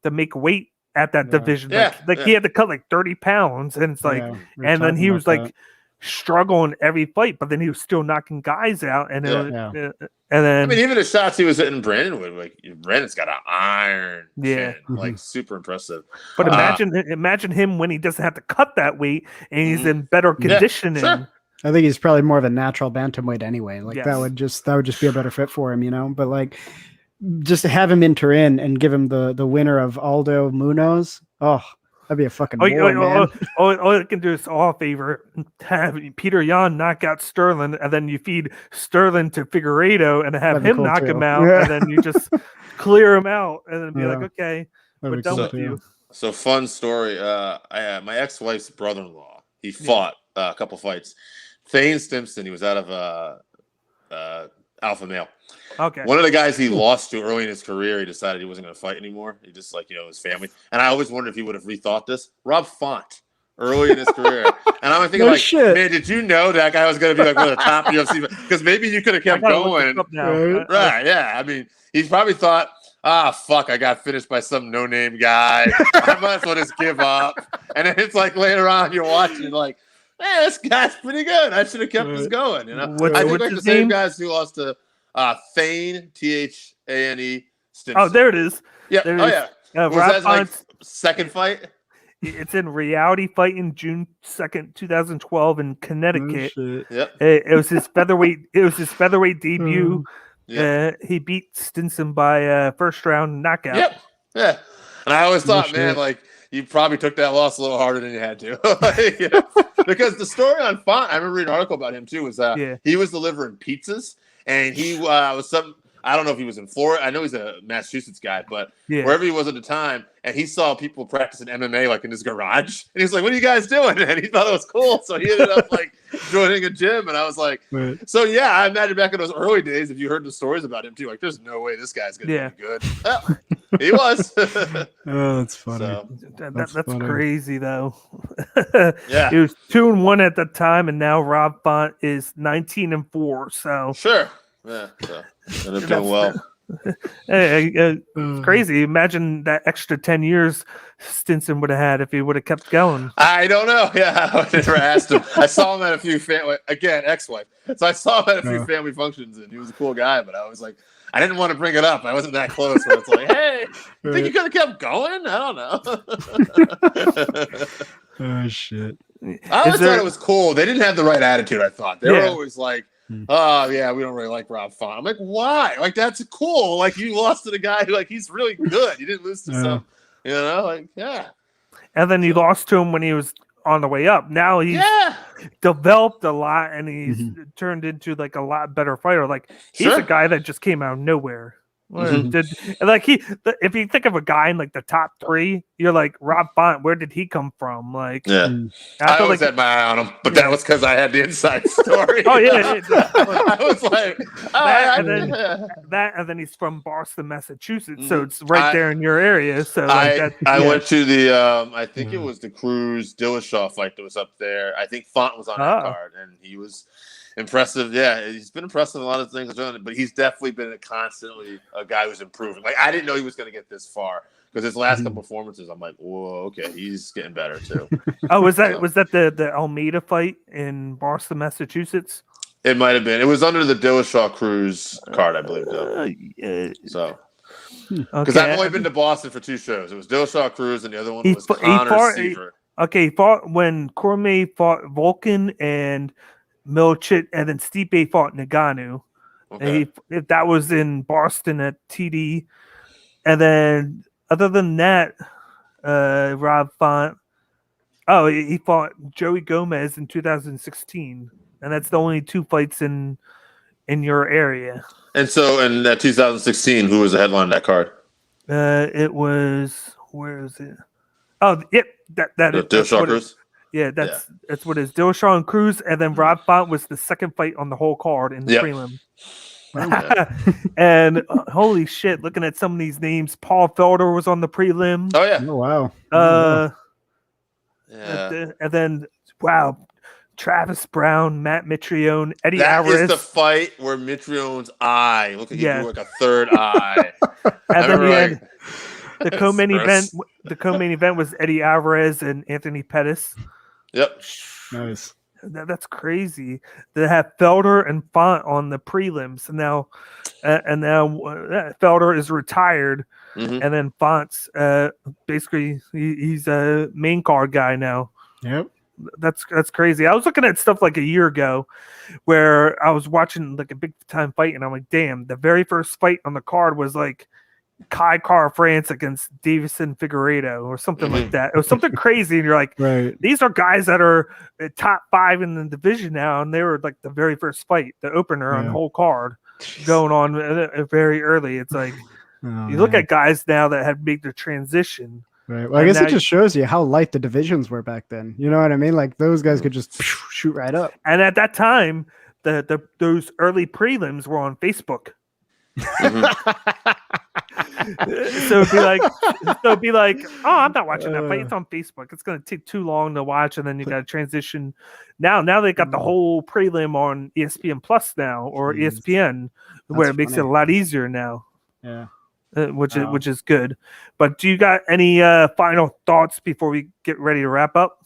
to make weight at that division. He had to cut like 30 pounds, and it's like, and then he was like struggling every fight, but then he was still knocking guys out, and then I mean, even the shots he was hitting Brandon with, like Brandon's got an iron chin, like super impressive. But imagine him when he doesn't have to cut that weight and he's in better conditioning. Sure. I think he's probably more of a natural bantamweight anyway. Like that would just be a better fit for him, you know. But like, just to have him enter in and give him the winner of Aldo Munoz. Oh, that'd be a fucking war, man. All it can do is all favor have Peter Yan knock out Sterling, and then you feed Sterling to Figueiredo and have him knock him out, and then you just clear him out, and then be like, okay, we're done with you. So fun story. My ex-wife's brother-in-law, he fought a couple fights. Thane Stimson, he was out of Alpha Male. Okay. One of the guys he lost to early in his career, he decided he wasn't going to fight anymore. He just his family. And I always wondered if he would have rethought this. Rob Font, early in his career. And I'm thinking man, did you know that guy was going to be like one of the top UFC? Because maybe you could have kept going. Right, yeah. I mean, he's probably thought, fuck, I got finished by some no-name guy. I might as well just give up. And then it's like later on you're watching like, man, this guy's pretty good. I should have kept this going. You know, I think like the same guys who lost to Thane, Thane Stimson. Oh, there it is. Yeah. Was that like second fight? It's in Reality Fighting June 2nd, 2012 in Connecticut. Yep. It was his featherweight. It was his featherweight debut. He beat Stinson by first round knockout. Yep. Yeah. And I always thought, man, like you probably took that loss a little harder than you had to. Because the story on Font, I remember reading an article about him too, was he was delivering pizzas, and he was I don't know if he was in Florida. I know he's a Massachusetts guy, but wherever he was at the time, and he saw people practicing MMA like in his garage, and he's like, "What are you guys doing?" And he thought it was cool, so he ended up like joining a gym. And I was like, "So yeah, I imagine back in those early days, if you heard the stories about him too, like, there's no way this guy's gonna be good." Well, he was. Oh, that's funny. So, that's crazy though. Yeah, he was 2-1 at the time, and now Rob Font is 19-4. So sure. Yeah, so ended up doing well. It's crazy. Imagine that extra 10 years Stinson would have had if he would have kept going. I don't know. Yeah, I never asked him. I saw him at a few ex-wife. So I saw him at a few family functions, and he was a cool guy. But I was like, I didn't want to bring it up. I wasn't that close. Where it's like, hey, you think you could have kept going? I don't know. Oh shit! I always thought it was cool. They didn't have the right attitude. I thought they were always like, "Oh yeah, we don't really like Rob Font." I'm like, "Why? Like that's cool. Like you lost to the guy who he's really good. You didn't lose to some, And then you lost to him when he was on the way up. Now he's developed a lot, and he's turned into like a lot better fighter. Like he's a guy that just came out of nowhere. If you think of a guy in like the top 3, you're like Rob Font. Where did he come from? Like, I always had my eye on him, but that was because I had the inside story. I was like, and then he's from Boston, Massachusetts, so it's right there in your area. So I went to the I think it was the Cruz Dillashaw fight that was up there. I think Font was on that card, and he was impressive. Yeah, he's been impressive in a lot of things, but he's definitely been constantly a guy who's improving. Like I didn't know he was going to get this far because his last couple performances, I'm like, whoa, okay, he's getting better too. Was that the Almeida fight in Boston, Massachusetts? It might have been. It was under the Dillashaw Cruz card, I believe. So, because I've only been to Boston for 2 shows. It was Dillashaw Cruz, and the other one was Conor Seaver. He fought when Cormier fought Volkan and Milicic, and then Stipe fought Ngannou. Okay. That was in Boston at TD. And then, other than that, Rob Font, he fought Joey Gomez in 2016. And that's the only 2 fights in your area. And so, in that 2016, who was the headline of that card? It was, where is it? Oh, yep. That's what Cruz? That's what it is. Dillashaw and Cruz, and then Rob Font was the second fight on the whole card in the prelim. And holy shit, looking at some of these names, Paul Felder was on the prelim. Oh yeah. Oh wow. And then Travis Brown, Matt Mitrione, Eddie Alvarez. That is the fight where Mitrione's eye. Look at you, like a third eye. And then we had the co-main event. The co-main event was Eddie Alvarez and Anthony Pettis. Yep. Nice. That's crazy. They have Felder and Font on the prelims now, Felder is retired, and then Font's basically he's a main card guy now. Yep. That's crazy. I was looking at stuff like a year ago where I was watching like a big time fight, and I'm like, damn, the very first fight on the card was like Kai Car France against Davison Figueiredo or something like that. It was something crazy, and you're like, these are guys that are top 5 in the division now, and they were like the very first fight, the opener on the whole card, going on very early. It's like you look at guys now that have made the transition. Right. Well, I guess it just shows you how light the divisions were back then. You know what I mean? Like those guys could just shoot right up. And at that time, those early prelims were on Facebook. So it'd be like, oh, I'm not watching that fight. It's on Facebook. It's going to take too long to watch, and then you got to transition. Now they got the whole prelim on ESPN Plus now, or ESPN, where it makes it a lot easier now. Yeah, which is good. But do you got any final thoughts before we get ready to wrap up?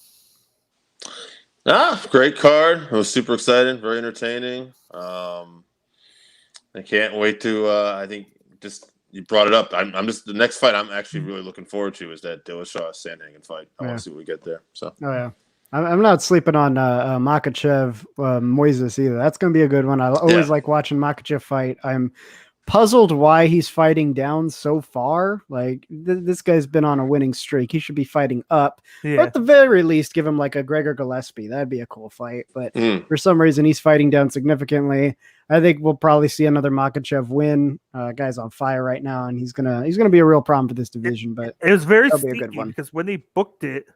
Great card. It was super exciting, very entertaining. I can't wait to. I think just you brought it up. I'm just the next fight I'm actually really looking forward to is that Dillashaw Sandhagen fight. I want to see what we get there. So. Oh yeah, I'm not sleeping on Makhachev Moises either. That's going to be a good one. I always like watching Makhachev fight. I'm puzzled why he's fighting down so far. Like this guy's been on a winning streak. He should be fighting up. Or at the very least, give him like a Gregor Gillespie. That'd be a cool fight. But for some reason, he's fighting down significantly. I think we'll probably see another Makhachev win. Guy's on fire right now, and he's gonna be a real problem for this division. But it was very sneaky because when they booked it,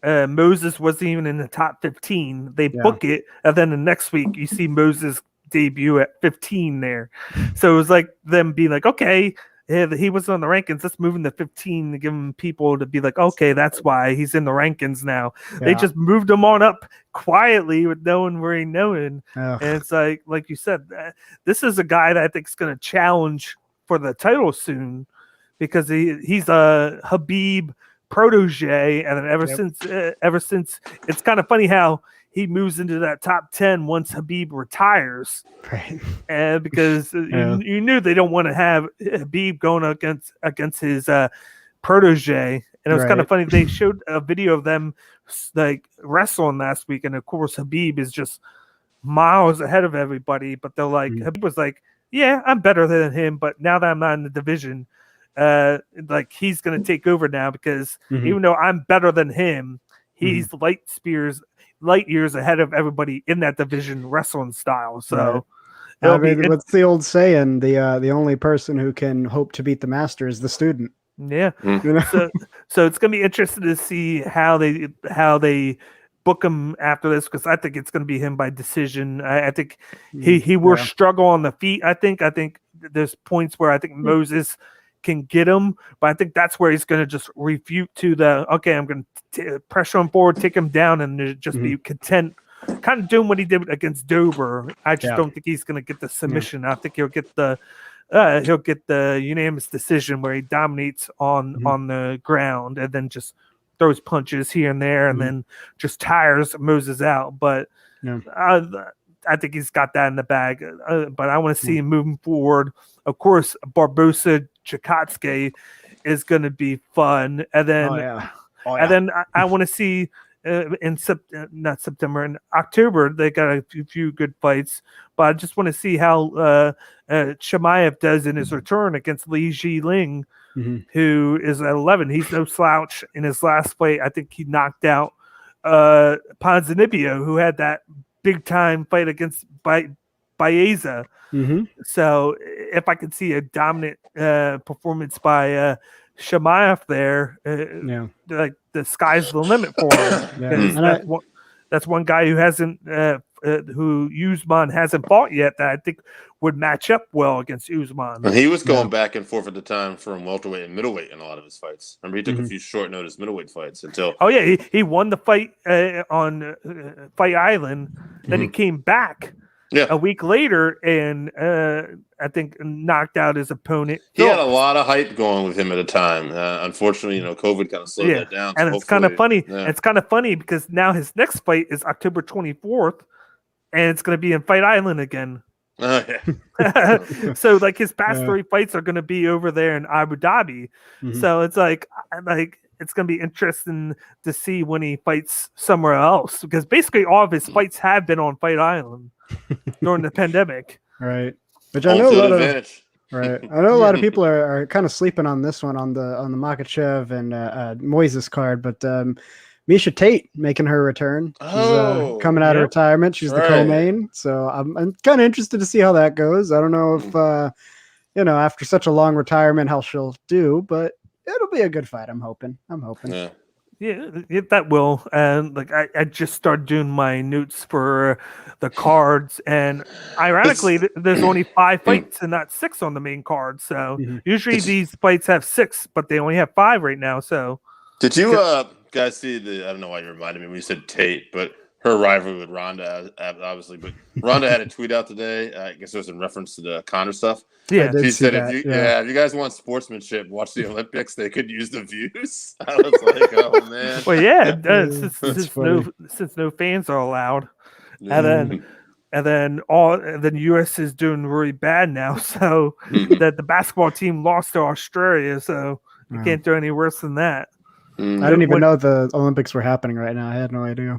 Moses wasn't even in the top 15. They book it, and then the next week you see Moses debut at 15 there. So it was like them being like, okay, he was on the rankings. Let's move him to 15 to give him people to be like, okay, that's why he's in the rankings now. Yeah. They just moved him on up quietly with no one really knowing. Ugh. And it's like you said, this is a guy that I think is going to challenge for the title soon because he's a Habib protege, and then ever since it's kind of funny how he moves into that top 10 once Habib retires. Right. And because you knew they don't want to have Habib going against his protege. And it was kind of funny. They showed a video of them like wrestling last week. And of course, Habib is just miles ahead of everybody. But they're like, Habib was like, yeah, I'm better than him. But now that I'm not in the division, like he's going to take over now because even though I'm better than him, he's light years ahead of everybody in that division wrestling style. So what's the old saying? The only person who can hope to beat the master is the student. Yeah. So it's gonna be interesting to see how they book him after this, because I think it's gonna be him by decision. I think he will struggle on the feet. I think there's points where I think Moses can get him, but I think that's where he's going to just refute to I'm going to pressure him forward, take him down, and just be content, kind of doing what he did against Dober. I just don't think he's going to get the submission. I think he'll get the unanimous decision where he dominates on the ground and then just throws punches here and there and then just tires Moses out. But I think he's got that in the bag, but I want to see him moving forward. Of course, Barbosa Chikatsuke is going to be fun, and then and then I want to see in October they got a few good fights, but I just want to see how Chimaev does in his return against Li Jiling, who is at 11. He's no slouch. In his last fight, I think he knocked out Ponzinibbio, who had that big time fight against Baeza. So if I could see a dominant performance by Chimaev there, like the sky's the limit for him. That's one guy who hasn't who Usman hasn't fought yet that I think would match up well against Usman. And he was going back and forth at the time from welterweight and middleweight in a lot of his fights. Remember, he took a few short notice middleweight fights until. Oh yeah, he won the fight on Fight Island. Then he came back a week later and I think knocked out his opponent. He had a lot of hype going with him at a time. Unfortunately, COVID kind of slowed that down. And it's kind of funny. It's kind of funny because now his next fight is October 24th, and it's going to be in Fight Island again. Oh, yeah. So like his past 3 fights are going to be over there in Abu Dhabi. So it's like it's going to be interesting to see when he fights somewhere else, because basically all of his fights have been on Fight Island during the pandemic. Right. Which I know a lot of I know a lot of people are kind of sleeping on this one on the Makhachev and Moises card, but Misha Tate making her return. She's coming out of retirement. She's the co-main. So I'm kind of interested to see how that goes. I don't know if after such a long retirement how she'll do, but it'll be a good fight. I'm hoping. Yeah, that will. And like I just started doing my notes for the cards, and ironically, there's only 5 fights and not 6 on the main card. So usually these fights have 6, but they only have 5 right now. So did you guys see I don't know why you reminded me when you said Tate, but her rivalry with Ronda, obviously. But Ronda had a tweet out today. I guess it was in reference to the Conor stuff. Yeah, she said, if you guys want sportsmanship, watch the Olympics. They could use the views. I was like, oh man. Well, yeah, since no fans are allowed, and then US is doing really bad now. So that the basketball team lost to Australia, so you can't do any worse than that. I didn't even know the Olympics were happening right now. I had no idea.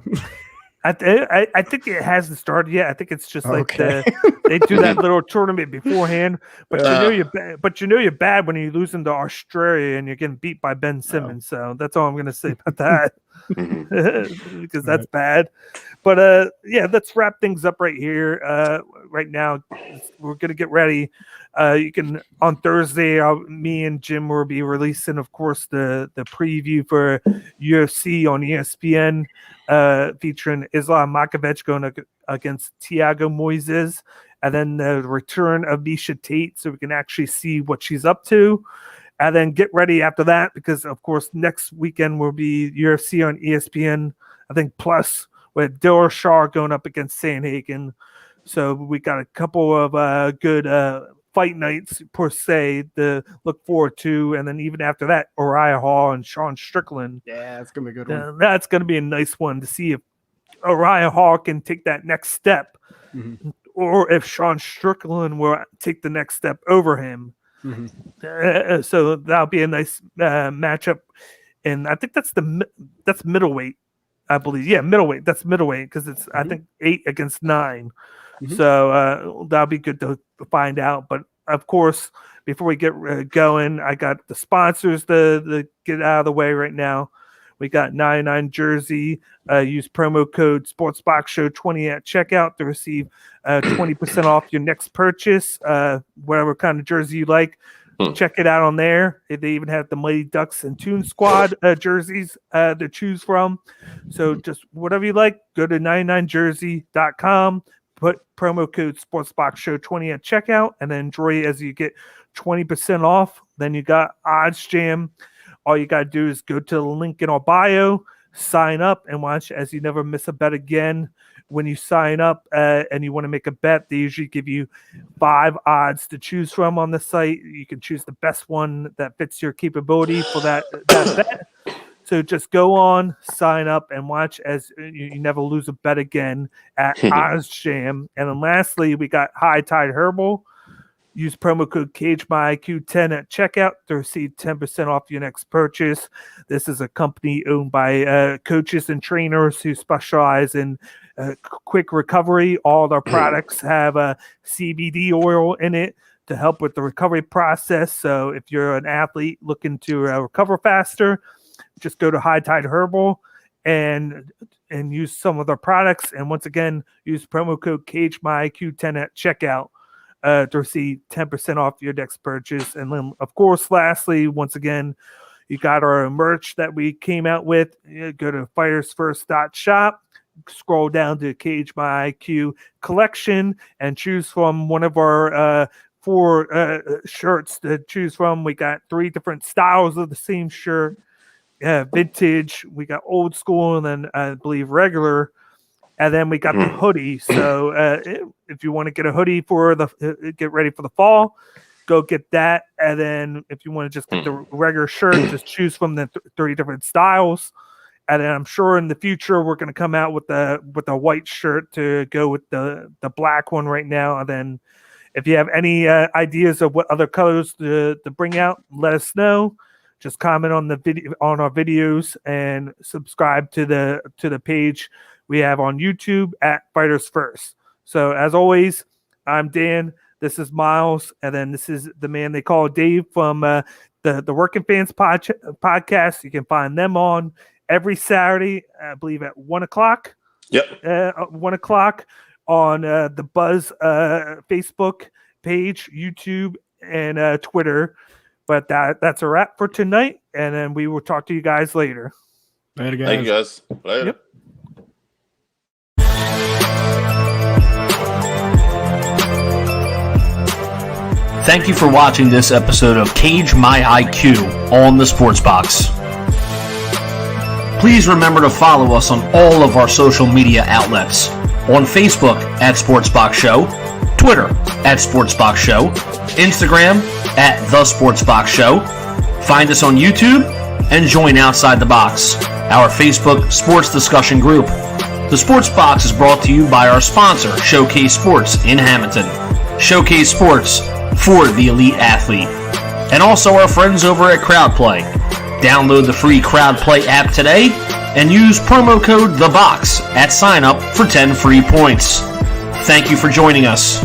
I think it hasn't started yet. I think it's just like they do that little tournament beforehand. But you know you're bad when you're losing to Australia and you're getting beat by Ben Simmons. So that's all I'm going to say about that, because that's bad. But let's wrap things up right here. Right now, we're going to get ready. You can on Thursday. Me and Jim will be releasing, of course, the preview for UFC on ESPN, featuring Islam Makhachev going against Thiago Moises, and then the return of Miesha Tate, so we can actually see what she's up to. And then get ready after that, because of course next weekend will be UFC on ESPN, I think Plus, with Dillashaw going up against Sandhagen. So we got a couple of good fight nights per se to look forward to, and then even after that, Uriah Hall and Sean Strickland. Yeah, it's gonna be a good one. That's gonna be a nice one to see if Uriah Hall can take that next step, or if Sean Strickland will take the next step over him. So that'll be a nice matchup, and I think that's middleweight, I believe. Yeah, middleweight. That's middleweight because it's I think 8 against 9. So that'll be good to find out. But of course, before we get going, I got the sponsors to get out of the way right now. We got 99 jersey. Use promo code SportsBoxShow20 at checkout to receive 20% off your next purchase. Whatever kind of jersey you like, check it out on there. They even have the Mighty Ducks and Toon Squad jerseys to choose from. So just whatever you like, go to 99jersey.com. Put promo code SportsBoxShow20 at checkout, and then enjoy as you get 20% off. Then you got Oddsjam. All you got to do is go to the link in our bio, sign up, and watch as you never miss a bet again. When you sign up and you want to make a bet, they usually give you 5 odds to choose from on the site. You can choose the best one that fits your capability for that bet. So just go on, sign up, and watch as you never lose a bet again at Oddsjam. And then lastly, we got High Tide Herbal. Use promo code CageMyIQ10 at checkout to receive 10% off your next purchase. This is a company owned by coaches and trainers who specialize in quick recovery. All their products have a CBD oil in it to help with the recovery process. So if you're an athlete looking to recover faster, just go to High Tide Herbal and use some of their products. And once again, use promo code CageMyIQ10 at checkout to receive 10% off your next purchase. And then, of course, lastly, once again, you got our merch that we came out with. Go to fightersfirst.shop, scroll down to Cage My IQ collection, and choose from one of our 4 shirts to choose from. We got 3 different styles of the same shirt. Vintage, we got old school, and then I believe regular. And then we got the hoodie. So if you want to get a hoodie for get ready for the fall, go get that. And then if you want to just get the regular shirt, just choose from the 30 different styles. And then I'm sure in the future we're going to come out with a white shirt to go with the black one right now. And then if you have any ideas of what other colors to bring out, let us know. Just comment on the video on our videos and subscribe to the page we have on YouTube at Fighters First. So as always, I'm Dan. This is Miles, and then this is the man they call Dave from the Working Fans podcast. You can find them on every Saturday, I believe at 1:00. Yep. 1:00 on the Buzz Facebook page, YouTube, and Twitter. But that's a wrap for tonight, and then we will talk to you guys later. Later, guys. Thank you, guys. Later. Yep. Thank you for watching this episode of Cage My IQ on the Sports Box. Please remember to follow us on all of our social media outlets. On Facebook at Sportsbox Show, Twitter at Sportsbox Show, Instagram at The Sportsbox Show. Find us on YouTube and join Outside the Box, our Facebook sports discussion group. The Sports Box is brought to you by our sponsor, Showcase Sports in Hamilton. Showcase Sports for the elite athlete. And also our friends over at CrowdPlay. Download the free CrowdPlay app today and use promo code THEBOX at sign up for 10 free points. Thank you for joining us.